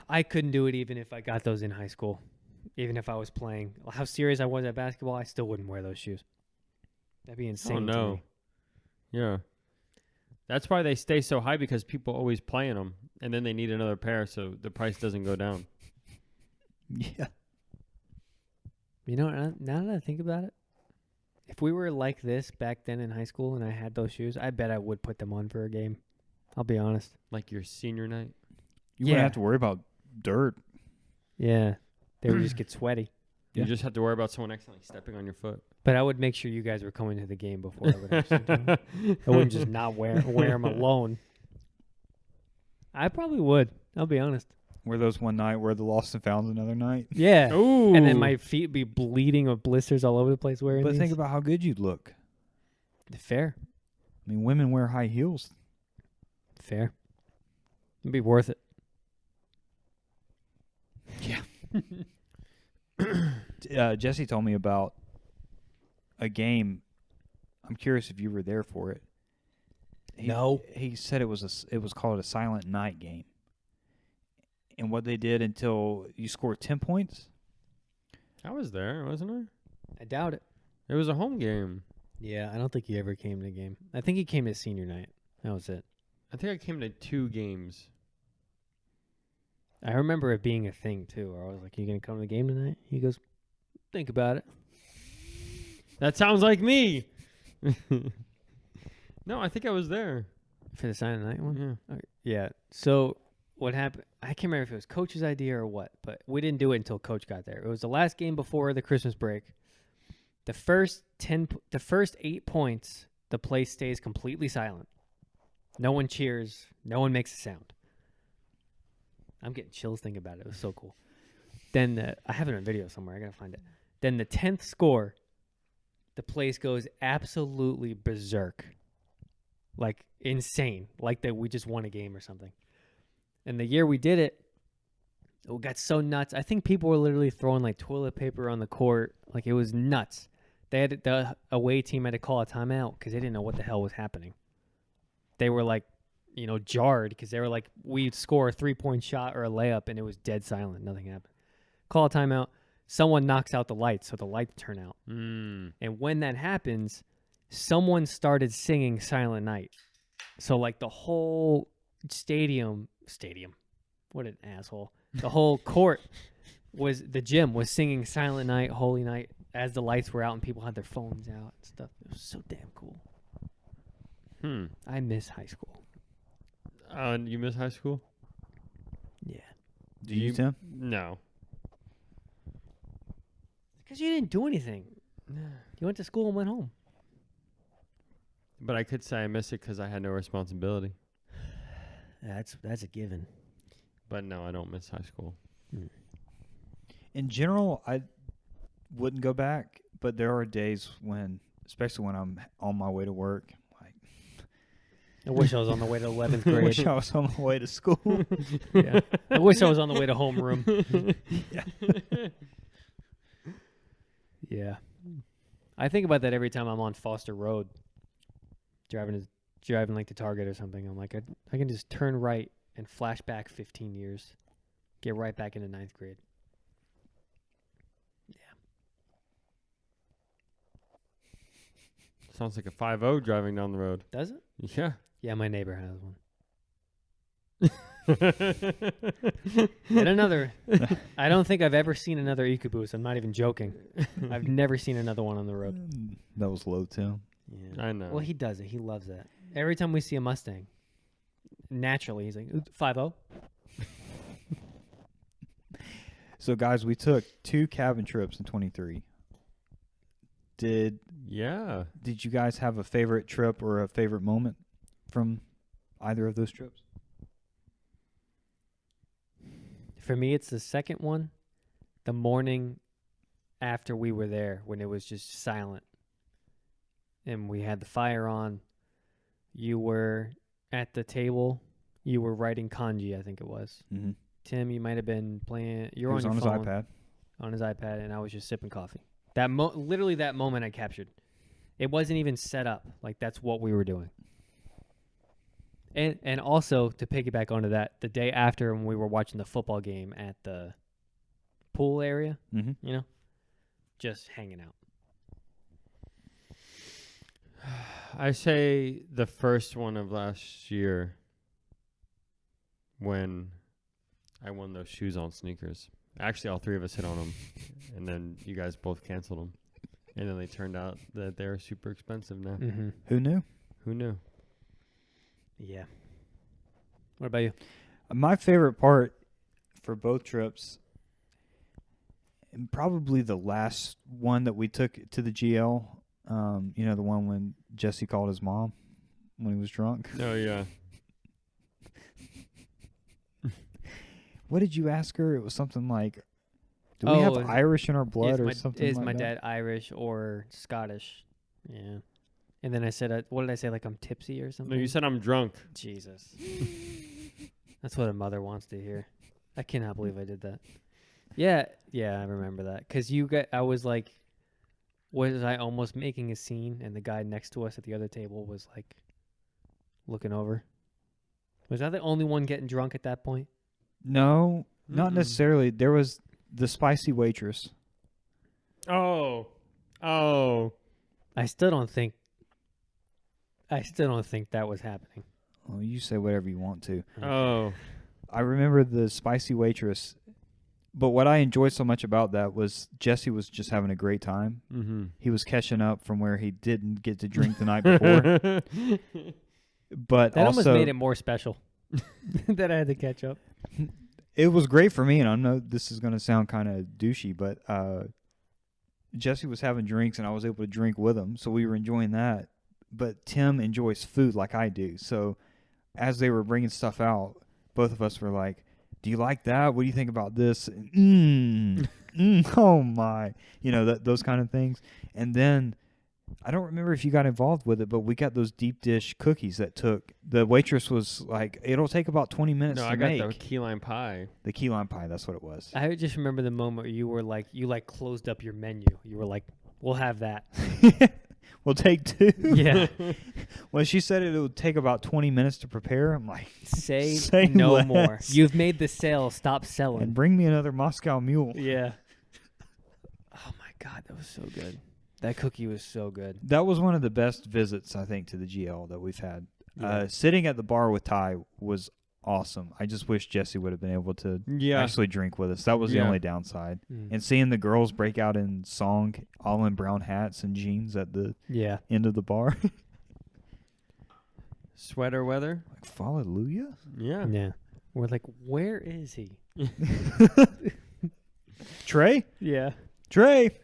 I couldn't do it even if I got those in high school. Even if I was playing. How serious I was at basketball, I still wouldn't wear those shoes. That'd be insane. Oh, no. To me. Yeah. That's why they stay so high, because people always play in them, and then they need another pair so the price doesn't go down. Yeah. You know, now that I think about it, if we were like this back then in high school and I had those shoes, I bet I would put them on for a game. I'll be honest. Like your senior night. You wouldn't have to worry about dirt. Yeah. They would just get sweaty. You just have to worry about someone accidentally stepping on your foot. But I would make sure you guys were coming to the game before I would actually do them. I wouldn't just not wear them alone. I probably would. I'll be honest. Wear those one night, wear the lost and found another night. Yeah. Ooh. And then my feet be bleeding with blisters all over the place wearing But these. think about how good you'd look. Fair. I mean, women wear high heels. Fair. It'd be worth it. Jesse told me about a game. I'm curious if you were there for it. No. He said it was called a silent night game. And what they did until you scored 10 points? I was there, wasn't I? I doubt it. It was a home game. Yeah, I don't think he ever came to the game. I think he came to senior night. That was it. I think I came to 2 games. I remember it being a thing, too, where I was like, you going to come to the game tonight? He goes, think about it. That sounds like me. No, I think I was there. For the silent night one? Yeah. Yeah. So what happened? I can't remember if it was Coach's idea or what, but we didn't do it until Coach got there. It was the last game before the Christmas break. The first 8 points, the place stays completely silent. No one cheers. No one makes a sound. I'm getting chills thinking about it. It was so cool. Then I have it on video somewhere. I gotta find it. Then the 10th score, the place goes absolutely berserk, like insane, like that we just won a game or something. And the year we did it, it got so nuts. I think people were literally throwing like toilet paper on the court. Like it was nuts. The away team had to call a timeout because they didn't know what the hell was happening. they were like, jarred because they were like, we'd score a 3-point shot or a layup and it was dead silent. Nothing happened. Call a timeout. Someone knocks out the lights, so the lights turn out. Mm. And when that happens, someone started singing Silent Night. So like the whole stadium, what an asshole. The whole court the gym was singing Silent Night, Holy Night as the lights were out and people had their phones out and stuff. It was so damn cool. I miss high school. You miss high school? Yeah. Do you, Tim? No. Because you didn't do anything. You went to school and went home. But I could say I miss it because I had no responsibility. That's a given. But no, I don't miss high school. In general, I wouldn't go back, but there are days when, especially when I'm on my way to work, like I wish I was on the way to 11th I grade. wish I was on my way to school. Yeah. I wish I was on the way to homeroom. Yeah. I think about that every time I'm on Foster Road, driving like to Target or something. I'm like, I can just turn right and flash back 15 years, get right back into 9th grade. Sounds like a 5-0 driving down the road. Does it? Yeah. Yeah, my neighbor has one. And another. I don't think I've ever seen another EcoBoost. I'm not even joking. I've never seen another one on the road. That was low, Tim. Yeah. I know. Well, he does it. He loves that. Every time we see a Mustang, naturally he's like 5-0. So, guys, we took 2 cabin trips in 23. Did you guys have a favorite trip or a favorite moment from either of those trips? For me, it's the second one, the morning after we were there when it was just silent. And we had the fire on. You were at the table. You were writing kanji, I think it was. Mm-hmm. Tim, you might have been playing. You He were was on on your his phone. iPad. On his iPad, and I was just sipping coffee. Literally that moment I captured. It wasn't even set up. Like, that's what we were doing. And also, to piggyback onto that, the day after when we were watching the football game at the pool area, Mm-hmm. just hanging out. I say the first one of last year when I won those shoes on sneakers. Actually, all 3 of us hit on them, and then you guys both canceled them. And then they turned out that they're super expensive now. Mm-hmm. Who knew? Who knew? Yeah. What about you? My favorite part for both trips, and probably the last one that we took to the GL, the one when Jesse called his mom when he was drunk. Oh, yeah. What did you ask her? It was something like, do we have Irish in our blood or something Is like my that? dad Irish or Scottish? Yeah. And then I said, what did I say? Like I'm tipsy or something? No, you said I'm drunk. Jesus. That's what a mother wants to hear. I cannot believe I did that. Yeah, I remember that. Because I was like, was I almost making a scene and the guy next to us at the other table was like looking over? Was I the only one getting drunk at that point? No, not necessarily. There was the spicy waitress. Oh. I still don't think that was happening. Well, you say whatever you want to. Oh. I remember the spicy waitress, but what I enjoyed so much about that was Jesse was just having a great time. Mm-hmm. He was catching up from where he didn't get to drink the night before. But That also, almost made it more special that I had to catch up. it was great for me, and I know this is going to sound kind of douchey, but Jesse was having drinks, and I was able to drink with him, so we were enjoying that. But Tim enjoys food like I do, so as they were bringing stuff out, both of us were like, do you like that? What do you think about this? Oh my. Those kind of things. And then, I don't remember if you got involved with it, but we got those deep dish cookies the waitress was like, it'll take about 20 minutes to make. No, I got the key lime pie. The key lime pie, that's what it was. I just remember the moment where you were like, you closed up your menu. You were like, we'll have that. We'll take 2. Yeah. When she said it would take about 20 minutes to prepare, I'm like, Say no no more. less. You've made the sale. Stop and selling. bring me another Moscow Mule. Yeah. Oh my God, that was so good. That cookie was so good. That was one of the best visits, I think, to the GL that we've had. Yeah. Sitting at the bar with Ty was awesome. I just wish Jesse would have been able to actually drink with us. That was the Yeah. only downside. Mm. And seeing the girls break out in song, all in brown hats and jeans at the Yeah. end of the bar. Sweater weather. Like, hallelujah? Yeah. Yeah. We're like, where is he? Trey? Yeah. Trey!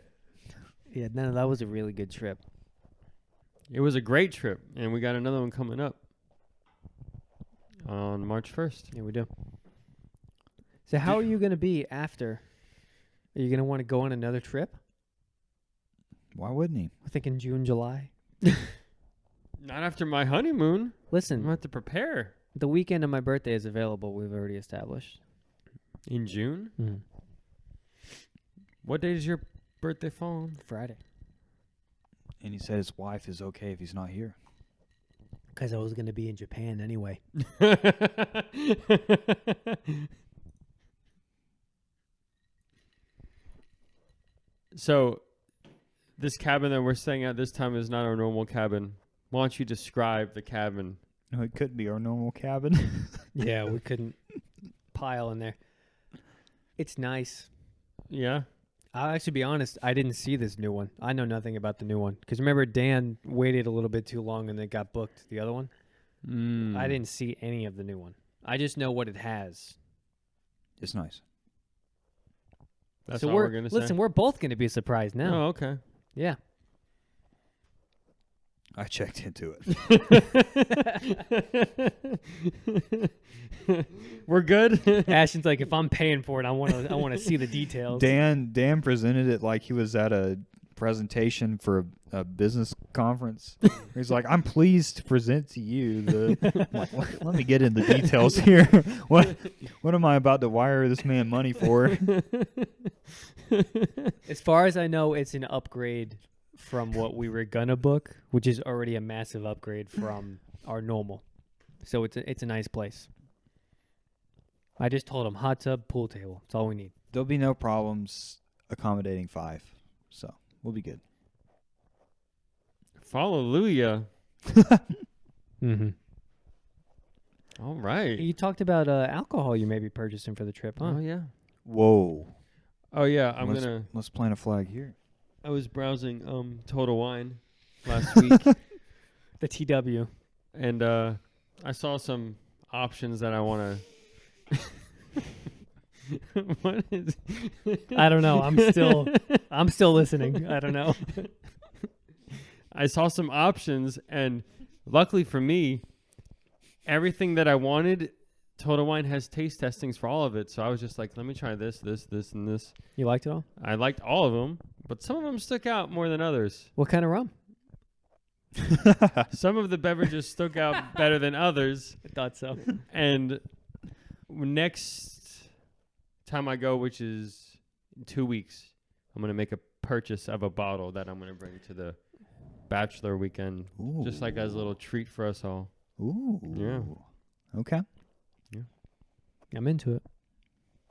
Yeah, no, that was a really good trip. It was a great trip, and we got another one coming up on March 1st. Yeah, we do. So how are you going to be after? Are you going to want to go on another trip? Why wouldn't he? I think in June, July. Not after my honeymoon. I'm Listen, going to have to prepare. the weekend of my birthday is available. We've already established. In June? Mm. What day does your birthday fall on? Friday. And he said his wife is okay if he's not here. Because I was going to be in Japan anyway. So, this cabin that we're staying at this time is not our normal cabin. Why don't you describe the cabin? No, it could be our normal cabin. Yeah, we couldn't pile in there. It's nice. Yeah? I'll actually be honest, I didn't see this new one. I know nothing about the new one. Because remember, Dan waited a little bit too long and then got booked the other one? Mm. I didn't see any of the new one. I just know what it has. It's nice. That's so all we're going to say? listen, we're both going to be surprised now. Oh, okay. Yeah. I checked into it. We're good? Ashton's like, if I'm paying for it, I want to see the details. Dan presented it like he was at a presentation for a business conference. He's like, I'm pleased to present to you the. I'm like, let me get into the details here. What am I about to wire this man money for? As far as I know, it's an upgrade from what we were gonna book, which is already a massive upgrade from our normal. So it's a nice place. I just told him hot tub, pool table. That's all we need. There'll be no problems accommodating 5, so we'll be good. Hallelujah. Mm-hmm. All right. You talked about alcohol you may be purchasing for the trip, huh? Oh, yeah. Whoa. Oh, yeah. Let's plant a flag here. I was browsing Total Wine last week, The TW. and I saw some options that I want to. What is? I don't know. I'm still listening. I don't know. I saw some options, and luckily for me, everything that I wanted, Total Wine has taste testings for all of it. So I was just like, let me try this, and this. You liked it all? I liked all of them, but some of them stuck out more than others. What kind of rum? Some of the beverages stuck out better than others. I thought so. And next time I go, which is in 2 weeks, I'm going to make a purchase of a bottle that I'm going to bring to the bachelor weekend, Ooh. just like as a little treat for us all. Ooh. Yeah. Okay. I'm into it.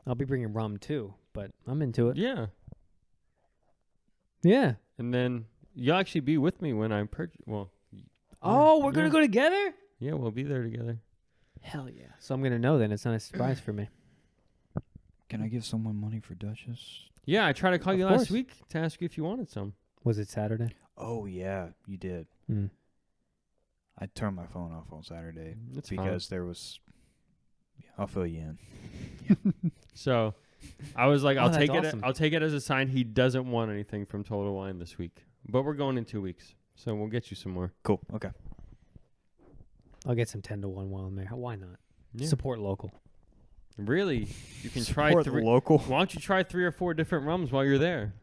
I'll be bringing rum too, but I'm into it. Yeah. Yeah. And then you'll actually be with me when I purchase. Well. Oh, we're yeah. going to go together? Yeah, we'll be there together. Hell yeah. So I'm going to know then. It's not a surprise for me. Can I give someone money for Duchess? Yeah, I tried to call Of you course. last week to ask you if you wanted some. Was it Saturday? Oh, yeah, you did. Mm. I turned my phone off on Saturday It's because there was... I'll fill you in. So I was like, Oh, I'll that's take awesome. it. I'll take it as a sign he doesn't want anything from Total Wine this week. But we're going in 2 weeks, so we'll get you some more. Cool. Okay. I'll get some 10 to 1 while I'm there. Why not? Yeah. Support local. Really, you can try Support the 3. local. Why don't you try 3 or 4 different rums while you're there?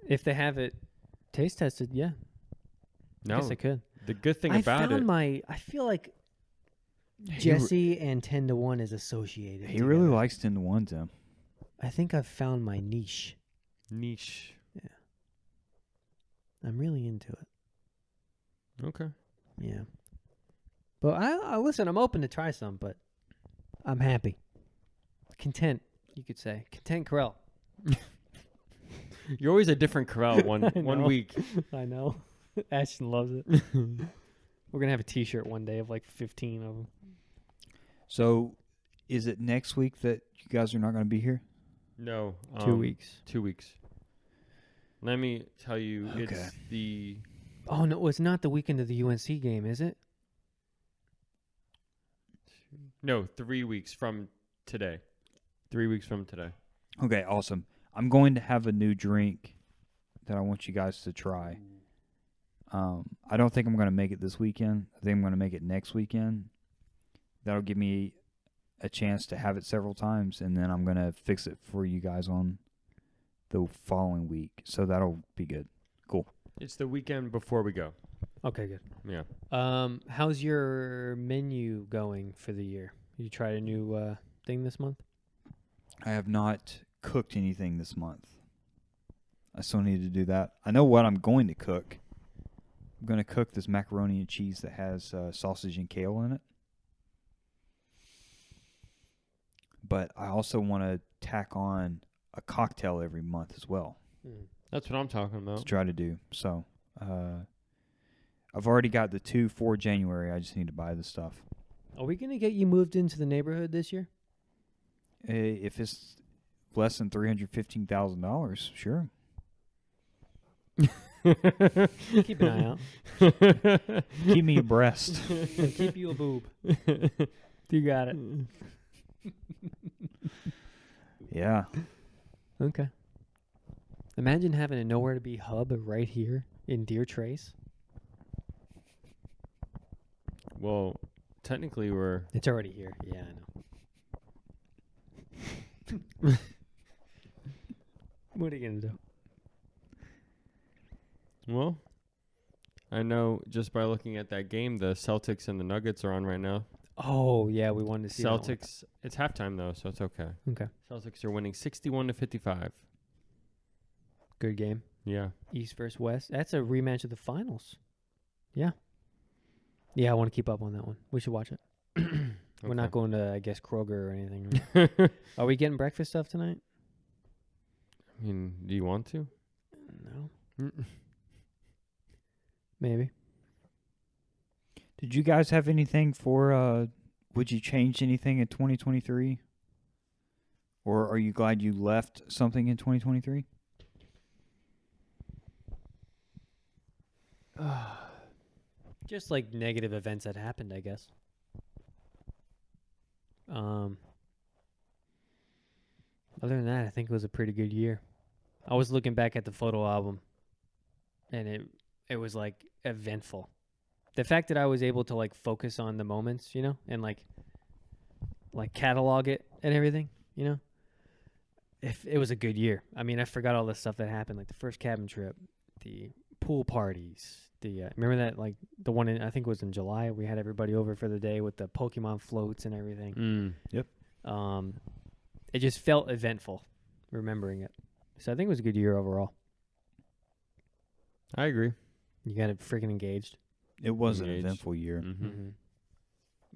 If they have it taste tested, yeah. I No, guess I could. the good thing I about found it. I feel like He Jesse and 10 to 1 is associated. He really together. likes 10 to 1, Tim. I think I've found my niche. Niche. I'm really into it. Okay. Yeah. But I listen, I'm open to try some, but I'm happy. Content, you could say. Content Corral. You're always a different Corral one I one know. week. I know. Ashton loves it. We're going to have a t-shirt one day of like 15 of them. So, is it next week that you guys are not going to be here? No. 2 weeks. 2 weeks. Let me tell you, Okay. it's the... Oh, no, it's not the weekend of the UNC game, is it? No, 3 weeks from today. 3 weeks from today. Okay, awesome. I'm going to have a new drink that I want you guys to try. I don't think I'm going to make it this weekend. I think I'm going to make it next weekend. That'll give me a chance to have it several times, and then I'm going to fix it for you guys on the following week. So that'll be good. Cool. It's the weekend before we go. Okay, good. Yeah. How's your menu going for the year? You tried a new thing this month? I have not cooked anything this month. I still need to do that. I know what I'm going to cook. I'm going to cook this macaroni and cheese that has sausage and kale in it. But I also want to tack on a cocktail every month as well That's what I'm talking to about. try to do. So I've already got the 2 for January. I just need to buy the stuff. Are we going to get you moved into the neighborhood this year? If it's less than $315,000, sure. Keep an eye out. Keep me abreast. And keep you a boob. You got it. Yeah. Okay. Imagine having a nowhere to be hub right here in Deer Trace. Well, technically we're... It's already here. Yeah, I know. What are you going to do? Well, I know just by looking at that game, the Celtics and the Nuggets are on right now. Oh, yeah, we wanted to see that one. Celtics, it's halftime though, so it's okay. Okay. Celtics are winning 61-55. Good game. Yeah. East versus West. That's a rematch of the finals. Yeah. Yeah, I want to keep up on that one. We should watch it. We're not going to, I guess, Kroger or anything. Right? Are we getting breakfast stuff tonight? I mean, do you want to? No. Maybe. Did you guys have anything for, would you change anything in 2023? Or are you glad you left something in 2023? Just like negative events that happened, I guess. Other than that, I think it was a pretty good year. I was looking back at the photo album, and it was like eventful. The fact that I was able to like focus on the moments, you know, and like catalog it and everything, you know. If it was a good year. I mean, I forgot all the stuff that happened, like the first cabin trip, the pool parties, remember that, like the one in, I think it was in July, we had everybody over for the day with the Pokemon floats and everything. Yep. It just felt eventful remembering it. So I think it was a good year overall. I agree. You got it freaking engaged. It was an Engaged. eventful year. Mm-hmm.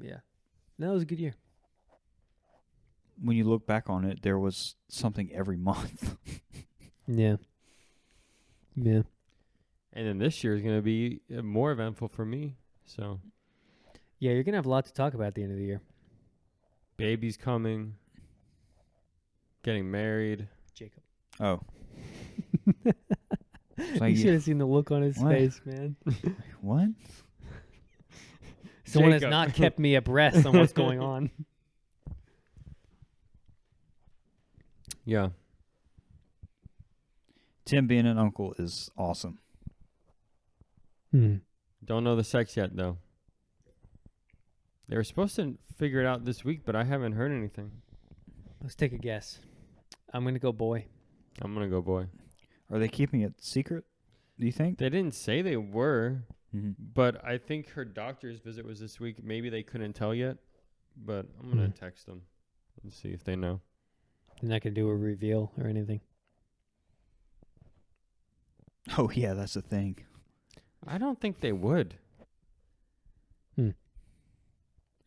Yeah. That was a good year. When you look back on it, there was something every month. Yeah. Yeah. And then this year is going to be more eventful for me. So, Yeah, you're going to have a lot to talk about at the end of the year. baby's coming, getting married. Jacob. Oh. You should have seen the look on his What? face, man. What? Someone has Jacob. not kept me abreast on what's going on. Yeah. Tim being an uncle is awesome. Don't know the sex yet, though. They were supposed to figure it out this week, but I haven't heard anything. Let's take a guess. I'm going to go boy. I'm going to go boy. Are they keeping it secret, do you think? They didn't say they were, Mm-hmm. but I think her doctor's visit was this week. Maybe they couldn't tell yet, but I'm going to text them and see if they know. They're not going to do a reveal or anything. Oh, yeah, that's the thing. I don't think they would.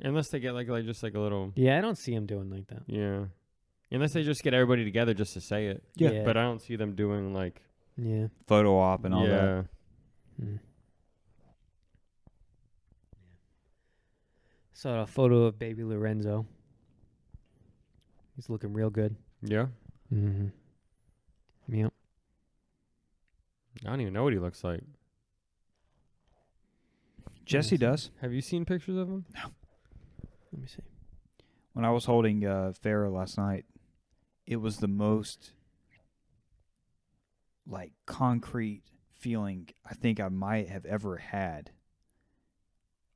Unless they get like just like a little, Yeah, I don't see him doing like that. yeah. Unless they just get everybody together just to say it. Yeah. But I don't see them doing like, Yeah. Photo op and all yeah. that. Mm. Saw a photo of baby Lorenzo. He's looking real good. Yeah. Mm-hmm. Yep. I don't even know what he looks like. Jesse does. Have you seen pictures of him? Let me see. When I was holding Farrah last night, it was the most like concrete feeling I think I might have ever had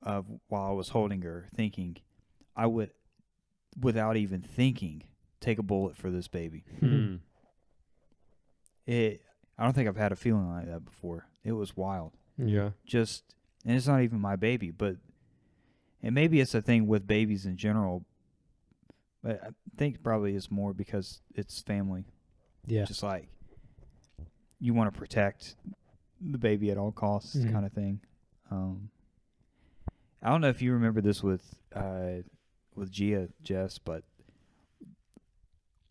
of while I was holding her, thinking I would, without even thinking, take a bullet for this baby. Hmm. I don't think I've had a feeling like that before. It was wild. Yeah. Just, and it's not even my baby, but, and maybe it's a thing with babies in general, but I think probably it's more because it's family. Yeah. Just like you want to protect the baby at all costs, Mhm. kind of thing. I don't know if you remember this with Gia, Jess, but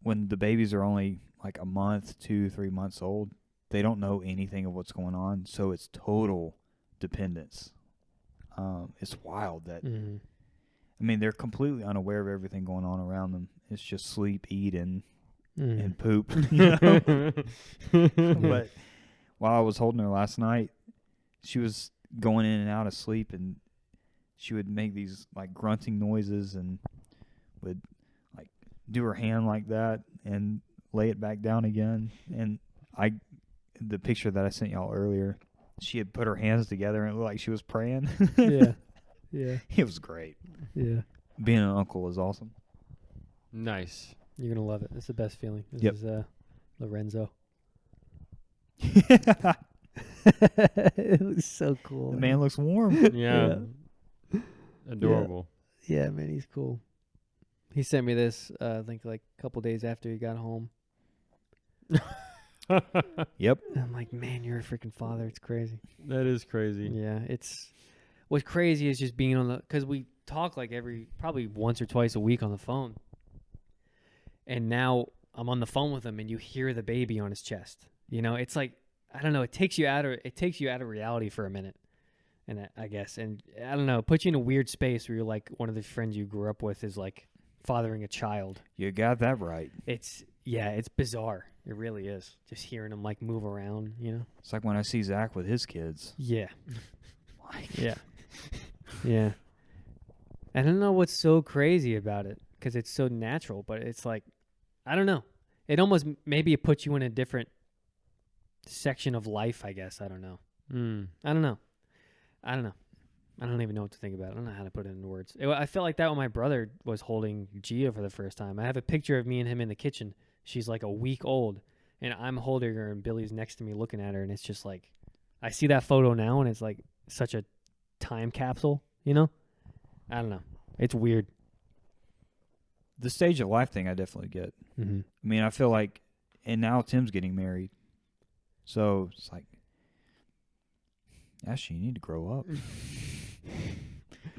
when the babies are only like a month, 2-3 months old, they don't know anything of what's going on, so it's total dependence. It's wild that Mm-hmm. I mean they're completely unaware of everything going on around them. It's just sleep, eat, and poop. You know? But while I was holding her last night, she was going in and out of sleep, and she would make these like grunting noises and would like do her hand like that and lay it back down again. And the picture that I sent y'all earlier, she had put her hands together and it looked like she was praying. Yeah. Yeah. It was great. Yeah. Being an uncle is awesome. Nice. You're gonna love it. It's the best feeling. This Yep. is Lorenzo. It looks so cool. The man looks warm. Yeah. Adorable. Yeah, man, he's cool. He sent me this, I think, like a couple days after he got home. Yep. And I'm like, man, you're a freaking father. It's crazy. That is crazy. Yeah, what's crazy is just being on because we talk like probably once or twice a week on the phone. And now I'm on the phone with him and you hear the baby on his chest. You know, it's like, I don't know, it takes you out of reality for a minute. And I guess, and I don't know, it puts you in a weird space where you're like, one of the friends you grew up with is like fathering a child. You got that right. It's bizarre. It really is. Just hearing him like move around, you know? It's like when I see Zach with his kids. Yeah. Like, Yeah. Yeah. I don't know what's so crazy about it because it's so natural, but it's like, I don't know. It almost, maybe it puts you in a different section of life, I guess. I don't know. I don't know. I don't even know what to think about it. I don't know how to put it into words. I felt like that when my brother was holding Gia for the first time. I have a picture of me and him in the kitchen. She's like a week old, and I'm holding her, and Billy's next to me looking at her, and it's just like, I see that photo now, and it's like such a time capsule, you know? I don't know. It's weird. the stage of life thing I definitely get. Mm-hmm. I mean, I feel like, and now Tim's getting married. So it's like, Ashley, you need to grow up.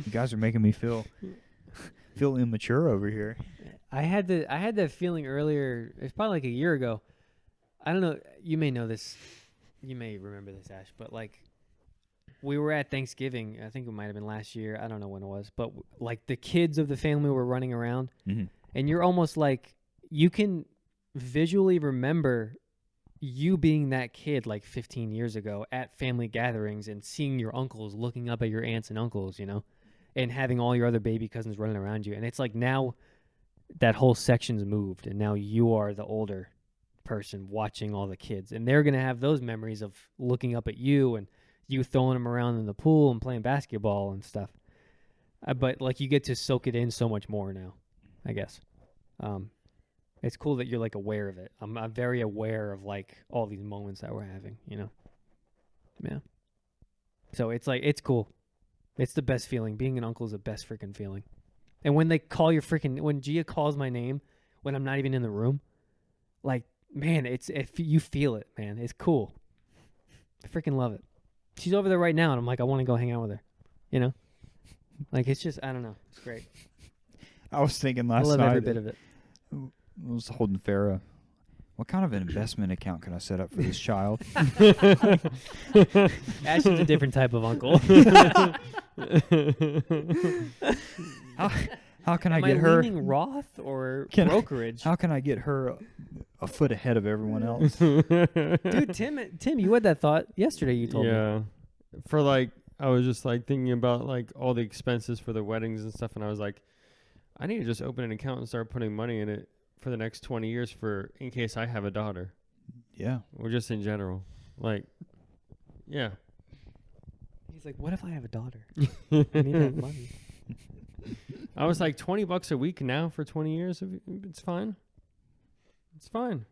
You guys are making me feel immature over here. I had that feeling earlier. It's probably like a year ago. I don't know. You may know this. You may remember this, Ash. But like, we were at Thanksgiving. I think it might have been last year. I don't know when it was. But like the kids of the family were running around, and you're almost like you can visually remember you being that kid like 15 years ago at family gatherings and seeing your uncles looking up at your aunts and uncles, you know, and having all your other baby cousins running around you. And it's like now that whole section's moved and now you are the older person watching all the kids, and they're going to have those memories of looking up at you and you throwing them around in the pool and playing basketball and stuff. But like you get to soak it in so much more now, I guess. It's cool that you're like aware of it. I'm very aware of like all these moments that we're having, you know? Yeah. So it's like, it's cool. It's the best feeling. Being an uncle is the best freaking feeling. And when they call your freaking, when Gia calls my name, when I'm not even in the room, like, man, if you feel it, man, it's cool. I freaking love it. She's over there right now, and I'm like, I want to go hang out with her, you know? Like, it's just, I don't know. It's great. I was thinking I last love night. every bit of it. I was holding Farrah. What kind of an investment account can I set up for this child? Ash is a different type of uncle. How can I Am get her? leaning Roth or Can I- brokerage? How can I get her a foot ahead of everyone else? Dude, Tim, you had that thought yesterday. You told me. Yeah. For like, I was just like thinking about like all the expenses for the weddings and stuff, and I was like, I need to just open an account and start putting money in it for the next 20 years for in case I have a daughter, Yeah. or just in general. Like, yeah. He's like, what if I have a daughter? I need that money. I was like $20 a week now for 20 years. It's fine. It's fine.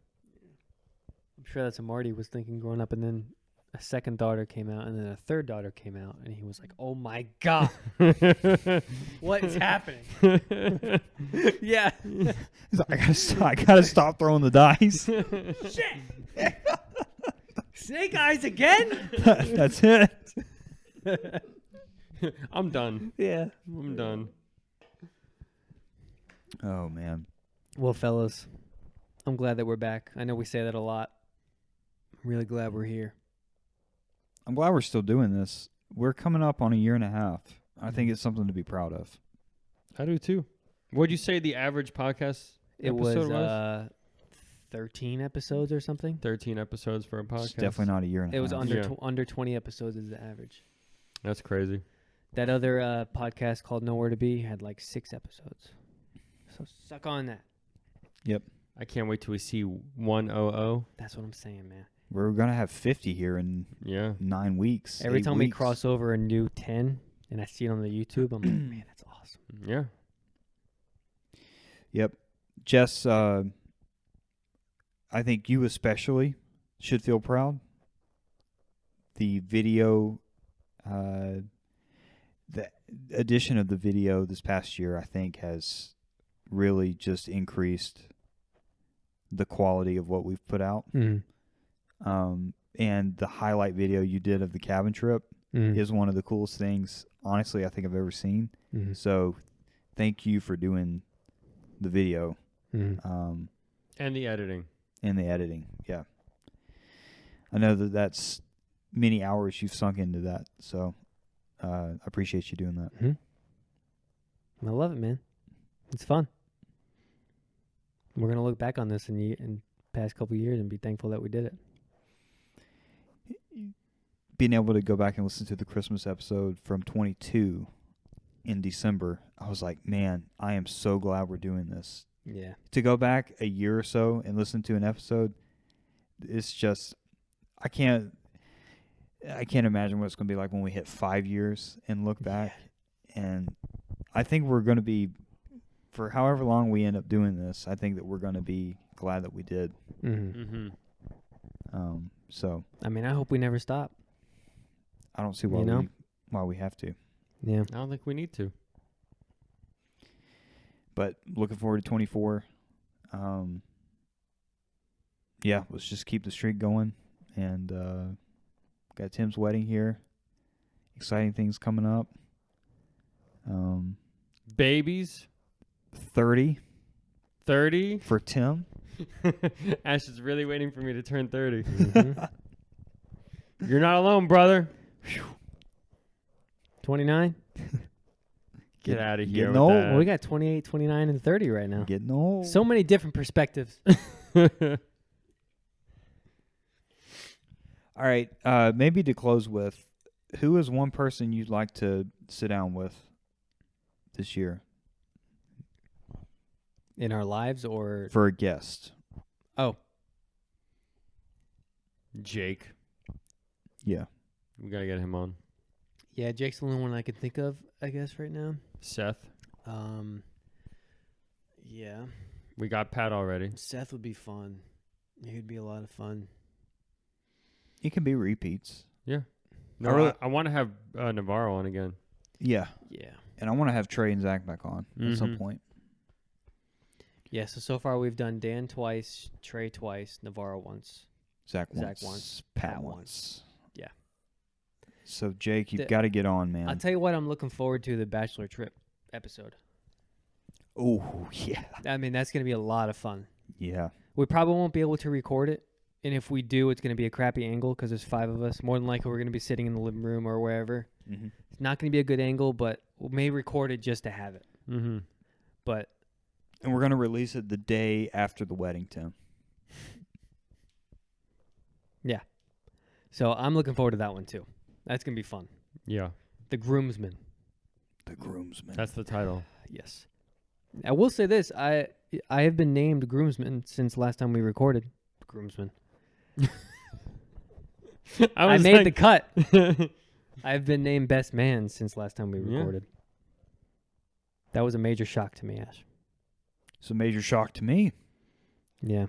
I'm sure that's what Marty was thinking growing up, and then a second daughter came out, and then a third daughter came out, and he was like, "Oh my god, what is happening?" Yeah, He's like, I gotta stop throwing the dice. shit. Snake eyes again? That's it. I'm done. Yeah. I'm done. Oh man. Well, fellas, I'm glad that we're back. I know we say that a lot. I'm really glad we're here. I'm glad we're still doing this. We're coming up on a year and a half. I think it's something to be proud of. I do too. What'd you say the average podcast It was episode 13 episodes or something. 13 episodes for a podcast. It's definitely not a year and a It was half. under Yeah. under 20 episodes is the average. That's crazy. That other podcast called Nowhere to Be had like 6 episodes. So suck on that. I can't wait till we see 100. That's what I'm saying, man. We're gonna have 50 here in Yeah. 9 weeks. Every 8 time we weeks. cross over a new 10 and I see it on the YouTube, I'm like, man, that's awesome. Yeah. Yep. Jess, I think you especially should feel proud. The video, the addition of the video this past year, I think, has really just increased the quality of what we've put out. And the highlight video you did of the cabin trip is one of the coolest things, honestly, I think I've ever seen. So thank you for doing the video And the editing. and the editing. Yeah. I know that's many hours you've sunk into that. So I appreciate you doing that. I love it, man. It's fun. We're going to look back on this in past couple of years and be thankful that we did it. Being able to go back and listen to the Christmas episode from 22 in December, I was like, man, I am so glad we're doing this. Yeah. To go back a year or so and listen to an episode, it's just, I can't imagine what it's going to be like when we hit 5 years and look back. And I think we're going to be, for however long we end up doing this, I think that we're going to be glad that we did. Mm-hmm. So I mean, I hope we never stop. I don't see why why we have to. Yeah. I don't think we need to. But looking forward to 24. Yeah, let's just keep the streak going. And got Tim's wedding here. Exciting things coming up. Babies. 30 30. for Tim. Ash is really waiting for me to turn 30. You're not alone, brother. 29? Get out of here getting with old. that. Well, we got 28, 29, and 30 right now. Getting old. So many different perspectives. All right. Maybe to close with, who is one person you'd like to sit down with this year In our lives or... for a guest? Oh. Jake. Yeah. We got to get him on. Yeah, Jake's the only one I can think of, I guess, right now. Seth. Yeah. We got Pat already. Seth would be fun. He'd be a lot of fun. It can be repeats. Yeah. I No, really- I want to have Navarro on again. Yeah. Yeah. And I want to have Trey and Zach back on at some Mhm. point. Yeah, so far we've done Dan twice, Trey twice, Navarro once. Zach Zach once, once, Pat Pat once. once. Yeah. So Jake, you've The- got to get on, I'll man. tell you what, I'm looking forward to the Bachelor trip episode. Oh yeah, I mean, that's going to be a lot of fun. yeah. We probably won't be able to record it. And if we do, it's going to be a crappy angle because there's 5 of us. More than likely, we're going to be sitting in the living room or wherever. Mm-hmm. It's not going to be a good angle, but we may record it just to have it. Mm-hmm. But And we're gonna release it the day after the wedding, Tim. so I'm looking forward to that one too. That's going to be fun. Yeah, The groomsmen. The groomsman. that's the title. Yes. I will say this. I have been named groomsman since last time we recorded. Groomsman. I made the cut. I've been named best man since last time we Yeah. recorded. That was a major shock to me, Ash. It's a major shock to me. Yeah,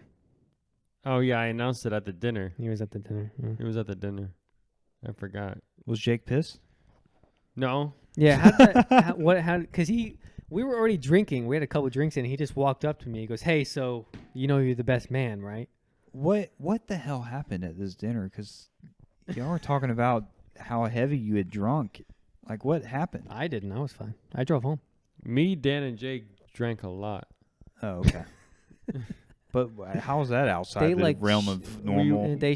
Oh yeah, I announced it at the dinner. he was at the dinner. Yeah. It was at the dinner. I forgot. Was Jake pissed? No. Yeah, how did that, how, because we were already drinking. We had a couple drinks in. He just walked up to me. He goes, "Hey, so you know you're the best man, right?" What the hell happened at this dinner? Because y'all were talking about how heavy you had drunk. Like, what happened? I didn't. I was fine. I drove home. Me, Dan, and Jake drank a lot. Oh, okay. But how was that outside They the like realm of normal? And they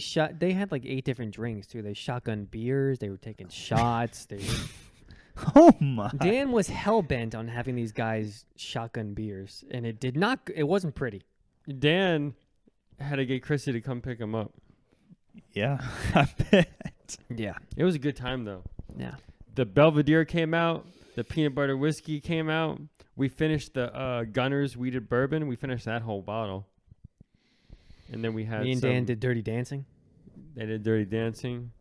had like 8 different drinks too. They shotgun beers. They were taking shots. Oh my! Dan was hell bent on having these guys shotgun beers, and it wasn't pretty. Dan had to get Chrissy to come pick him up. Yeah, I bet. Yeah, It was a good time though. yeah. The Belvedere came out. The peanut butter whiskey came out. We finished the Gunners Weeded Bourbon. We finished that whole bottle. And then we had Me and some, Dan did Dirty Dancing. They did Dirty Dancing.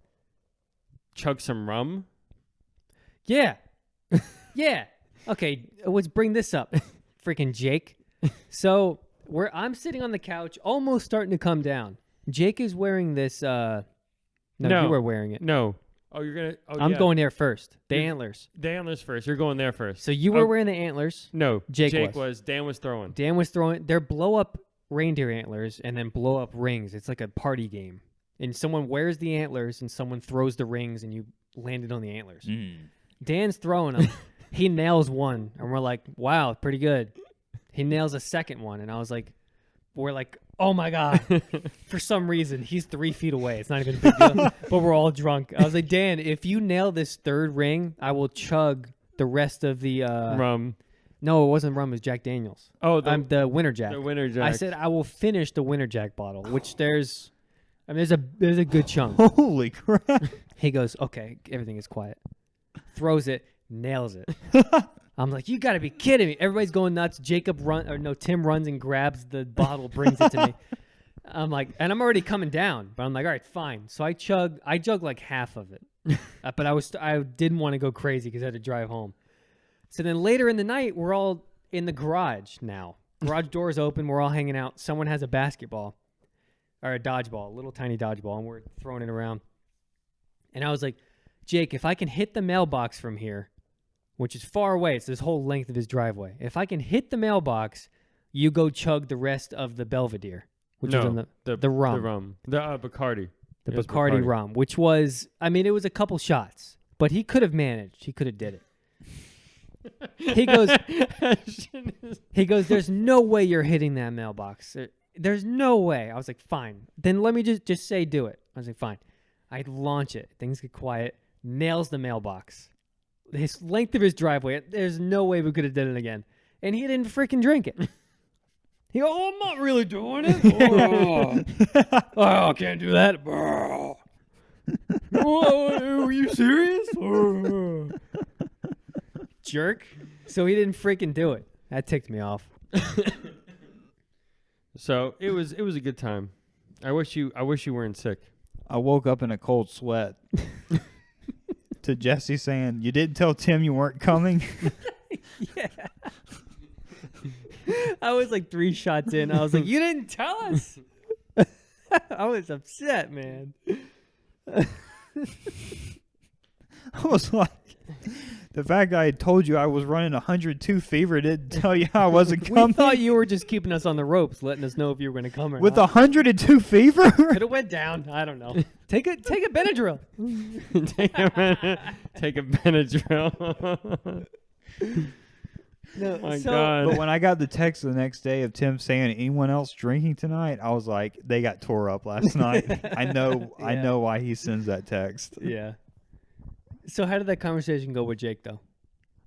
Chugged some rum. Yeah, yeah. Okay, let's bring this up, freaking Jake. So I'm sitting on the couch, almost starting to come down. Jake is wearing this. No, No. you were wearing it. No. Oh, you're going to... Oh, I'm yeah. going there first. The You're- antlers. The antlers first. You're going there first. So you were Oh. wearing the antlers. No. Jake was. Dan was throwing. Dan was throwing. They're blow up reindeer antlers and then blow up rings. It's like a party game. And someone wears the antlers and someone throws the rings and you land it on the antlers. Dan's throwing them. He nails one and we're like, wow, pretty good. He nails a second one and I was like, we're like, oh my God. For some reason, he's 3 feet away. It's not even a big deal. But we're all drunk. I was like, Dan, if you nail this third ring, I will chug the rest of the Rum. No, it wasn't rum. It was Jack Daniels. Oh, The Winter Jack. the Winter Jack. I said I will finish the Winter Jack bottle, which there's a good chunk. Holy crap! He goes, okay, everything is quiet. Throws it, nails it. I'm like, you got to be kidding me! Everybody's going nuts. Tim runs and grabs the bottle, brings it to me. I'm like, and I'm already coming down, but I'm like, all right, fine. So I chug like half of it, but I didn't want to go crazy because I had to drive home. So then later in the night, we're all in the garage now. Garage doors open. We're all hanging out. Someone has a basketball or a dodgeball, a little tiny dodgeball, and we're throwing it around. And I was like, Jake, if I can hit the mailbox from here, which is far away, it's this whole length of his driveway. If I can hit the mailbox, you go chug the rest of the Belvedere, which is on the rum. The rum. The Bacardi. The It was Bacardi rum, which was, I mean, it was a couple shots, but he could have managed. He could have did it. He goes, there's no way you're hitting that mailbox. There's no way. I was like, fine. Then let me just say do it. I was like, fine. I launch it. Things get quiet. Nails the mailbox. His length of his driveway. There's no way we could have done it again. And he didn't freaking drink it. He goes, oh, I'm not really doing it. Oh, I can't do that. Whoa, are you serious? Jerk. So he didn't freaking do it. That ticked me off. So it was a good time. I wish you weren't sick. I woke up in a cold sweat. To Jesse saying, "You didn't tell Tim you weren't coming." Yeah. I was like 3 shots in. I was like, you didn't tell us. I was upset, man. I was like, The fact I had told you I was running 102 fever didn't tell you I wasn't coming. We thought you were just keeping us on the ropes, letting us know if you were going to come or With not. 102 fever? Could have went down. I don't know. Take a Benadryl. Take a Benadryl. No, My so- God. But when I got the text the next day of Tim saying, anyone else drinking tonight? I was like, they got tore up last night. I know why he sends that text. Yeah. So how did that conversation go with Jake, though?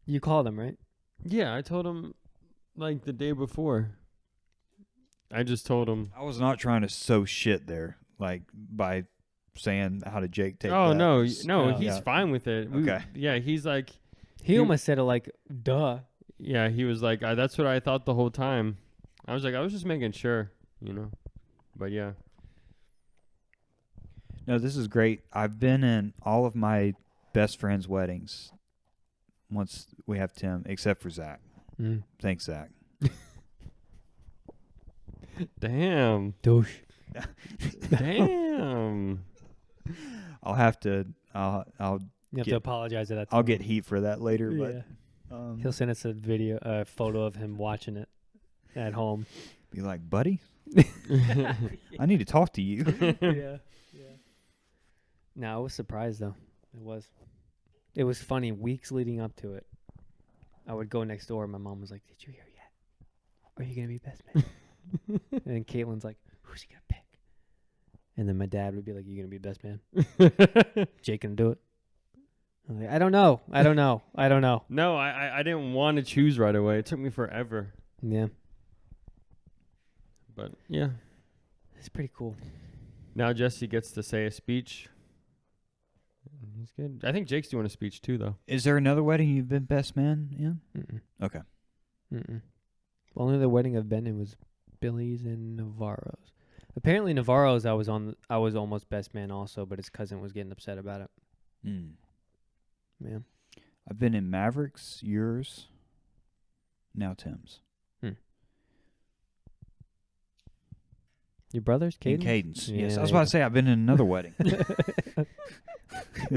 You called him, right? Yeah, I told him like the day before. I just told him. I was not trying to sow shit there, like by saying how did Jake take Oh that. no, It's- no, Oh. he's Yeah. fine with it. Okay. Yeah, he's like, He You- almost said it like, duh. yeah, he was like, that's what I thought the whole time. I was like, I was just making sure, you know. But yeah. No, this is great. I've been in all of my best friends' weddings once we have Tim, except for Zach. Thanks, Zach. Damn. Douche. Damn. I'll have to. I'll You have Get- to apologize to that. I'll to get him. heat for that later. Yeah. But He'll send us a photo of him watching it at home. be like, buddy, I need to talk to you. Yeah. No, I was surprised though. It was funny. Weeks leading up to it, I would go next door. My mom was like, "Did you hear yet? Are you gonna be best man?" And then Caitlin's like, "Who's he gonna pick?" And then my dad would be like, "You gonna be best man? Jake gonna do it?" I'm like, I don't know. No, I didn't want to choose right away. It took me forever. Yeah, But yeah. it's pretty cool. Now Jesse gets to say a speech. He's good. I think Jake's doing a speech too, though. Is there another wedding you've been best man in? Mm-mm. Okay. Mm-mm. Only the wedding I've been in was Billy's and Navarro's. Apparently Navarro's I was almost best man also, but his cousin was getting upset about it. Yeah. I've been in Mavericks, yours, now Tim's. Your brother's And Caden? Cadence. Yes. Yeah, I was there about to say I've been in another wedding.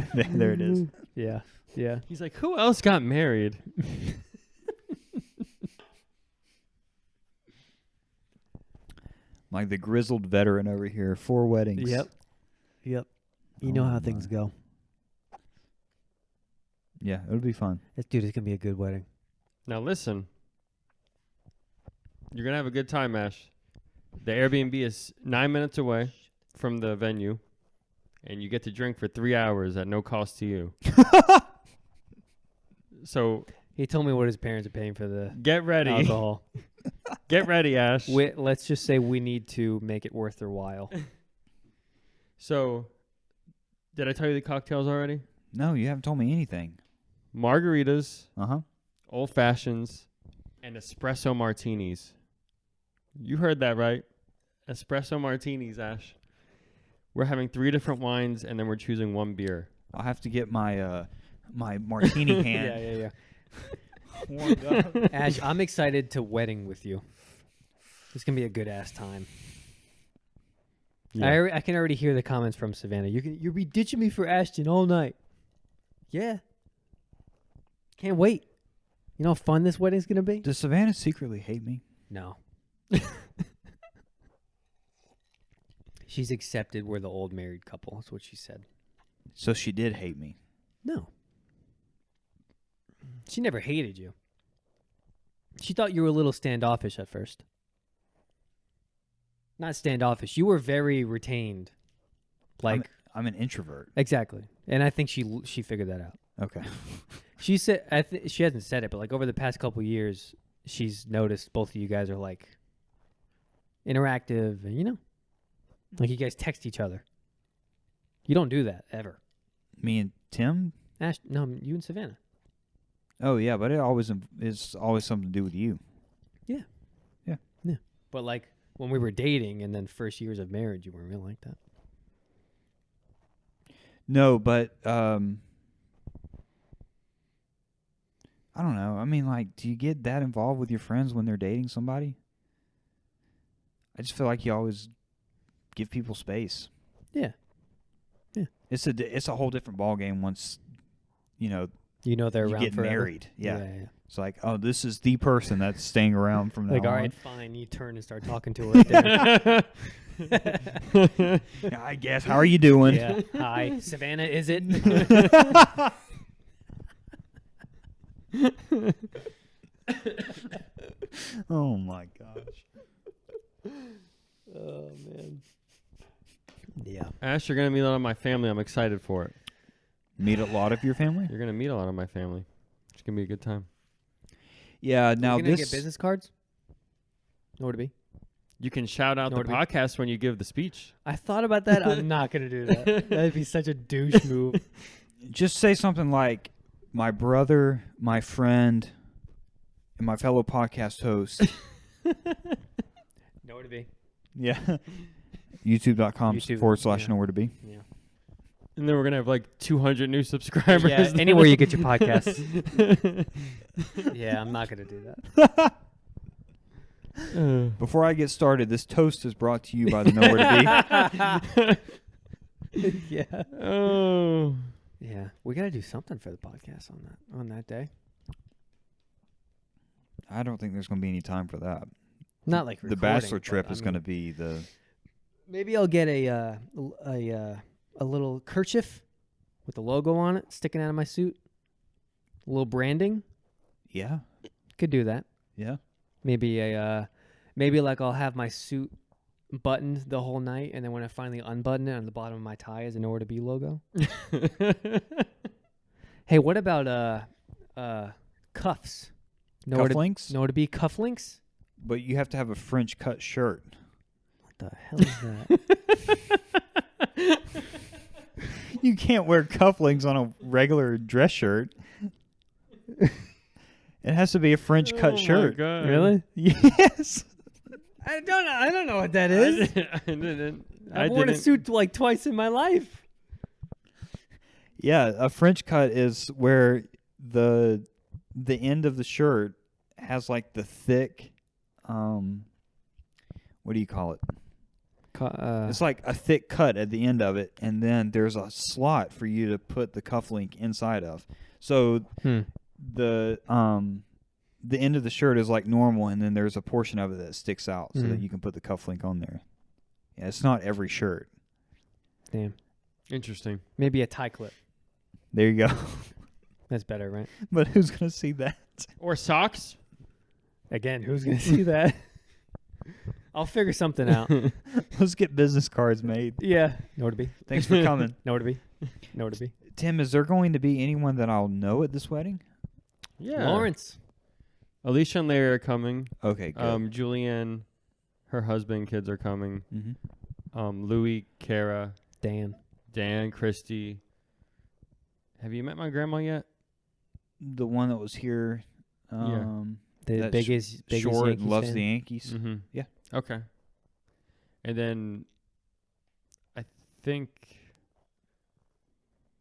there it is. Yeah. Yeah. He's like, who else got married? Like the grizzled veteran over here. 4 weddings. Yep. You Oh know how things my. go. Yeah, it'll be fun. It's going to be a good wedding. Now listen. You're going to have a good time, Ash. The Airbnb is 9 minutes away from the venue, and you get to drink for 3 hours at no cost to you. So He told me what his parents are paying for the get ready. alcohol. Get ready, Ash. Let's just say we need to make it worth their while. So, did I tell you the cocktails already? No, you haven't told me anything. Margaritas, Uh-huh. old fashions, and espresso martinis. You heard that right. Espresso martinis, Ash. We're having 3 different wines, and then we're choosing 1 beer. I'll have to get my my martini hand Yeah. warmed up. Ash, I'm excited to wedding with you. It's going to be a good ass time. I can already hear the comments from Savannah. You'll be ditching me for Ashton all night. Yeah. Can't wait. You know how fun this wedding's going to be? Does Savannah secretly hate me? No. She's accepted we're the old married couple. That's what she said. So she did hate me. No. She never hated you. She thought you were a little standoffish at first. Not standoffish. You were very retained. Like I'm an introvert. exactly. And I think she figured that out. Okay. She said she hasn't said it, but like over the past couple years, she's noticed both of you guys are like interactive and like you guys text each other. You don't do that ever. Me and Tim? Ash, no, you and Savannah. Oh yeah, but it's always something to do with you. But like when we were dating and then first years of marriage, you weren't really like that. No, but I don't know. I mean, like, do you get that involved with your friends when they're dating somebody? I just feel like you always give people space. Yeah. It's a whole different ball game once, You You know they're you around get forever. married. Yeah. yeah. It's like, oh, this is the person that's staying around from now Like, all on. right, fine. You turn and start talking to her at dinner. Yeah, I guess. How are you doing? Yeah. Hi, Savannah. Is it? Oh my gosh. Oh man. Yeah. Ash, you're gonna meet a lot of my family. I'm excited for it. Meet a lot of your family? You're gonna meet a lot of my family. It's gonna be a good time. Yeah, now you gonna this get business cards? Know where to be? You can shout out Know the what I mean? podcast when you give the speech. I thought about that. I'm not gonna do that. That'd be such a douche move. just say something like my brother, my friend, and my fellow podcast host. Know where to be. Yeah. YouTube.com YouTube, // yeah. nowhere to be. Yeah. And then we're gonna have like 200 new subscribers. Yeah. Anywhere you get your podcasts. Yeah, I'm not gonna do that. Before I get started, this toast is brought to you by the Nowhere to Be. Yeah. Oh. Yeah. We gotta do something for the podcast on that day. I don't think there's going to be any time for that. Not like The recording, bachelor but, trip I is mean, going to be the. Maybe I'll get a little kerchief with the logo on it sticking out of my suit. A little branding. Yeah. Could do that. Yeah. Maybe maybe like I'll have my suit buttoned the whole night, and then when I finally unbutton it, on the bottom of my tie is a Nowhere to Be logo. Hey, what about cuffs? Cufflinks? Nowhere to Be cufflinks? But you have to have a French cut shirt. What the hell is that? You can't wear cufflinks on a regular dress shirt. It has to be a French cut shirt. Really? Yes. I don't know what that is. I didn't. I've worn a suit like twice in my life. Yeah, a French cut is where the end of the shirt has like the thick what do you call it? It's like a thick cut at the end of it, and then there's a slot for you to put the cufflink inside of. So the end of the shirt is like normal, and then there's a portion of it that sticks out so that you can put the cufflink on there. Yeah, it's not every shirt. Damn. Interesting. Maybe a tie clip. There you go. That's better, right? But who's gonna see that? Or socks. Again, who's gonna see that? I'll figure something out. Let's get business cards made. Yeah. Nowhere to Be. Thanks for coming. Nowhere to Be. Nowhere to Be. Tim, is there going to be anyone that I'll know at this wedding? Yeah. Lawrence. Alicia and Larry are coming. Okay, good. Julianne, her husband, kids are coming. Mm-hmm. Louis, Kara, Dan. Christy. Have you met my grandma yet? The one that was here. The That's biggest short Yankees and loves fan. the Yankees. Mm-hmm. Yeah. Okay. And then I think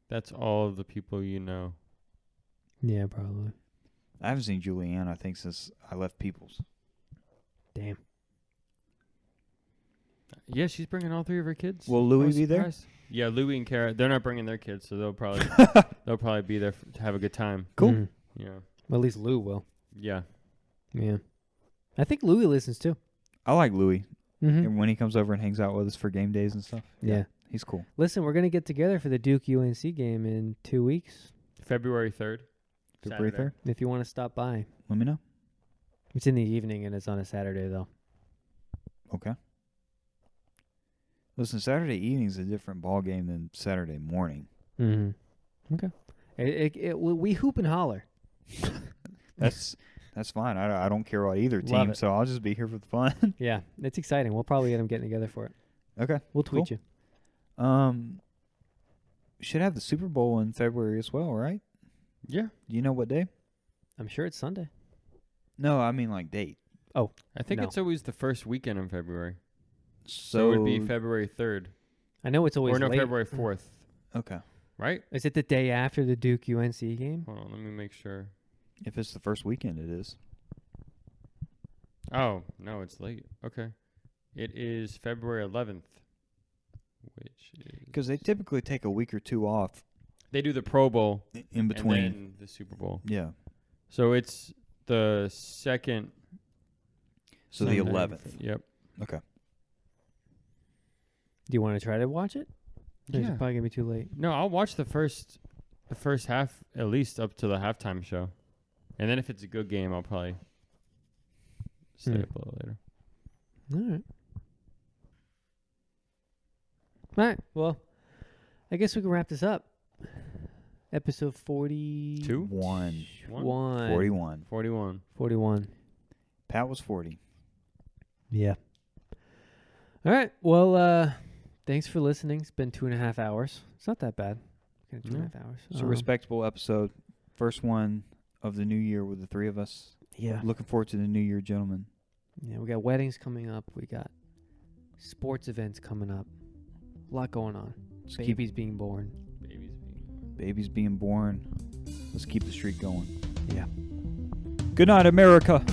that's all of the people you know. Yeah, probably. I haven't seen Julianne, I think, since I left Peoples. Damn. Yeah, she's bringing all three of her kids. Will I Louis was be there? surprised. Yeah, Louis and Kara. They're not bringing their kids, so they'll probably be there to have a good time. Cool. Mhm. Yeah. Well, at least Lou will. Yeah. Yeah. I think Louis listens too. I like Louis. Mm-hmm. And when he comes over and hangs out with us for game days and stuff. Yeah. He's cool. Listen, we're gonna get together for the Duke UNC game in 2 weeks. February 3rd. February Saturday. 3rd. If you want to stop by, Let me know. it's in the evening and it's on a Saturday though. Okay. Listen, Saturday evening's a different ball game than Saturday morning. Mm-hmm. Okay. We hoop and holler. That's fine. I don't care about either Love team, it. so I'll just be here for the fun. Yeah, it's exciting. We'll probably get them getting together for it. Okay. We'll tweet you. We should have the Super Bowl in February as well, right? Yeah. Do you know what day? I'm sure it's Sunday. No, I mean like date. I think No. it's always the first weekend in February. So So it would be February 3rd. I know it's always Or no, late. February 4th. Okay. Right? Is it the day after the Duke UNC game? Hold on, let me make sure. If it's the first weekend, it is. Oh, no, it's late. Okay. It is February 11th, which is... Because they typically take a week or two off They do the Pro Bowl in between. and then the Super Bowl. Yeah. So it's the second. So the Sunday. 11th. Yep. Okay. Do you want to try to watch it? Or is Yeah. it probably gonna be too late? No, I'll watch the first half at least up to the halftime show, and then if it's a good game, I'll probably stay up a little later. All right. All right. Well, I guess we can wrap this up. Episode 41. 41. 41. Pat was 40. Yeah. All right. Well, thanks for listening. It's been 2.5 hours. It's not that bad. Okay, 2.5 hours. It's a respectable episode. First one of the new year with the three of us. Yeah. Looking forward to the new year, gentlemen. Yeah. We got weddings coming up. We got sports events coming up. A lot going on. Just keep Babies being born. babies being born. Let's keep the streak going. Yeah. Good night, America.